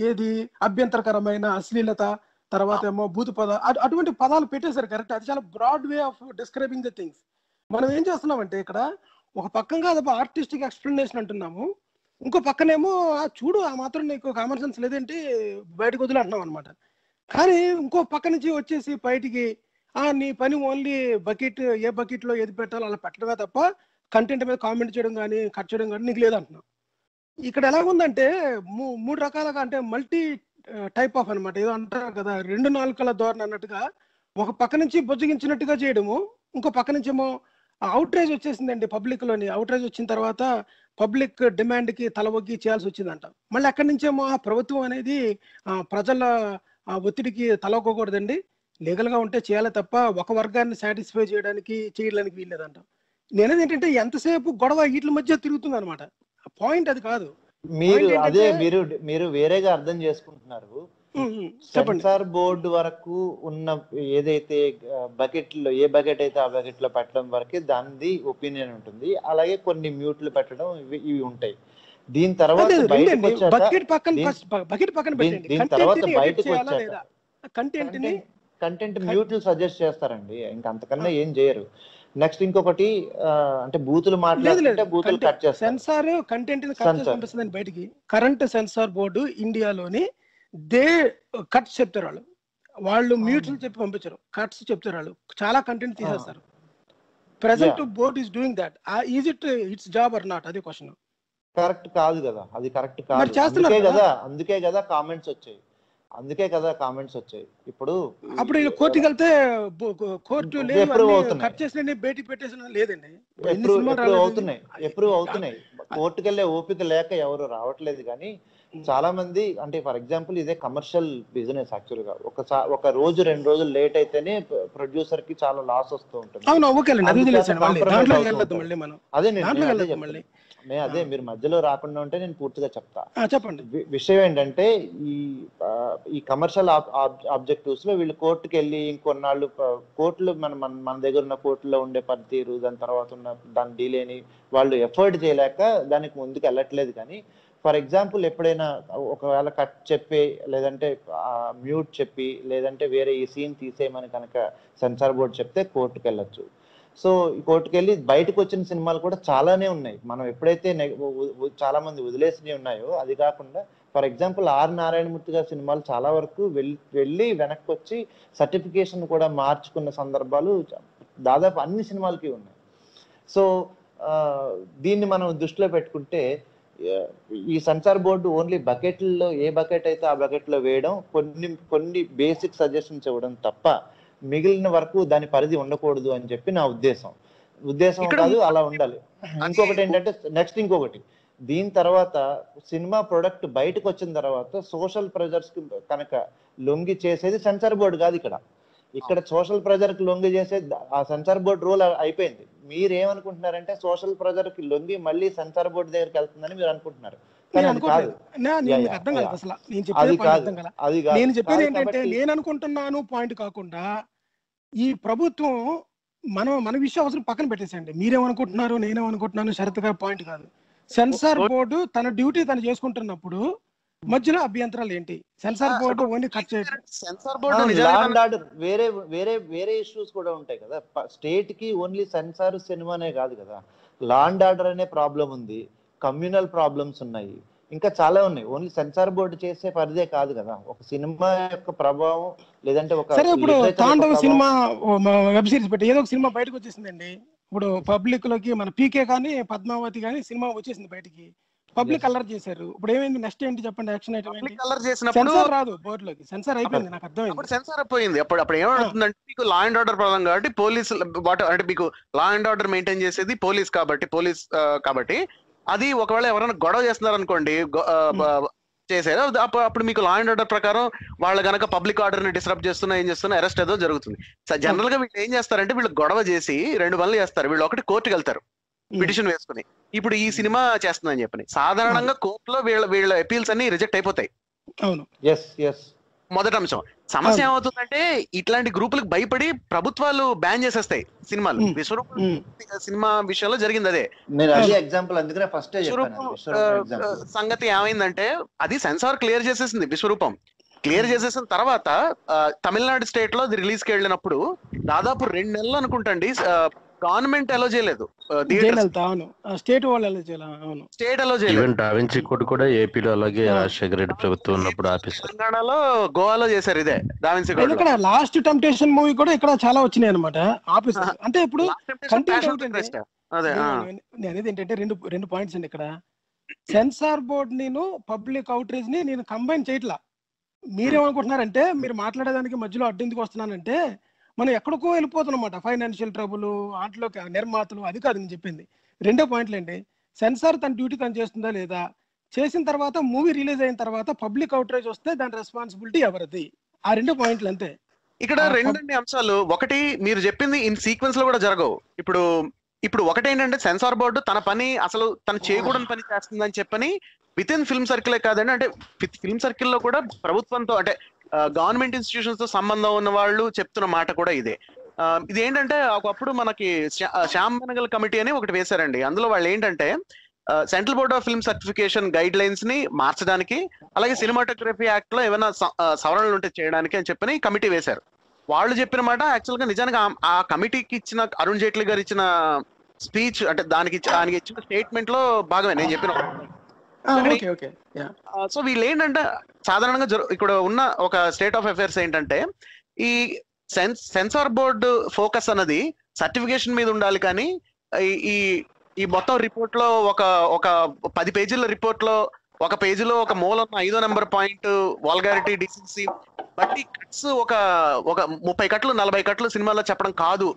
ఏది అభ్యంతరకరమైన అశ్లీలత, తర్వాత ఏమో భూత అటువంటి పదాలు పెట్టేశారు కరెక్ట్. అది చాలా broad way of describing the things. మనం ఏం చేస్తున్నామంటే ఇక్కడ ఒక పక్కంగా అది ఆర్టిస్టిక్ ఎక్స్ప్లెనేషన్ అంటున్నాము, ఇంకో పక్కనేమో చూడు ఆ మాత్రం నీకు కామన్ సెన్స్ లేదేంటి బయటకు వదిలి అంటున్నాం అనమాట. కానీ ఇంకో పక్క నుంచి వచ్చేసి బయటికి నీ పని ఓన్లీ ఏ బకెట్ లో ఏది పెట్టాలో అలా పెట్టడమే తప్ప కంటెంట్ మీద కామెంట్ చేయడం కానీ కట్ చేయడం కానీ నీకు లేదంటున్నాం. ఇక్కడ ఎలాగుందంటే 3 రకాలుగా, అంటే మల్టీ టైప్ ఆఫ్ అనమాట. ఏదో అంటారు కదా 2 నాలుకల ధోరణి అన్నట్టుగా, ఒక పక్క నుంచి బొజ్జగించినట్టుగా చేయడము, ఇంకో పక్క నుంచి ఏమో అవుట్రేజ్ వచ్చేసిందండి. పబ్లిక్ లోని అవుట్రేజ్ వచ్చిన తర్వాత పబ్లిక్ డిమాండ్ కి తలవొగ్గి చేయాల్సి వచ్చిందంట. మళ్ళీ అక్కడి నుంచేమో ఆ ప్రభుత్వం అనేది ప్రజల ఒత్తిడికి తలవకూడదండి, లీగల్ గా ఉంటే చేయాలి తప్ప ఒక వర్గాన్ని సాటిస్ఫై చేయడానికి వీల్లేదంట. నేనేది ఏంటంటే ఎంతసేపు గొడవ వీటి మధ్య తిరుగుతుంది అనమాట. పాయింట్ అది కాదు. మీరు వేరేగా అర్థం చేసుకుంటున్నారు. సెన్సార్ బోర్డు వరకు ఉన్న ఏదైతే బకెట్లో ఏ బకెట్ అయితే ఆ బకెట్ లో పెట్టడం వరకే దాని ఒపీనియన్ ఉంటుంది. అలాగే కొన్ని మ్యూట్లు పెట్టడం ఇవి ఉంటాయి. దీని తర్వాత బయటకు వచ్చాక కంటెంట్ మ్యూట్లు సజెస్ట్ చేస్తారండి, ఇంకా అంతకన్నా ఏం చేయరు. నెక్స్ట్ ఇంకొకటి అంటే బూతులు మాట్లాడుతుంటే బూతులు కట్ చేస్తారు. సెన్సార్ కంటెంట్ పంపిస్తుంది బయటికి. కరెంట్ సెన్సార్ బోర్డు ఇండియాలోని కట్స్ చెప్తారు వాళ్ళు మ్యూట్లు చెప్పి పంపించారు, కట్స్ చెప్తారు వాళ్ళు, చాలా కంటెంట్ తీసేస్తారు. Present board is doing that. Is it's job or not, అది క్వశ్చన్. కరెక్ట్ కాదు కదా, అది కరెక్ట్ కాదు. అందుకే కదా కామెంట్స్ వచ్చాయి. ఇప్పుడు కోర్టుకి వెళ్తే కోర్టు లేదు, కట్ చేసిన బయటికి పెట్టేసిన లేదండి. ఎప్రూవ్ అవుతున్నాయి కోర్టుకు వెళ్ళే ఓపిక లేక ఎవరు రావట్లేదు. కానీ చాలా మంది అంటే ఫర్ ఎగ్జాంపుల్ ఇదే కమర్షియల్ బిజినెస్ యాక్చువల్ గా ఒక రోజు 2 రోజులు లేట్ అయితేనే ప్రొడ్యూసర్ కి చాలా లాస్ వస్తూ ఉంటుంది. అదే మీరు మధ్యలో రాకుండా ఉంటే నేను పూర్తిగా చెప్తా. చెప్పండి. విషయం ఏంటంటే ఈ కమర్షియల్ ఆబ్జెక్టివ్స్ లో వీళ్ళు కోర్టుకి వెళ్ళి ఇంకొన్నాళ్ళు కోర్టులు మన దగ్గర ఉన్న కోర్టులో ఉండే పనితీరు, దాని తర్వాత ఉన్న దాని డీలేని వాళ్ళు ఎఫర్ట్ చేయలేక దానికి ముందుకు వెళ్ళట్లేదు. కానీ ఫర్ ఎగ్జాంపుల్ ఎప్పుడైనా ఒకవేళ కట్ చెప్పి లేదంటే మ్యూట్ చెప్పి లేదంటే వేరే ఈ సీన్ తీసేయమని కనుక సెన్సార్ బోర్డు చెప్తే కోర్టుకు వెళ్ళొచ్చు. సో ఈ కోర్టుకు వెళ్ళి బయటకు వచ్చిన సినిమాలు కూడా చాలానే ఉన్నాయి. మనం ఎప్పుడైతే చాలా మంది వదిలేసినవి ఉన్నాయో అది కాకుండా ఫర్ ఎగ్జాంపుల్ ఆర్ నారాయణమూర్తి గారి సినిమాలు చాలా వరకు వెళ్ళి వెనక్కి వచ్చి సర్టిఫికేషన్ కూడా మార్చుకున్న సందర్భాలు దాదాపు అన్ని సినిమాలకి ఉన్నాయి. సో దీన్ని మనం దృష్టిలో పెట్టుకుంటే ఈ సెన్సార్ బోర్డు ఓన్లీ బకెట్లలో ఏ బకెట్ అయితే ఆ బకెట్లో వేయడం, కొన్ని బేసిక్ సజెషన్స్ ఇవ్వడం తప్ప మిగిలిన వరకు దాని పరిధి ఉండకూడదు అని చెప్పి నా ఉద్దేశం కాదు, అలా ఉండాలి. ఇంకొకటి ఏంటంటే నెక్స్ట్ ఇంకొకటి దీని తర్వాత సినిమా ప్రొడక్ట్ బయటకు వచ్చిన తర్వాత సోషల్ ప్రెజర్స్ కి కనుక లొంగి చేసేది సెన్సార్ బోర్డు కాదు. ఇక్కడ సోషల్ ప్రెజర్ కి లొంగి చేసేది ఆ సెన్సార్ బోర్డు రూల్ అయిపోయింది. మీరు ఏమనుకుంటున్నారంటే సోషల్ ప్రెజర్ కి లొంగి మళ్ళీ సెన్సార్ బోర్డు దగ్గరికి వెళ్తుందని మీరు అనుకుంటున్నారు. నేను చెప్పేది ఏంటంటే నేను అనుకుంటున్నాను పాయింట్ కాకుండా ఈ ప్రభుత్వం మన విషయం అవసరం పక్కన పెట్టేసండి. మీరేమనుకుంటున్నారు నేనేమనుకుంటున్నాను శరత్ గారి పాయింట్ కాదు. సెన్సార్ బోర్డు తన డ్యూటీ తను చేసుకుంటున్నప్పుడు మధ్యలో అభ్యంతరాలు ఏంటి? సెన్సార్ బోర్డు ఓన్లీ కట్ చేయడం. Censor board law and order వేరే ఇష్యూస్ కూడా ఉంటాయి కదా. స్టేట్ కి ఓన్లీ సెన్సార్ సినిమానే కాదు కదా, లా అండ్ ఆర్డర్ అనే ప్రాబ్లం ఉంది, కమ్యూనల్ ప్రాబ్లమ్స్ ఉన్నాయి, ఇంకా చాలా ఉన్నాయి. ఓన్లీ సెన్సార్ బోర్డు చేసే పరిధే కాదు కదా. ఒక సినిమా యొక్క ప్రభావం లేదంటే ఒక సరే ఇప్పుడు తాండవ సినిమా వెబ్ సిరీస్ పెట్టి ఏదో ఒక సినిమా బయటకు వచ్చేసిందండి. ఇప్పుడు పబ్లిక్ లోకి మన పీకే కానీ పద్మావతి కానీ సినిమా వచ్చేసింది బయటికి, పబ్లిక్ అలర్ట్ చేశారు. ఇప్పుడు ఏమైంది? నెక్స్ట్ ఏంటి చెప్పండి? యాక్షన్ సెన్సార్ రాదు బోర్డులోకి, సెన్సార్ అయిపోయింది. నాకు అర్థమైంది సెన్సార్ అయిపోయింది. అప్పుడు ఏమవుతుందంటే మీకు లా అండ్ ఆర్డర్ ప్రాబ్లం కాబట్టి పోలీస్ అంటే మీకు లా అండ్ ఆర్డర్ మెయింటైన్ చేసేది పోలీస్ కాబట్టి అది ఒకవేళ ఎవరైనా గొడవ చేస్తున్నారు అనుకోండి చేశారు అప్పుడు మీకు లా అండ్ ఆర్డర్ ప్రకారం వాళ్ళు గనక పబ్లిక్ ఆర్డర్ ని డిస్టర్బ్ చేస్తున్నా ఏం చేస్తున్నా అరెస్ట్ ఏదో జరుగుతుంది. జనరల్ గా వీళ్ళు ఏం చేస్తారంటే వీళ్ళు గొడవ చేసి 2 పనులు చేస్తారు. వీళ్ళు ఒకటి కోర్టుకు వెళ్తారు పిటిషన్ వేసుకుని, ఇప్పుడు ఈ సినిమా చేస్తుందని చెప్పని. సాధారణంగా కోర్టులో వీళ్ళ అపీల్స్ అన్ని రిజెక్ట్ అయిపోతాయి. మొదటి అంశం. సమస్య ఏమవుతుందంటే ఇట్లాంటి గ్రూపులకు భయపడి ప్రభుత్వాలు బ్యాన్ చేసేస్తాయి సినిమాలు. విశ్వరూపం సినిమా విషయంలో జరిగింది అదే. సంగతి ఏమైందంటే అది సెన్సార్ క్లియర్ చేసేసింది. విశ్వరూపం క్లియర్ చేసేసిన తర్వాత తమిళనాడు స్టేట్ లో అది రిలీజ్ కి వెళ్ళినప్పుడు దాదాపు 2 నెలలు అనుకుంటండి గవర్నమెంట్ అలో చేయలేదు, స్టేట్ వాళ్ళు అలో చేయలేదు. స్టేట్ అలో చేయలేదు. డావించి కోడ్ కూడా ఏపీలో అలాగే రాజశేఖర రెడ్డి ప్రభుత్వం ఉన్నప్పుడు ఆపేశారు. తెలంగాణలో గోవాలో చేశారు ఇదే డావిన్సీ కోడ్. ఇక్కడ లాస్ట్ టెంప్టేషన్ మూవీ కూడా ఇక్కడ చాలా వచ్చినాయి అనమాట ఆపేశారు. అంటే ఇప్పుడు అనేది ఏంటంటే రెండు పాయింట్స్ అండి ఇక్కడ. సెన్సార్ బోర్డ్ నేను పబ్లిక్ అవుట్రీచ్ ని నేను కంబైన్ చేయట్లా. మీరేమనుకుంటున్నారంటే మీరు మాట్లాడేదానికి మధ్యలో అడ్డెందుకు వస్తున్నానంటే మనం ఎక్కడికో వెళ్ళిపోతున్నమాట. ఫైనాన్షియల్ ట్రబుల్ వాటిలోకి నిర్మాతలు అది కాదు నేను చెప్పింది. 2వ పాయింట్లు అండి. సెన్సార్ తన డ్యూటీ తను చేస్తుందా లేదా, చేసిన తర్వాత మూవీ రిలీజ్ అయిన తర్వాత పబ్లిక్ అవుట్రేజ్ వస్తే దాని రెస్పాన్సిబిలిటీ ఎవరిది? ఆ 2 పాయింట్లు అంతే. ఇక్కడ 2 అంశాలు. ఒకటి మీరు చెప్పింది ఇన్ సీక్వెన్స్ లో కూడా జరగవు. ఇప్పుడు ఒకటేంటంటే సెన్సార్ బోర్డు తన పని అసలు తను చేయకూడని పని చేస్తుందని చెప్పని విత్ ఇన్ ఫిల్మ్ సర్కిలే కాదండి, అంటే ఫిల్మ్ సర్కిల్ లో కూడా ప్రభుత్వంతో అంటే గవర్నమెంట్ ఇన్స్టిట్యూషన్స్ తో సంబంధం ఉన్న వాళ్ళు చెప్తున్న మాట కూడా ఇదే. ఇది ఏంటంటే ఒకప్పుడు మనకి శ్యామ్ బెనగల్ కమిటీ అని ఒకటి వేశారండి. అందులో వాళ్ళు ఏంటంటే central board of film certification guide lines ని మార్చడానికి, అలాగే సినిమాటోగ్రఫీ యాక్ట్ లో ఏమైనా సవరణలు ఉంటే చేయడానికి అని చెప్పని కమిటీ వేశారు. వాళ్ళు చెప్పిన మాట యాక్చువల్ గా నిజానికి ఆ కమిటీకి ఇచ్చిన అరుణ్ జైట్లీ గారు ఇచ్చిన స్పీచ్ అంటే దానికి ఇచ్చిన స్టేట్మెంట్ లో భాగమే నేను చెప్పిన. సో వీళ్ళు ఏంటంటే సాధారణంగా ఇక్కడ ఉన్న ఒక స్టేట్ ఆఫ్ అఫైర్స్ ఏంటంటే ఈ సెన్సార్ బోర్డు ఫోకస్ అన్నది సర్టిఫికేషన్ మీద ఉండాలి. కానీ ఈ మొత్తం రిపోర్ట్ లో ఒక 10 పేజీల రిపోర్ట్ లో ఒక పేజీలో ఒక మూల 5వ నెంబర్ పాయింట్ వాల్గారిటీ డిసెన్సీ బట్టి కట్స్ ఒక 30 కట్లు 40 కట్లు సినిమాలో చెప్పడం కాదు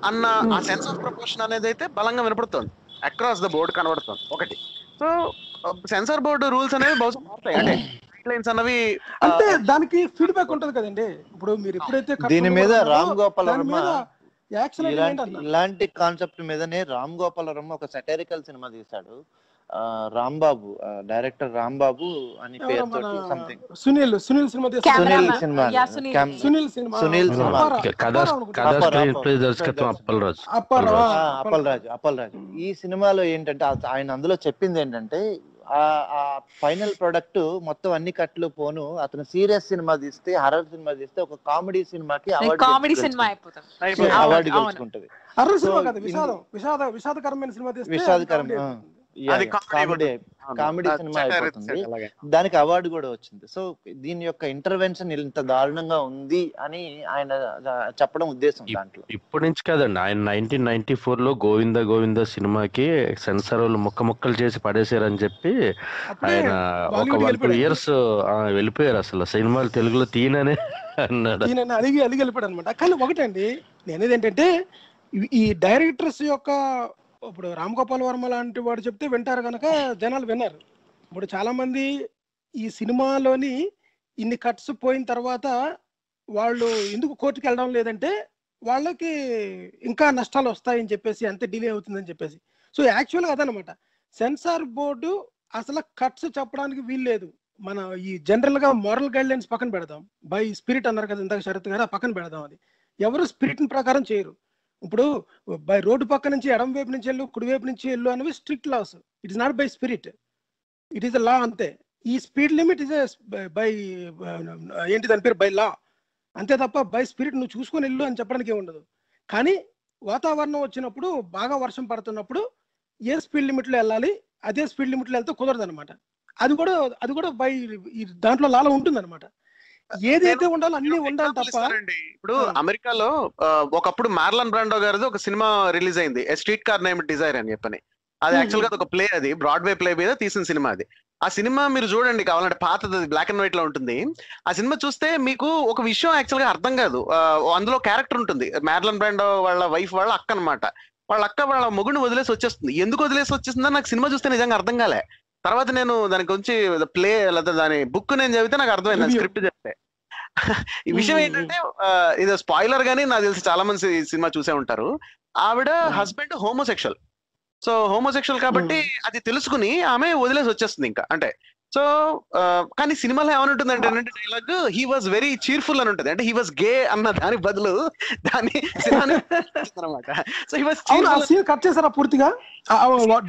అన్న ఆ సెన్స్ ఆఫ్ ప్రపోర్షన్ అనేది అయితే బలంగా వినపడుతుంది. అక్రాస్ ద బోర్డ్ కనబడుతుంది ఒకటి. సో సెన్సార్ బోర్డు రూల్స్ అనేవి బహుశా మారుతాయి, అంటే గైడ్లైన్స్ అన్నవి అంటే దానికి ఫీడ్బ్యాక్ ఉంటది కదండి. ఇప్పుడు మీరు ఎప్పుడైతే దీని మీద రామ్ గోపాల్ వర్మ యాక్షన్ ఇలాంటి కాన్సెప్ట్ మీదనే రామ్ గోపాల్ వర్మ ఒక సెటరికల్ సినిమా తీశాడు. రాంబాబు, డైరెక్టర్ రాంబాబు అని పేరుతో సంథింగ్ సునీల్ సినిమా అప్పలరాజు. ఈ సినిమాలో ఏంటంటే ఆయన అందులో చెప్పింది ఏంటంటే ఆ ఫైనల్ ప్రొడక్ట్ మొత్తం అన్ని కట్లు పోను అతను సీరియస్ సినిమా తీస్తే, హర్రర్ సినిమా తీస్తే ఒక కామెడీ సినిమాకి కామెడీ సినిమా అవార్డు గెలుచుకుంటది. విషాదకరమైన సినిమా కామెడీ సినిమా అయిపోతుంది. దానికి అవార్డు కూడా వచ్చింది. సో దీని యొక్క ఇంటర్వెన్షన్ ఇంత దారుణంగా ఉంది అని ఆయన చెప్పడం ఉద్దేశం దాంట్లో. ఇప్పటి నుంచి కాదండి, ఆయన 1994 లో గోవింద సినిమాకి సెన్సార్ వాళ్ళు ముక్కలు చేసి పడేసారని చెప్పి ఆయన ఒక 1-2 years వెళ్ళిపోయారు. అసలు సినిమాలు తెలుగులో తీననే అన్నాడు, అలిగి వెళ్ళిపోయాడు అనమాట. కానీ ఒకటండి నేనేది ఏంటంటే ఈ డైరెక్టర్స్ యొక్క, ఇప్పుడు రామ్ గోపాల్ వర్మ లాంటి వాడు చెప్తే వింటారు కనుక జనాలు విన్నారు. ఇప్పుడు చాలా మంది ఈ సినిమాలోని ఇన్ని కట్స్ పోయిన తర్వాత వాళ్ళు ఎందుకు కోర్టుకి వెళ్ళడం లేదంటే వాళ్ళకి ఇంకా నష్టాలు వస్తాయని చెప్పేసి, అంతే డిలే అవుతుందని చెప్పేసి. సో యాక్చువల్గా అదనమాట, సెన్సార్ బోర్డు అసలు కట్స్ చెప్పడానికి వీల్లేదు. మన ఈ జనరల్ గా మోరల్ గైడ్ లైన్స్ పక్కన పెడదాం, బై స్పిరిట్ అన్నారు కదా ఇందాక శరత్ గారు, పక్కన పెడదాం. అది ఎవరు స్పిరిట్ ప్రకారం చేయరు. ఇప్పుడు బై రోడ్డు పక్క నుంచి ఎడం వైపు నుంచి వెళ్ళు, కుడి వైపు నుంచి వెళ్ళు అనేవి strict laws. It is not by spirit, it is law అంతే. ఈ స్పీడ్ లిమిట్ ఇస్ బై ఏంటి దాని పేరు, బై లా అంతే తప్ప బై స్పిరిట్ నువ్వు చూసుకొని వెళ్ళు అని చెప్పడానికి ఏమి ఉండదు. కానీ వాతావరణం వచ్చినప్పుడు, బాగా వర్షం పడుతున్నప్పుడు ఏ స్పీడ్ లిమిట్లో వెళ్ళాలి అదే స్పీడ్ లిమిట్లో వెళ్తే కుదరదు అనమాట. అది కూడా బై దాంట్లో లాలో ఉంటుంది అనమాట. ఏదైతే ఉండాలో అన్ని ఉండాలి తప్ప. ఇప్పుడు అమెరికాలో ఒకప్పుడు మార్లన్ బ్రాండో గారిది ఒక సినిమా రిలీజ్ అయింది, స్ట్రీట్ కార్ నేమ్ డిజైర్ అని చెప్పని. అది యాక్చువల్ గా ఒక ప్లే, అది బ్రాడ్వే ప్లే మీద తీసిన సినిమా. అది ఆ సినిమా మీరు చూడండి కావాలంటే, పాతది, బ్లాక్ అండ్ వైట్ లో ఉంటుంది. ఆ సినిమా చూస్తే మీకు ఒక విషయం యాక్చువల్ గా అర్థం కాదు. అందులో క్యారెక్టర్ ఉంటుంది, మార్లన్ బ్రాండో వాళ్ళ వైఫ్ వాళ్ళ అక్క అనమాట. వాళ్ళ అక్క వాళ్ళ మొగుడిని వదిలేసి వచ్చేస్తుంది. ఎందుకు వదిలేసి వచ్చేస్తుందని నాకు సినిమా చూస్తే నిజంగా అర్థం కాలే. తర్వాత నేను దాని గురించి ప్లే లేదా దాని బుక్ నేను చదివితే నాకు అర్థమైంది, స్క్రిప్ట్ చెప్తే. ఈ విషయం ఏంటంటే ఇది స్పాయిలర్ గానీ నాకు తెలిసి చాలా మంది సినిమా చూసే ఉంటారు. ఆవిడ హస్బెండ్ హోమోసెక్షువల్. సో హోమోసెక్షువల్ కాబట్టి అది తెలుసుకుని ఆమె వదిలేసి వచ్చేస్తుంది ఇంకా. అంటే సో కానీ సినిమాలో ఏమనుంటుంది అంటే dialogue, he was very cheerful అని ఉంటుంది. అంటే హీ వాజ్ గే అన్న దాని బదులు దాన్ని అనమాట. So he was cheerful. Cut చేసారా పూర్తిగా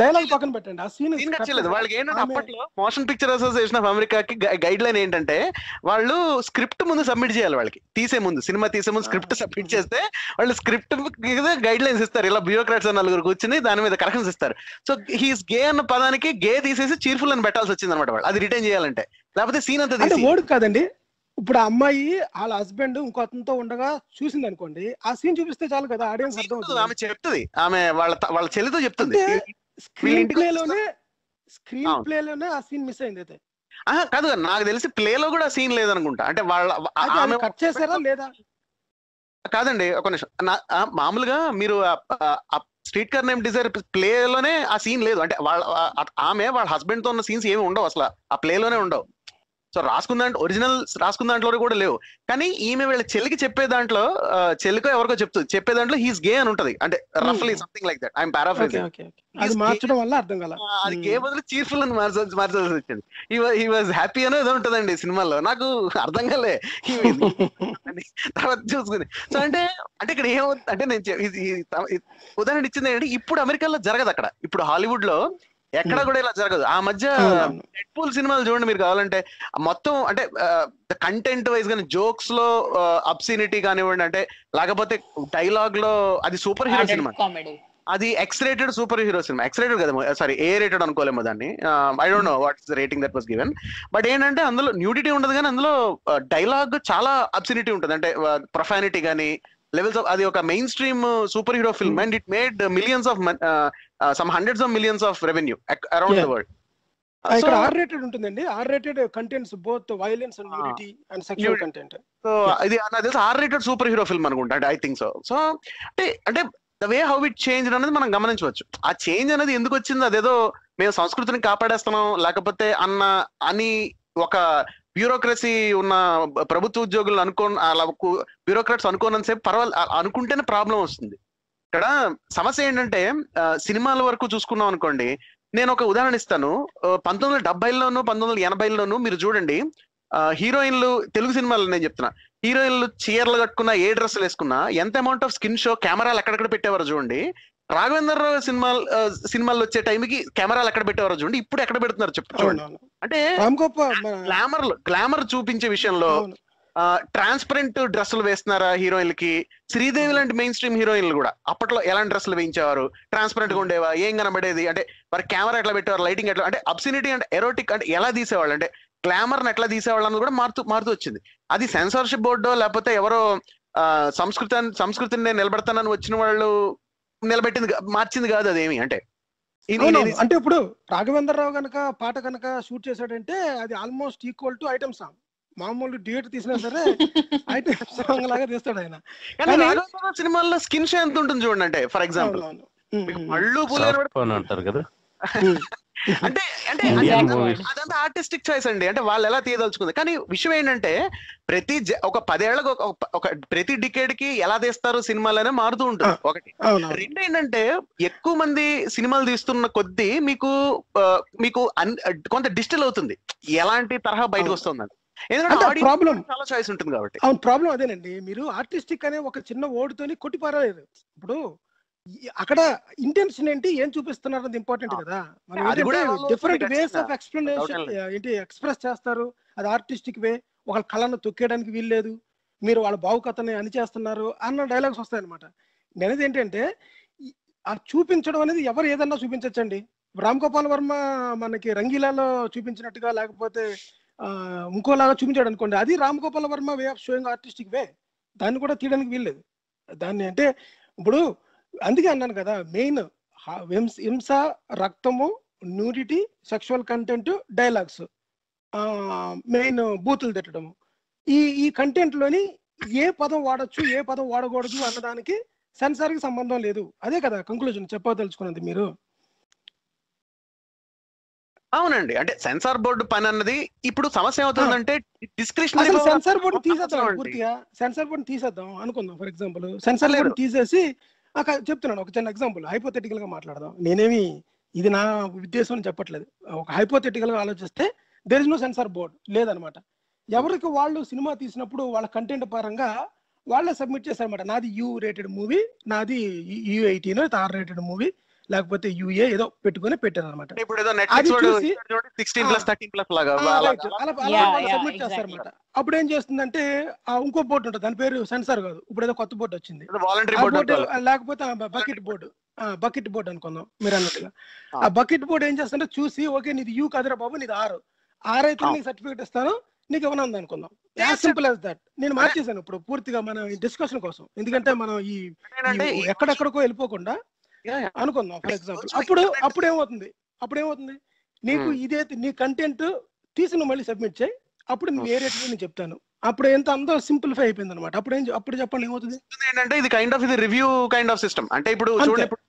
డైలాగ్ పక్కన పెట్టండి, ఆ సీన్ కట్ చేయలేదు. వాళ్ళకి ఏంటంటే అప్పట్లో మోషన్ పిక్చర్ అసోసియేషన్ ఆఫ్ అమెరికాకి గైడ్ లైన్ ఏంటంటే వాళ్ళు స్క్రిప్ట్ ముందు సబ్మిట్ చేయాలి. వాళ్ళకి సినిమా తీసే ముందు స్క్రిప్ట్ సబ్మిట్ చేస్తే వాళ్ళు స్క్రిప్ట్ గైడ్ లైన్స్ ఇస్తారు. ఇలా బ్యూరోక్రాట్స్ నలుగురు కూర్చుని దాని మీద కరెక్షన్స్ ఇస్తారు. సో హీస్ గే అన్న పదానికి గే తీసేసి చీర్ఫుల్ అని పెట్టాల్సి వచ్చింది అనమాట. వాళ్ళు అది రిటైన్ చేయాలంటే, లేకపోతే సీన్ అంతా తీసి వర్డ్ కాదండి. ఇప్పుడు ఆ అమ్మాయి వాళ్ళ హస్బెండ్ ఇంకో అతనితో ఉండగా చూసింది అనుకోండి, ఆ సీన్ చూపిస్తే చాలు కదా, ఆడియన్స్ అర్థం అవుతుంది. ఆమె చెప్తుంది, ఆమె వాళ్ళ చెల్లితో చెప్తుంది. స్క్రీన్ ప్లేలోనే ఆ సీన్ మిస్ అయింది. అయితే కాదు, నాకు తెలిసి ప్లేలో కూడా సీన్ లేదనుకుంటా. అంటే వాళ్ళ కట్ చేసారా లేదా కాదండి, ఒక నిమిషం. మామూలుగా మీరు స్ట్రీట్ కార్ నేమ్ డిజైర్ ప్లేలోనే ఆ సీన్ లేదు. అంటే ఆమె వాళ్ళ హస్బెండ్ తో ఉన్న సీన్స్ ఏమి ఉండవు అసలు, ఆ ప్లేలోనే ఉండవు. సో ఒరిజినల్ రాసుకున్న దాంట్లో కూడా లేవు. కానీ ఈమె వీళ్ళ చెల్లికి చెప్పే దాంట్లో, చెల్లికో ఎవరికో చెప్తే దాంట్లో హీస్ గే అని ఉంటది. అంటే రఫ్లీ something like that. I'm paraphrasing. అది మార్చడం వల్ల అర్థం కాల, అది గే బదులు చీర్ఫుల్ అని మార్చాల్సి వచ్చింది. హీ వాజ్ హ్యాపీ అనేది ఏదో ఉంటదండి సినిమాలో, నాకు అర్థం కాలే తర్వాత చూసుకుని. సో అంటే ఇక్కడ ఏమవుతుంది అంటే, నేను ఉదాహరణ ఇచ్చింది ఏంటంటే, ఇప్పుడు అమెరికాలో జరగదు అక్కడ. ఇప్పుడు హాలీవుడ్ లో ఎక్కడ కూడా ఇలా జరగదు. ఆ మధ్య డెడ్పూల్ సినిమాలు చూడండి మీరు కావాలంటే, మొత్తం అంటే కంటెంట్ వైజ్ గానీ, జోక్స్ లో అబ్సినిటీ కానివ్వండి, అంటే లేకపోతే డైలాగ్ లో, అది సూపర్ హీరో సినిమా, అది X rated super hero cinema. X rated కదా, సారీ ఏ రేటెడ్ అనుకోలేమో దాన్ని. I don't know what's the rating that was given. But ఏంటంటే అందులో న్యూడిటీ ఉండదు, కానీ అందులో డైలాగ్ చాలా అబ్సినిటీ ఉంటుంది. అంటే ప్రొఫానిటీ కానీ లెవెల్స్ ఆఫ్, అది ఒక main stream super hero film. And it made millions of some hundreds of millions of revenue around the world. ఇక్కడ ఆర్ రేటెడ్ ఉంటుందండి. Are rated contents both violence and nudity and sexual content. So ఇది నాకు తెలిసి are rated super hero film అనుకుంటా, I think so. So అంటే the way how it change అనేది మనం గమనించవచ్చు. ఆ చేంజ్ అనేది ఎందుకు వచ్చింది, అదేదో మేము సంస్కృతిని కాపాడేస్తున్నాం లేకపోతే అని ఒక బ్యూరోక్రసీ ఉన్న ప్రభుత్వ ఉద్యోగులు అలా బ్యూరోక్రాట్స్ అనుకోనంతసేపు పర్వాలేదు అనుకుంటేనే ప్రాబ్లం వస్తుంది. ఇక్కడ సమస్య ఏంటంటే సినిమాల వరకు చూసుకున్నాం అనుకోండి, నేను ఒక ఉదాహరణ ఇస్తాను. 1970లోను 1980లోను మీరు చూడండి, హీరోయిన్లు తెలుగు సినిమాలు నేను చెప్తున్నా, హీరోయిన్లు చీరలు కట్టుకున్నా ఏ డ్రెస్సులు వేసుకున్నా ఎంత అమౌంట్ ఆఫ్ స్కిన్ షో కెమెరాలు ఎక్కడెక్కడ పెట్టేవారు చూడండి. రాఘవేంద్ర రావు సినిమాలు వచ్చే టైంకి కెమెరాలు ఎక్కడ పెట్టేవారు చూడండి, ఇప్పుడు ఎక్కడ పెడుతున్నారు చూడండి. అంటే గ్లామర్ చూపించే విషయంలో ట్రాన్స్పరెంట్ డ్రెస్సులు వేస్తున్నారా హీరోయిన్లకి. శ్రీదేవి లాంటి మెయిన్ స్ట్రీమ్ హీరోయిన్లు కూడా అప్పట్లో ఎలాంటి డ్రెస్సులు వేయించేవారు, ట్రాన్స్పరెంట్ గా ఉండేవా, ఏం కనబడేది, అంటే మరి కెమెరా ఎట్లా పెట్టేవారు, లైటింగ్ ఎట్లా, అంటే అబ్సినిటీ అంటే ఎరోటిక్ అంటే ఎలా తీసేవాళ్ళు, అంటే గ్లామర్ ని ఎట్లా తీసేవాళ్ళు అన్నది కూడా మారుతూ వచ్చింది. అది సెన్సార్షిప్ బోర్డో లేకపోతే ఎవరో సంస్కృతిని నిలబెడతానని వచ్చిన వాళ్ళు మార్చింది కాదు అదేమి. అంటే అంటే ఇప్పుడు రాఘవేంద్రరావు గనక పాట కనుక షూట్ చేశాడంటే అది almost equal to item song. మామూలు డ్యూట్ తీసినా సరే ఐటమ్ సాంగ్ లాగా తీస్తాడు ఆయన. సినిమాల్లో స్కిన్ షో ఎంత ఉంటుంది చూడండి, అంటే ఫర్ ఎగ్జాంపుల్ అంటారు కదా, అంటే అదంతా ఆర్టిస్టిక్ చాయిస్ అండి, అంటే వాళ్ళు ఎలా తీయదలుచుకుంది. కానీ విషయం ఏంటంటే ఒక 10 ఏళ్ళకు ప్రతి డికేడ్ కి ఎలా తీస్తారు సినిమాలనే మారుతూ ఉంటుంది ఒకటి. రెండు ఏంటంటే ఎక్కువ మంది సినిమాలు తీస్తున్న కొద్దీ మీకు కొంత డిజిటల్ అవుతుంది, ఎలాంటి తరహా బయటకు వస్తుంది. ప్రాబ్లం చాలా చాయిస్ ఉంటుంది కాబట్టి. అవును, ప్రాబ్లం అదేనండి. మీరు ఆర్టిస్టిక్ అనే ఒక చిన్న ఓడుతోని కొట్టిపారలేదు. ఇప్పుడు అక్కడ ఇంటెన్షన్ ఏంటి, ఏం చూపిస్తున్నారు అది ఇంపార్టెంట్ కదా. మనం డిఫరెంట్ వేస్ ఆఫ్ ఎక్స్ప్లెనేషన్ ఏంటి ఎక్స్ప్రెస్ చేస్తారు, అది ఆర్టిస్టిక్ వే. ఒక కళను తొక్కేయడానికి వీల్లేదు, మీరు వాళ్ళ భావుకథని అని చేస్తున్నారు అన్న డైలాగ్స్ వస్తాయి అనమాట. నేనేది ఏంటంటే ఆ చూపించడం అనేది ఎవరు ఏదన్నా చూపించచ్చండి. రామ్ గోపాల్ వర్మ మనకి రంగీలాలో చూపించినట్టుగా లేకపోతే ఇంకోలాగా చూపించాడు అనుకోండి, అది Ram Gopal Varma way of showing artistic way. దాన్ని కూడా తీయడానికి వీల్లేదు. దాన్ని అంటే ఇప్పుడు అందుకే అన్నాను కదా, మెయిన్ హింస, రక్తము, nudity, sexual content, dialogues, main బూతులు తిట్టడము, ఈ కంటెంట్ లోని ఏ పదం వాడచ్చు ఏ పదం వాడకూడదు అన్నదానికి సెన్సార్ కి సంబంధం లేదు. అదే కదా కంక్లూజన్ చెప్పదలుచుకున్నది మీరు. అవునండి, అంటే సెన్సార్ బోర్డు పని అన్నది ఇప్పుడు సమస్య ఏమవుతుందంటే డిస్క్రిప్షన్. సెన్సార్ బోర్డు తీసేద్దాం, పూర్తిగా సెన్సార్ బోర్డు తీసేద్దాం అనుకుందాం. ఫర్ ఎగ్జాంపుల్ సెన్సార్ బోర్డు తీసేసి చెప్తున్నాను, ఒక చిన్న ఎగ్జాంపుల్ హైపోథెటికల్ గా మాట్లాడదాం. నేనేమి ఇది నా ఉద్దేశం చెప్పట్లేదు, ఒక హైపోథెటికల్ గా ఆలోచిస్తే there is no censor board లేదనమాట. ఎవరికి వాళ్ళు సినిమా తీసినప్పుడు వాళ్ళ కంటెంట్ పరంగా వాళ్ళే సబ్మిట్ చేశారనమాట. నాది యూ రేటెడ్ మూవీ, నాది U18 R రేటెడ్ మూవీ, లేకపోతే UA ఏదో పెట్టుకుని పెట్టారు అనమాట. సబ్మిట్ చేస్తారనమాట. అప్పుడు ఏం చేస్తుందంటే ఇంకో బోర్డు ఉంటుంది, దాని పేరు సెన్సార్ కాదు, ఇప్పుడు ఏదో కొత్త బోర్డు వచ్చింది, లేకపోతే బకెట్ బోర్డు అనుకుందాం మీరు అన్నట్టుగా. ఆ బకెట్ బోర్డు ఏం చేస్తుంటే చూసి ఓకే నీది యూ కాదురా బాబు, నీది R అయితే నీకు సర్టిఫికేట్ ఇస్తాను, నీకు ఇవ్వనుంది అనుకుందాం. As simple as that. నేను మార్చేసాను ఇప్పుడు పూర్తిగా మన డిస్కషన్ కోసం, ఎందుకంటే మనం ఈ ఎక్కడెక్కడికో వెళ్ళిపోకుండా అనుకుందాం. ఫర్ ఎగ్జాంపుల్ అప్పుడు ఏమవుతుంది నీకు ఇదే నీ కంటెంట్ తీసి నువ్వు మళ్ళీ సబ్మిట్ చేయి, అప్పుడు నువ్వు ఏ రేట్ నేను చెప్తాను. అప్పుడు ఎంత అందరూ సింప్లిఫై అయిపోయింది అనమాట. అప్పుడు చెప్పండి ఏమవుతుంది ఏంటంటే ఇది కైండ్ ఆఫ్ ఇది రివ్యూ కైండ్ ఆఫ్ సిస్టమ్. అంటే ఇప్పుడు చూడండి,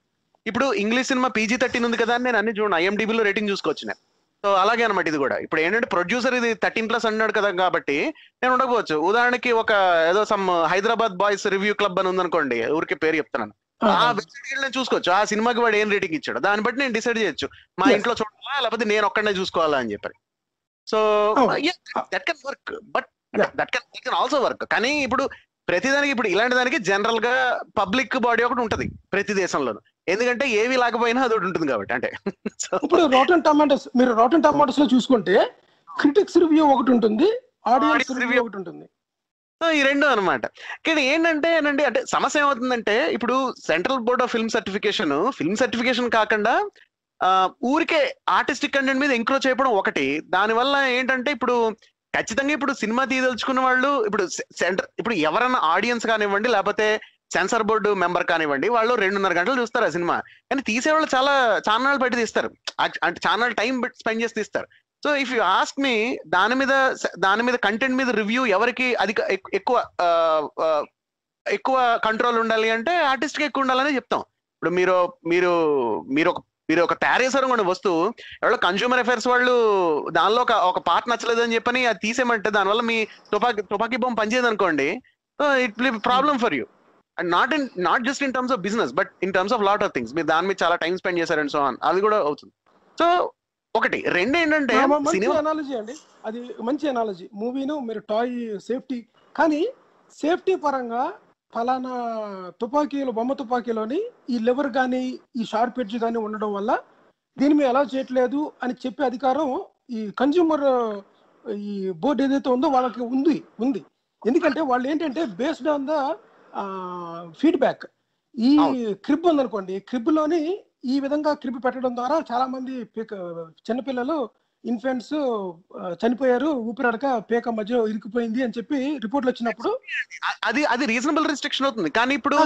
ఇప్పుడు ఇంగ్లీష్ సినిమా PG-13 ఉంది కదా అని నేను అన్ని చూడండి IMDb లో రేటింగ్ చూసుకోవచ్చు. సో అలాగే అనమాట ఇది కూడా. ఇప్పుడు ఏంటంటే ప్రొడ్యూసర్ ఇది 13+ అన్నాడు కదా కాబట్టి నేను ఉండకపోవచ్చు. ఉదాహరణకి ఒక ఏదో some Hyderabad boys review club అని ఉందనుకోండి, ఊరికి పేరు చెప్తున్నాను, ఆ వెబ్సైట్ నేను చూసుకోవచ్చు ఆ సినిమాకి వాడు ఏం రేటింగ్ ఇచ్చాడు, దాన్ని బట్టి నేను డిసైడ్ చేయొచ్చు మా ఇంట్లో చూడాలా లేకపోతే నేను ఒక్కడనే చూసుకోవాలా అని చెప్పి. So that can work, but that can also work. కానీ ఇప్పుడు ప్రతిదానికి ఇప్పుడు ఇలాంటి దానికి జనరల్ గా పబ్లిక్ బాడీ ఒకటి ఉంటది ప్రతి దేశంలోనూ, ఎందుకంటే ఏవి లేకపోయినా అది ఒకటి ఉంటుంది కాబట్టి. అంటే ఇప్పుడు రోటన్ టమాటోస్ లో చూసుకుంటే క్రిటిక్స్ రివ్యూ ఒకటి ఉంటుంది, ఆడియన్స్ రివ్యూ ఒకటి ఉంటుంది. సో ఈ రెండు అనమాట. ఇక్కడ ఏంటంటే అంటే సమస్య ఏమవుతుందంటే ఇప్పుడు central board of film certification కాకుండా ఊరికే ఆర్టిస్టిక్ కంటెంట్ మీద ఎంక్రోచ్ చేయడం ఒకటి. దానివల్ల ఏంటంటే ఇప్పుడు ఖచ్చితంగా ఇప్పుడు సినిమా తీయదలుచుకున్న వాళ్ళు ఇప్పుడు ఎవరన్నా ఆడియన్స్ కానివ్వండి లేకపోతే సెన్సార్ బోర్డు మెంబర్ కానివ్వండి, వాళ్ళు 2.5 గంటలు చూస్తారు ఆ సినిమా. కానీ తీసేవాళ్ళు చాలా నాళ్ళు బయట తీస్తారు, అంటే చాలా టైం స్పెండ్ చేసి తీస్తారు. So if you ask me దాని మీద కంటెంట్ మీద రివ్యూ ఎవరికి ఎక్కువ ఎక్కువ కంట్రోల్ ఉండాలి అంటే ఆర్టిస్ట్ కి ఎక్కువ ఉండాలని చెప్తాం. ఇప్పుడు మీరు ఒక తయారు చేశారు వస్తువు, ఎవరో కన్స్యూమర్ అఫైర్స్ వాళ్ళు దానిలో ఒక పార్ట్ నచ్చలేదు అని చెప్పని అది తీసేయమంటే దానివల్ల మీ తుపాకీ బొమ్మ పనిచేయదు అనుకోండి, it will be problem for you. And not just in terms of business but in terms of lot of things. మీరు దాని మీద చాలా టైం స్పెండ్ చేశారు అండ్ సో ఆన్, అది కూడా అవుతుంది. సో ఒకటి రెండు ఏంటంటే అనాలజీ అండి, అది మంచి అనాలజీ. మూవీను మీరు టాయ్ సేఫ్టీ, కానీ సేఫ్టీ పరంగా ఫలానా తుపాకీలు బొమ్మ తుపాకీలోని ఈ లెవర్ కానీ ఈ షార్ప్ ఎడ్జ్ కానీ ఉండడం వల్ల దీన్ని మేము ఎలా చేయట్లేదు అని చెప్పే అధికారం ఈ కన్జ్యూమర్ ఈ బోర్డు ఏదైతే ఉందో వాళ్ళకి ఉంది. ఎందుకంటే వాళ్ళు ఏంటంటే బేస్డ్ ఆన్ ద ఫీడ్బ్యాక్. ఈ క్రిబ్ ఉందనుకోండి, క్రిబ్లోని ఈ విధంగా క్రిబ్ పెట్టడం ద్వారా చాలా మంది చిన్నపిల్లలు ఇన్ఫెంట్స్ చనిపోయారు, ఊపిరాడక పేక మధ్య ఇరుక్కుపోయింది అని చెప్పి రిపోర్ట్లు వచ్చినప్పుడు అది రీజనబుల్ రిస్ట్రిక్షన్ అవుతుంది. కానీ ఇప్పుడు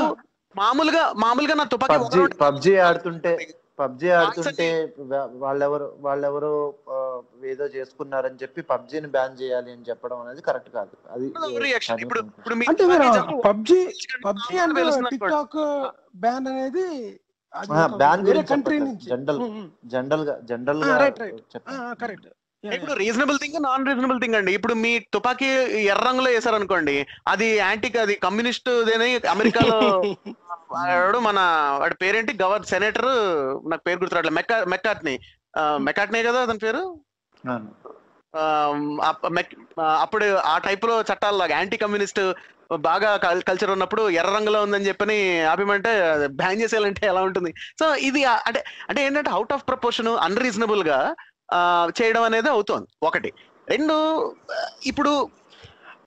మామూలుగా నా తుపాకీ పబ్జీ ఆడుతుంటే వాళ్ళెవరో ఏదో చేసుకున్నారని చెప్పి పబ్జీని బ్యాన్ చేయాలి అని చెప్పడం అనేది కరెక్ట్ కాదు. అది అంటే PUBG and tick talk ban అనేది బ్యాన్ జనరల్ గా కరెక్ట్. ఇప్పుడు reasonable thing, non reasonable thing అండి. ఇప్పుడు మీ తుపాకీ ఎర్ర రంగులో వేసారు అనుకోండి, అది అది కమ్యూనిస్ట్ అమెరికాలో మన వాడి పేరేంటి సెనేటర్, నాకు పేరు గుర్తురాట్లేదు, మెకార్ట్నీ కదా అతని పేరు. అప్పుడు ఆ టైప్ లో చట్టాలు యాంటీ కమ్యూనిస్ట్ బాగా కల్చర్ ఉన్నప్పుడు ఎర్ర రంగులో ఉందని చెప్పని ఆపిమంటే బ్యాన్ చేసేయాలంటే ఎలా ఉంటుంది? సో ఇది అంటే ఏంటంటే అవుట్ ఆఫ్ ప్రపోర్షన్, అన్రీజనబుల్ గా చేయడం అనేది అవుతోంది. ఒకటి. రెండు, ఇప్పుడు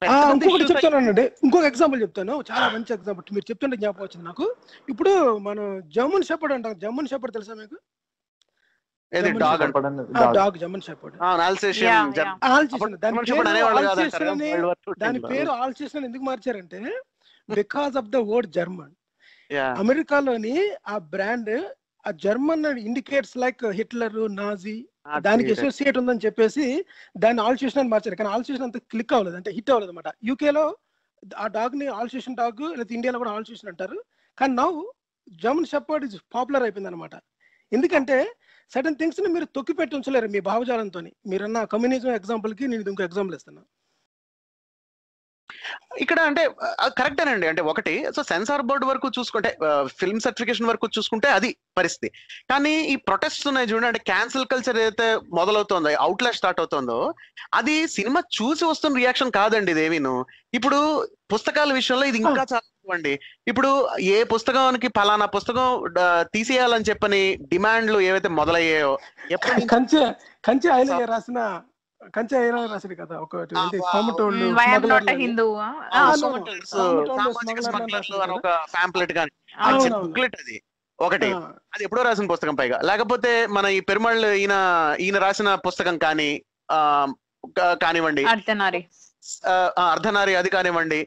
ఇంకొకటి చెప్తానండి, ఇంకొక ఎగ్జాంపుల్ చెప్తాను, చాలా మంచి ఎగ్జాంపుల్ మీరు చెప్తుంటే జ్ఞాపకం వచ్చింది నాకు. ఇప్పుడు మనం జర్మన్ షెపర్డ్ అంటాం. జర్మన్ షెపర్డ్ తెలుసా మీకు? Dog German shepherd. దాని పేరు ఆల్సేషన్ ఎందుకు మార్చారంటే because of the word German. అమెరికాలోని ఆ బ్రాండ్ ఆ German indicates like Hitler, Nazi, దానికి అసోసియేట్ ఉందని చెప్పేసి దాన్ని ఆల్సేషన్ అని మార్చారు. కానీ ఆల్సేషన్ అంత క్లిక్ అవ్వలేదు, అంటే హిట్ అవ్వలేదు అనమాట. యూకేలో ఆ డాగ్ ని ఆల్సేషన్ డాగ్, లేదా ఇండియాలో కూడా ఆల్సేషన్ అంటారు. కానీ now German shepherd is popular అయిపోయింది అనమాట. ఎందుకంటే సర్టన్ థింగ్స్ ని మీరు తొక్కి పెట్టి ఉంచలేరు మీ భావజాలంతో. మీరన్న కమ్యూనిజం ఎగ్జాంపుల్ కి నేను ఇంకో ఎగ్జాంపుల్ ఇస్తున్నా ఇక్కడ. అంటే కరెక్టేనండి. అంటే ఒకటి, సో సెన్సార్ బోర్డు వరకు చూసుకుంటే, ఫిల్మ్ సర్టిఫికేషన్ వరకు చూసుకుంటే అది పరిస్థితి. కానీ ఈ ప్రొటెస్ట్ ఉన్నాయి చూడండి, అంటే క్యాన్సిల్ కల్చర్ ఏదైతే మొదలవుతుందో, అవుట్లాష్ స్టార్ట్ అవుతుందో, అది సినిమా చూసి వస్తున్న రియాక్షన్ కాదండి ఇదేమీను. ఇప్పుడు పుస్తకాల విషయంలో ఇది ఇంకా చాలా అండి. ఇప్పుడు ఏ పుస్తకానికి ఫలానా పుస్తకం తీసేయాలని చెప్పని డిమాండ్లు ఏవైతే మొదలయ్యాయో, కంచె రాసింది కదా ఒకటి, ఒక పాంప్లెట్ కానీ బుక్లెట్, అది ఒకటి. అది ఎప్పుడో రాసిన పుస్తకం పైగా. లేకపోతే మన ఈ పెరుమాళ్ ఈయన రాసిన పుస్తకం కానివ్వండి, అర్ధనారి, అది కానివ్వండి,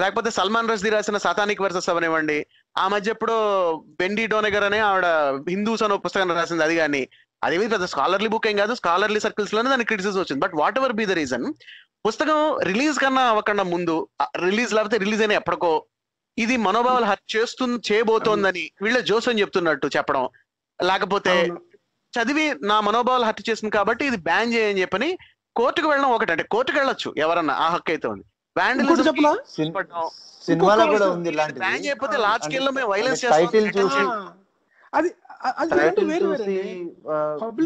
లేకపోతే సల్మాన్ రష్దీ రాసిన సాతానిక్ వర్సెస్ అవనివ్వండి. ఆ మధ్య ఎప్పుడో బెండీ డోనెగర్ అనే ఆవిడ హిందూస్ అనే పుస్తకం రాసింది, అది కానీ. అదేమి పెద్ద స్కాలర్లీ బుక్ ఏం కాదు, స్కాలర్లీ సర్కిల్స్ లోనే దానికి క్రిటిసిజం వచ్చింది. But what ever be the reason, పుస్తకం రిలీజ్ కన్నా అవ్వకుండా ముందు, రిలీజ్ లేకపోతే రిలీజ్ అయినా ఎప్పటికో ఇది మనోభావాలు చేయబోతోందని వీళ్ళ జోసన్ చెప్తున్నట్టు చెప్పడం, లేకపోతే చదివి నా మనోభావాలు హత్య చేస్తుంది కాబట్టి ఇది బ్యాన్ చేయని చెప్పని కోర్టుకు వెళ్ళడం ఒకటి. అంటే కోర్టుకు వెళ్ళొచ్చు ఎవరన్నా, ఆ హక్కు అయితే ఉంది. సినిమాలో కూడా ఉంది, బ్యాన్ చేయకపోతే లార్జ్ స్కేల్ లో మేము వైలెన్స్ చేస్తాం.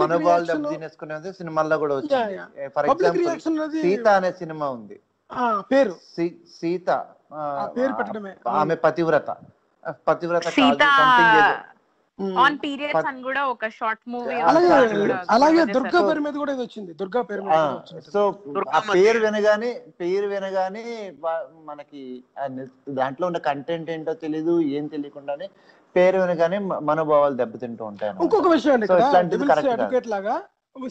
మనోభావాలు దెబ్బతినేసుకునేది సినిమాల్లో కూడా వచ్చింది. ఫర్ ఎగ్జాంపుల్ సీత అనే సినిమా ఉంది, పేరు సీత, ఆమె పతివ్రత ఆన్ పీరియడ్స్ అని కూడా ఒక షార్ట్ మూవీ. అలాగే దుర్గా పేరు మీద కూడా వచ్చింది, దుర్గా పేరు మీద. సో ఆ పేరు వినగానే మనకి దాంట్లో ఉన్న కంటెంట్ ఏంటో తెలీదు, ఏం తెలియకుండానే పేరు వినగానే మనోభావాలు దెబ్బతింటూ ఉంటాయి. ఇంకొక విషయం అండి, లాగా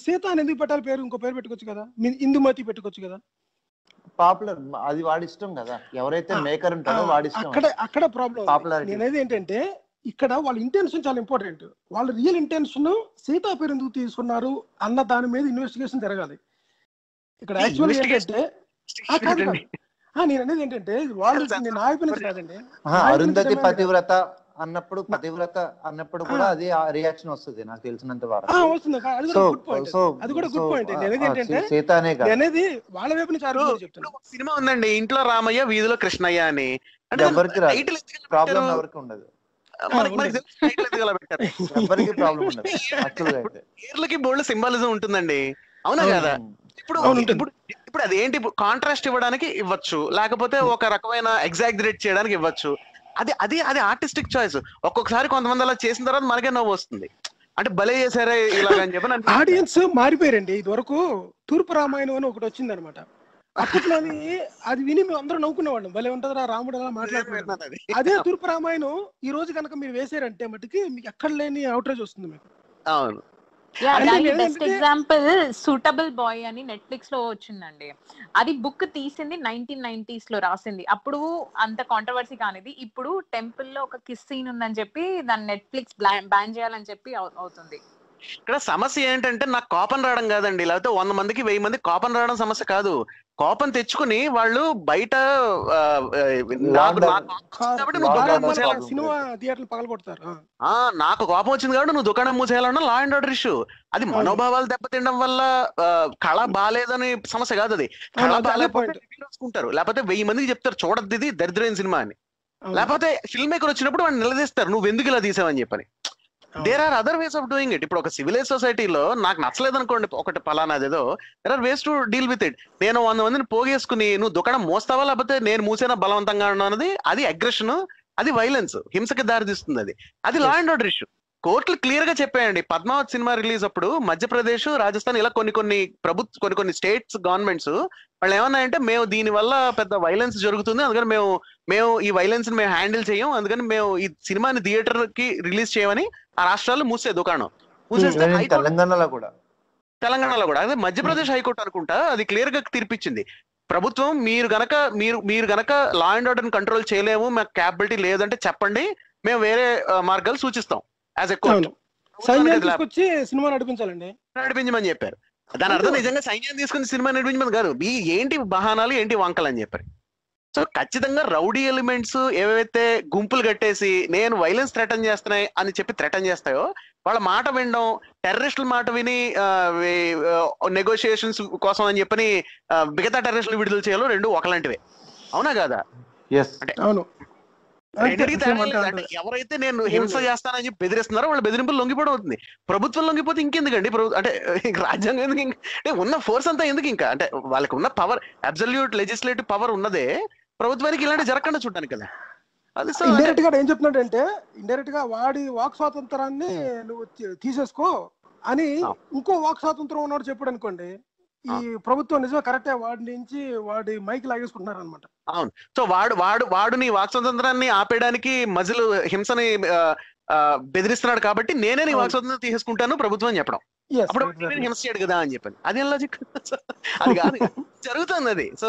సీత అని ఎందుకు పెట్టాలి పేరు? ఇంకో పేరు పెట్టుకోవచ్చు కదా, ఇందుమతి పెట్టుకోవచ్చు కదా. పాపులర్, అది వాడి ఇష్టం కదా, ఎవరైతే మేకర్ ఉంటారో వాడి ఇష్టం. అక్కడ ప్రాబ్లం నేనేది ఏంటంటే, ఇక్కడ వాళ్ళ ఇంటెన్షన్ చాలా ఇంపార్టెంట్. వాళ్ళ రియల్ ఇంటెన్షన్ సీతా పేరు ఎందుకు తీసుకున్నారు అన్న దాని మీద ఇన్వెస్టిగేషన్ జరగాలి. ఇక్కడ యాక్చువల్ ఏంటంటే నేను అనేది ఏంటంటే వాళ్ళు నేను ఆగిపోయినది కాదండి. అరుంధతి పతివ్రత అన్నప్పుడు కూడా అది రియాక్షన్ వస్తుంది నాకు తెలిసినంత వరకు. వస్తుంది, అది కూడా గుడ్ పాయింట్. ఏంటంటే అనేది వాళ్ళ వైపు నుంచి చెప్తున్నాను. సినిమా ఉందండి ఇంట్లో రామయ్య వీధిలో కృష్ణయ్య అని, ఎవరికి ప్రాబ్లం ఎవరికి ఉండదు, పేర్లకి బోల్డ్ సింబాలిజం ఉంటుందండి, అవునా కదా? ఇప్పుడు అదేంటి కాంట్రాస్ట్ ఇవ్వడానికి ఇవ్వచ్చు, లేకపోతే ఒక రకమైన ఎగ్జాగ్రేట్ చేయడానికి ఇవ్వచ్చు. అది ఆర్టిస్టిక్ చాయిస్. ఒక్కొక్కసారి కొంతమంది అలా చేసిన తర్వాత మనకే నవ్వు వస్తుంది, అంటే భలే చేశారే ఇలాగని చెప్పి. ఆడియన్స్ మారిపోయారండి. ఇది వరకు తూర్పు రామాయణం అని ఒకటి వచ్చింది అనమాట. అప్పట్లోని అది విని మేము అందరూ నవ్వుకునేవాళ్ళం, భలే ఉంటుందిరా రాముడు అలా మాట్లాడుతున్నాడు. అదే తూర్పు రామాయణం ఈ రోజు కనుక మీరు వేసారంటే మటుకి మీకు ఎక్కడ లేని అవుట్రేజ్ వస్తుంది మీకు. అవును, బెస్ట్ ఎగ్జాంపుల్ సూటబుల్ బాయ్ అని నెట్ఫ్లిక్స్ లో వచ్చిందండి. అది బుక్ తీసింది 1990s లో రాసింది, అప్పుడు అంత కాంట్రవర్సీ కానిది. ఇప్పుడు టెంపుల్ లో ఒక కిస్ సీన్ ఉందని చెప్పి దాన్ని నెట్ఫ్లిక్స్ బ్యాన్ చేయాలని చెప్పి అవుతుంది. ఇక్కడ సమస్య ఏంటంటే నాకు కోపం రావడం కాదండి, లేకపోతే 100 మందికి 1000 మంది కోపం రావడం సమస్య కాదు. కోపం తెచ్చుకుని వాళ్ళు బయట సినిమా థియేటర్లు పగలగొడతారు. నాకు కోపం వచ్చింది కాబట్టి నువ్వు దుకాణం మూసేయాలన్నా లా అండ్ ఆర్డర్ ఇష్యూ. అది మనోభావాలు దెబ్బతినడం వల్ల కళ బాగాలేదని సమస్య కాదు. అది కళ బాగాలేకపోతే రాసుకుంటారు, లేకపోతే 1000 మందికి చెప్తారు చూడద్దు ఇది దరిద్రమైన సినిమా అని. లేకపోతే ఫిల్మ్ మేకర్ వచ్చినప్పుడు వాడిని నిలదీస్తారు, నువ్వు ఎందుకు ఇలా తీసావని చెప్పని. There are other ways of doing it. ఇప్పుడు ఒక సివిలైజ్ సొసైటీలో నాకు నచ్చలేదు అనుకోండి ఒకటి పలానాదేదో, there are ways to deal with it. నేను 100 మందిని పోగేసుకుని నువ్వు దుకాణం మోస్తావా లేకపోతే నేను మూసేనా బలవంతంగా అన్నది అది అగ్రెషన్, అది వైలెన్స్, హింసకి దారితీస్తుంది. అది లా అండ్ ఆర్డర్ ఇష్యూ. కోర్టులు క్లియర్ గా చెప్పాయండి. పద్మావత్ సినిమా రిలీజ్ అప్పుడు మధ్యప్రదేశ్, రాజస్థాన్ ఇలా కొన్ని స్టేట్స్ గవర్నమెంట్స్ వాళ్ళు ఏమన్నాయంటే మేము దీని వల్ల పెద్ద వైలెన్స్ జరుగుతుంది, అందుకని మేము ఈ వైలెన్స్ ని మేము హ్యాండిల్ చేయం, అందుకని మేము ఈ సినిమాని థియేటర్ కి రిలీజ్ చేయమని ఆ రాష్ట్రాలు మూసే దుకాణం మూసేస్తే తెలంగాణలో కూడా అదే మధ్యప్రదేశ్ హైకోర్టు అనుకుంటా అది క్లియర్ గా తీర్పిచ్చింది. ప్రభుత్వం మీరు గనక లా అండ్ ఆర్డర్ కంట్రోల్ చేయలేము, మాకు క్యాపబిలిటీ లేదంటే చెప్పండి, మేము వేరే మార్గాలు సూచిస్తాం యాజ్ ఎ కోర్ట్. సినిమా నడిపించమని చెప్పారు. దాని అర్థం నిజంగా సైన్యం తీసుకుని సినిమా నడిపించమని కాదు, ఈ ఏంటి బహానాలు ఏంటి వంకలు అని చెప్పారు. సో ఖచ్చితంగా రౌడీ ఎలిమెంట్స్ ఏవైతే గుంపులు కట్టేసి నేను వైలెన్స్ థ్రెటన్ చేస్తున్నాయి అని చెప్పి థ్రెటన్ చేస్తాయో వాళ్ళ మాట వినడం, టెర్రరిస్టుల మాట విని నెగోషియేషన్స్ కోసం అని చెప్పని మిగతా టెర్రరిస్టులు విడుదల చేయాలో రెండు ఒకలాంటివే, అవునా కాదా? అంటే ఎవరైతే నేను హింస చేస్తానని చెప్పి బెదిరిస్తున్నారో వాళ్ళ బెదిరింపులు లొంగిపోవడం అవుతుంది. ప్రభుత్వం లొంగిపోతే ఇంకెందుకండి? అంటే రాజ్యాంగం ఎందుకు? అంటే ఉన్న ఫోర్స్ అంతా ఎందుకు? ఇంకా అంటే వాళ్ళకి ఉన్న పవర్, అబ్సల్యూట్ లెజిస్లేటివ్ పవర్ ఉన్నదే ప్రభుత్వానికి ఇలాంటి జరగకుండా చూడడానికి కదా. అది ఇండైరెక్ట్ గా ఏం చెప్తున్నాడంటే, ఇండైరెక్ట్ గా వాడి వాక్ స్వాతంత్రాన్ని నువ్వు తీసేసుకో అని ఇంకో వాక్ స్వాతంత్రం ఉన్నాడు చెప్పాడు అనుకోండి, ఈ ప్రభుత్వం నిజమే కరెక్టే వాడి నుంచి వాడి మైక్ లాగేసుకుంటున్నారు అనమాట. అవును. సో వాడు నీ వాక్ స్వాతంత్రాన్ని ఆపేయడానికి మజిల్ హింసని బెదిరిస్తున్నాడు కాబట్టి నేనే నీ వాక్ స్వాతంత్రం తీసేసుకుంటాను ప్రభుత్వం అని చెప్పడం, అప్పుడు హింస చేయడు కదా అని చెప్పాను. అదేం లాజిక్? అది కాదు జరుగుతుంది అది. So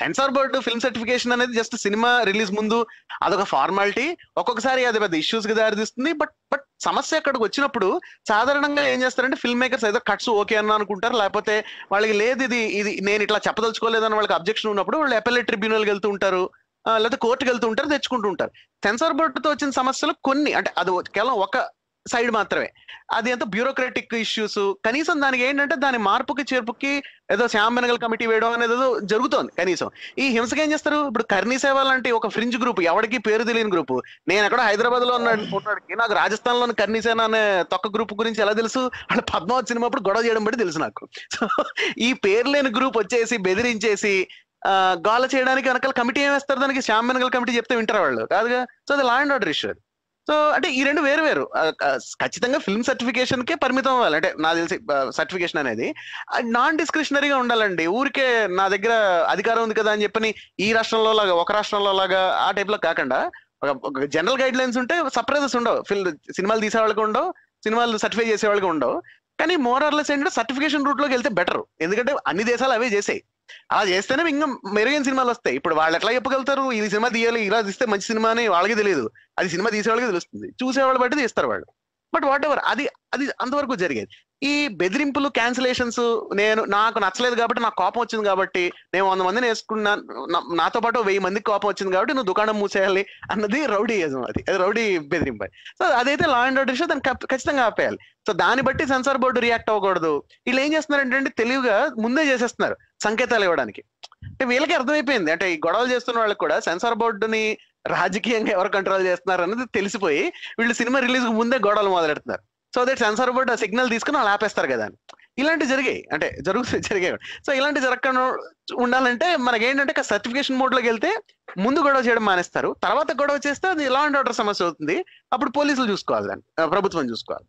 censor board film certification అనేది జస్ట్ సినిమా రిలీజ్ ముందు అదొక ఫార్మాలిటీ. ఒక్కొక్కసారి అది పెద్ద ఇష్యూస్ కి దారితీస్తుంది. బట్ సమస్య అక్కడికి వచ్చినప్పుడు సాధారణంగా ఏం చేస్తారంటే ఫిల్మ్ మేకర్స్ ఏదో కట్స్ ఓకే అని అనుకుంటారు, లేకపోతే వాళ్ళకి లేదు ఇది నేను ఇట్లా చెప్పదలుచుకోలేదని వాళ్ళకి అబ్జెక్షన్ ఉన్నప్పుడు వాళ్ళు అపెలేట్ ట్రిబ్యునల్కి వెళ్తూ ఉంటారు, లేకపోతే కోర్టుకి వెళ్తూ ఉంటారు, తెచ్చుకుంటూ ఉంటారు. సెన్సార్ బోర్డుతో వచ్చిన సమస్యలు కొన్ని, అంటే అది కేవలం ఒక సైడ్ మాత్రమే, అది ఎంత బ్యూరోక్రాటిక్ ఇష్యూస్. కనీసం దానికి ఏంటంటే దాని మార్పుకి చేర్పుకి ఏదో శ్యామ్ బెనగల్ కమిటీ వేయడం అనేది ఏదో జరుగుతోంది. కనీసం ఈ హింసకి ఏం చేస్తారు? ఇప్పుడు కర్నీ సేవ లాంటి ఒక ఫ్రింజ్ గ్రూప్, ఎవరికి పేరు తెలియని గ్రూప్, నేను ఎక్కడ హైదరాబాద్ లో ఉన్నాడికి నాకు రాజస్థాన్ లోని కర్నీసేన అనే తొక్క గ్రూప్ గురించి ఎలా తెలుసు? వాళ్ళు పద్మావత్ సినిమా అప్పుడు గొడవ చేయడం బట్టి తెలుసు నాకు. సో ఈ పేరు లేని గ్రూప్ వచ్చేసి బెదిరించేసి గోల చేయడానికి వెనకాల కమిటీ ఏం వేస్తారు? దానికి శ్యామ్ బెనగల్ కమిటీ చెప్తే వింటారు వాళ్ళు కాదుగా. సో అది లా అండ్ ఆర్డర్ ఇష్యూ. సో అంటే ఈ రెండు వేరు. ఖచ్చితంగా ఫిల్మ్ సర్టిఫికేషన్ కే పరిమితం అవ్వాలి. అంటే నాకు తెలిసి సర్టిఫికేషన్ అనేది నాన్ డిస్క్రిషనరీగా ఉండాలండి. ఊరికే నా దగ్గర అధికారం ఉంది కదా అని చెప్పని ఈ రాష్ట్రంలో లాగా ఒక రాష్ట్రంలో లాగా ఆ టైప్ లో కాకుండా ఒక జనరల్ గైడ్ లైన్స్ ఉంటే సర్ప్రైజెస్ ఉండవు. సినిమాలు తీసే వాళ్ళకి ఉండవు, సినిమాలు సర్టిఫై చేసే వాళ్ళకి ఉండవు. కానీ మోరార్లెస్ ఏంటంటే సర్టిఫికేషన్ రూట్ లోకి వెళ్తే బెటర్. ఎందుకంటే అన్ని దేశాలు అవే చేసాయి. అలా చేస్తేనే ఇంకా మెరుగైన సినిమాలు వస్తాయి. ఇప్పుడు వాళ్ళు ఎట్లా చెప్పగలుగుతారు ఈ సినిమా తీయాలి, ఇలా తీస్తే మంచి సినిమా అని వాళ్ళకి తెలియదు. అది సినిమా తీసే వాళ్ళకి తెలుస్తుంది, చూసేవాళ్ళు బట్టి తీస్తారు వాళ్ళు. బట్ వాట్ ఎవర్, అది అంతవరకు జరిగేది. ఈ బెదిరింపులు, క్యాన్సిలేషన్స్, నాకు నచ్చలేదు కాబట్టి, నాకు కోపం వచ్చింది కాబట్టి, నేను 100 మందిని వేసుకున్నాను, నాతో పాటు 1000 మందికి కోపం వచ్చింది కాబట్టి నువ్వు దుకాణం మూసేయాలి అన్నది రౌడీయిజం. అది రౌడీ బెదిరింపు. సో అదైతే లా అండ్ ఆర్డర్ ఇష్యూ, దాన్ని ఖచ్చితంగా ఆపేయాలి. సో దాన్ని బట్టి సెన్సార్ బోర్డు రియాక్ట్ అవ్వకూడదు. వీళ్ళు ఏం చేస్తున్నారంటే తెలివిగా ముందే చేసేస్తున్నారు సంకేతాలు ఇవ్వడానికి. అంటే వీళ్ళకి అర్థమైపోయింది, అంటే ఈ గొడవలు చేస్తున్న వాళ్ళకి కూడా సెన్సార్ బోర్డుని రాజకీయంగా ఎవరు కంట్రోల్ చేస్తున్నారు అనేది తెలిసిపోయి వీళ్ళు సినిమా రిలీజ్ ముందే గొడవలు మొదలెడుతున్నారు. సో దట్ సెన్సార్ బోర్డు ఆ సిగ్నల్ తీసుకుని వాళ్ళు ఆపేస్తారు కదా. ఇలాంటివి జరిగాయి, అంటే జరిగాయి. సో ఇలాంటి జరగకుండా ఉండాలంటే మనకేంటంటే సర్టిఫికేషన్ మోడ్ లోకి వెళ్తే ముందు గొడవ చేయడం మానేస్తారు, తర్వాత గొడవ చేస్తే అది లా అండ్ ఆర్డర్ సమస్య అవుతుంది. అప్పుడు పోలీసులు చూసుకోవాలి, దాన్ని ప్రభుత్వం చూసుకోవాలి.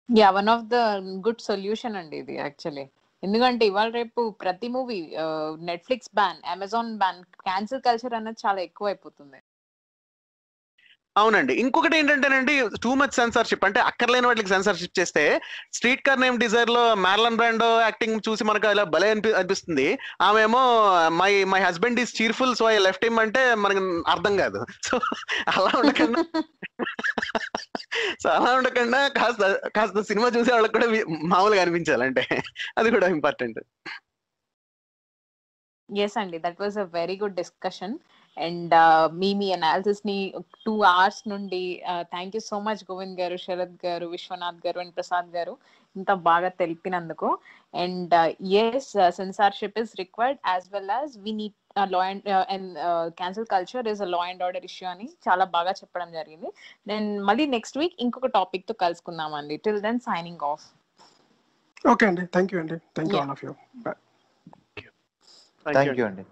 Yeah, one of the good solution అండి ఇది యాక్చువల్లీ. ఎందుకంటే ఇవాళ రేపు ప్రతి movie Netflix ban, Amazon ban, cancel culture అనేది చాలా ఎక్కువ అయిపోతుంది. అవునండి. ఇంకొకటి ఏంటంటేనండి, టూ మచ్ సెన్సార్షిప్. అంటే అక్కర్లేని వాటికి సెన్సార్షిప్ చేస్తే, స్ట్రీట్ కార్ నేమ్ డిజైర్ లో మార్లన్ బ్రాండో యాక్టింగ్ చూసి మనకు ఇలా భలే అనిపిస్తుంది. ఆమెమో my husband is cheerful so I left him అంటే మనకి అర్థం కాదు. సో అలా ఉండకుండా కాస్త సినిమా చూసే వాళ్ళకి కూడా మామూలుగా అనిపించాలంటే అది కూడా ఇంపార్టెంట్. ఎస్ అండి, that was a very good discussion. And me analysis ని 2 hours నుండి thank you so much Govind గారు, శరత్ గారు, విశ్వనాథ్ గారు అండ్ ప్రసాద్ గారు ఇంత బాగా తెలిపినందుకు. And yes, censorship is required as well as we need law and cancel culture is a law and order issue అని చాలా బాగా చెప్పడం జరిగింది. దెన్ మళ్ళీ నెక్స్ట్ వీక్ ఇంకొక టాపిక్ తో కలుసుకుందామండి. Till then signing off. Okay అండి, థ్యాంక్ యూ అండి, thank you all of you. Thank you అండి.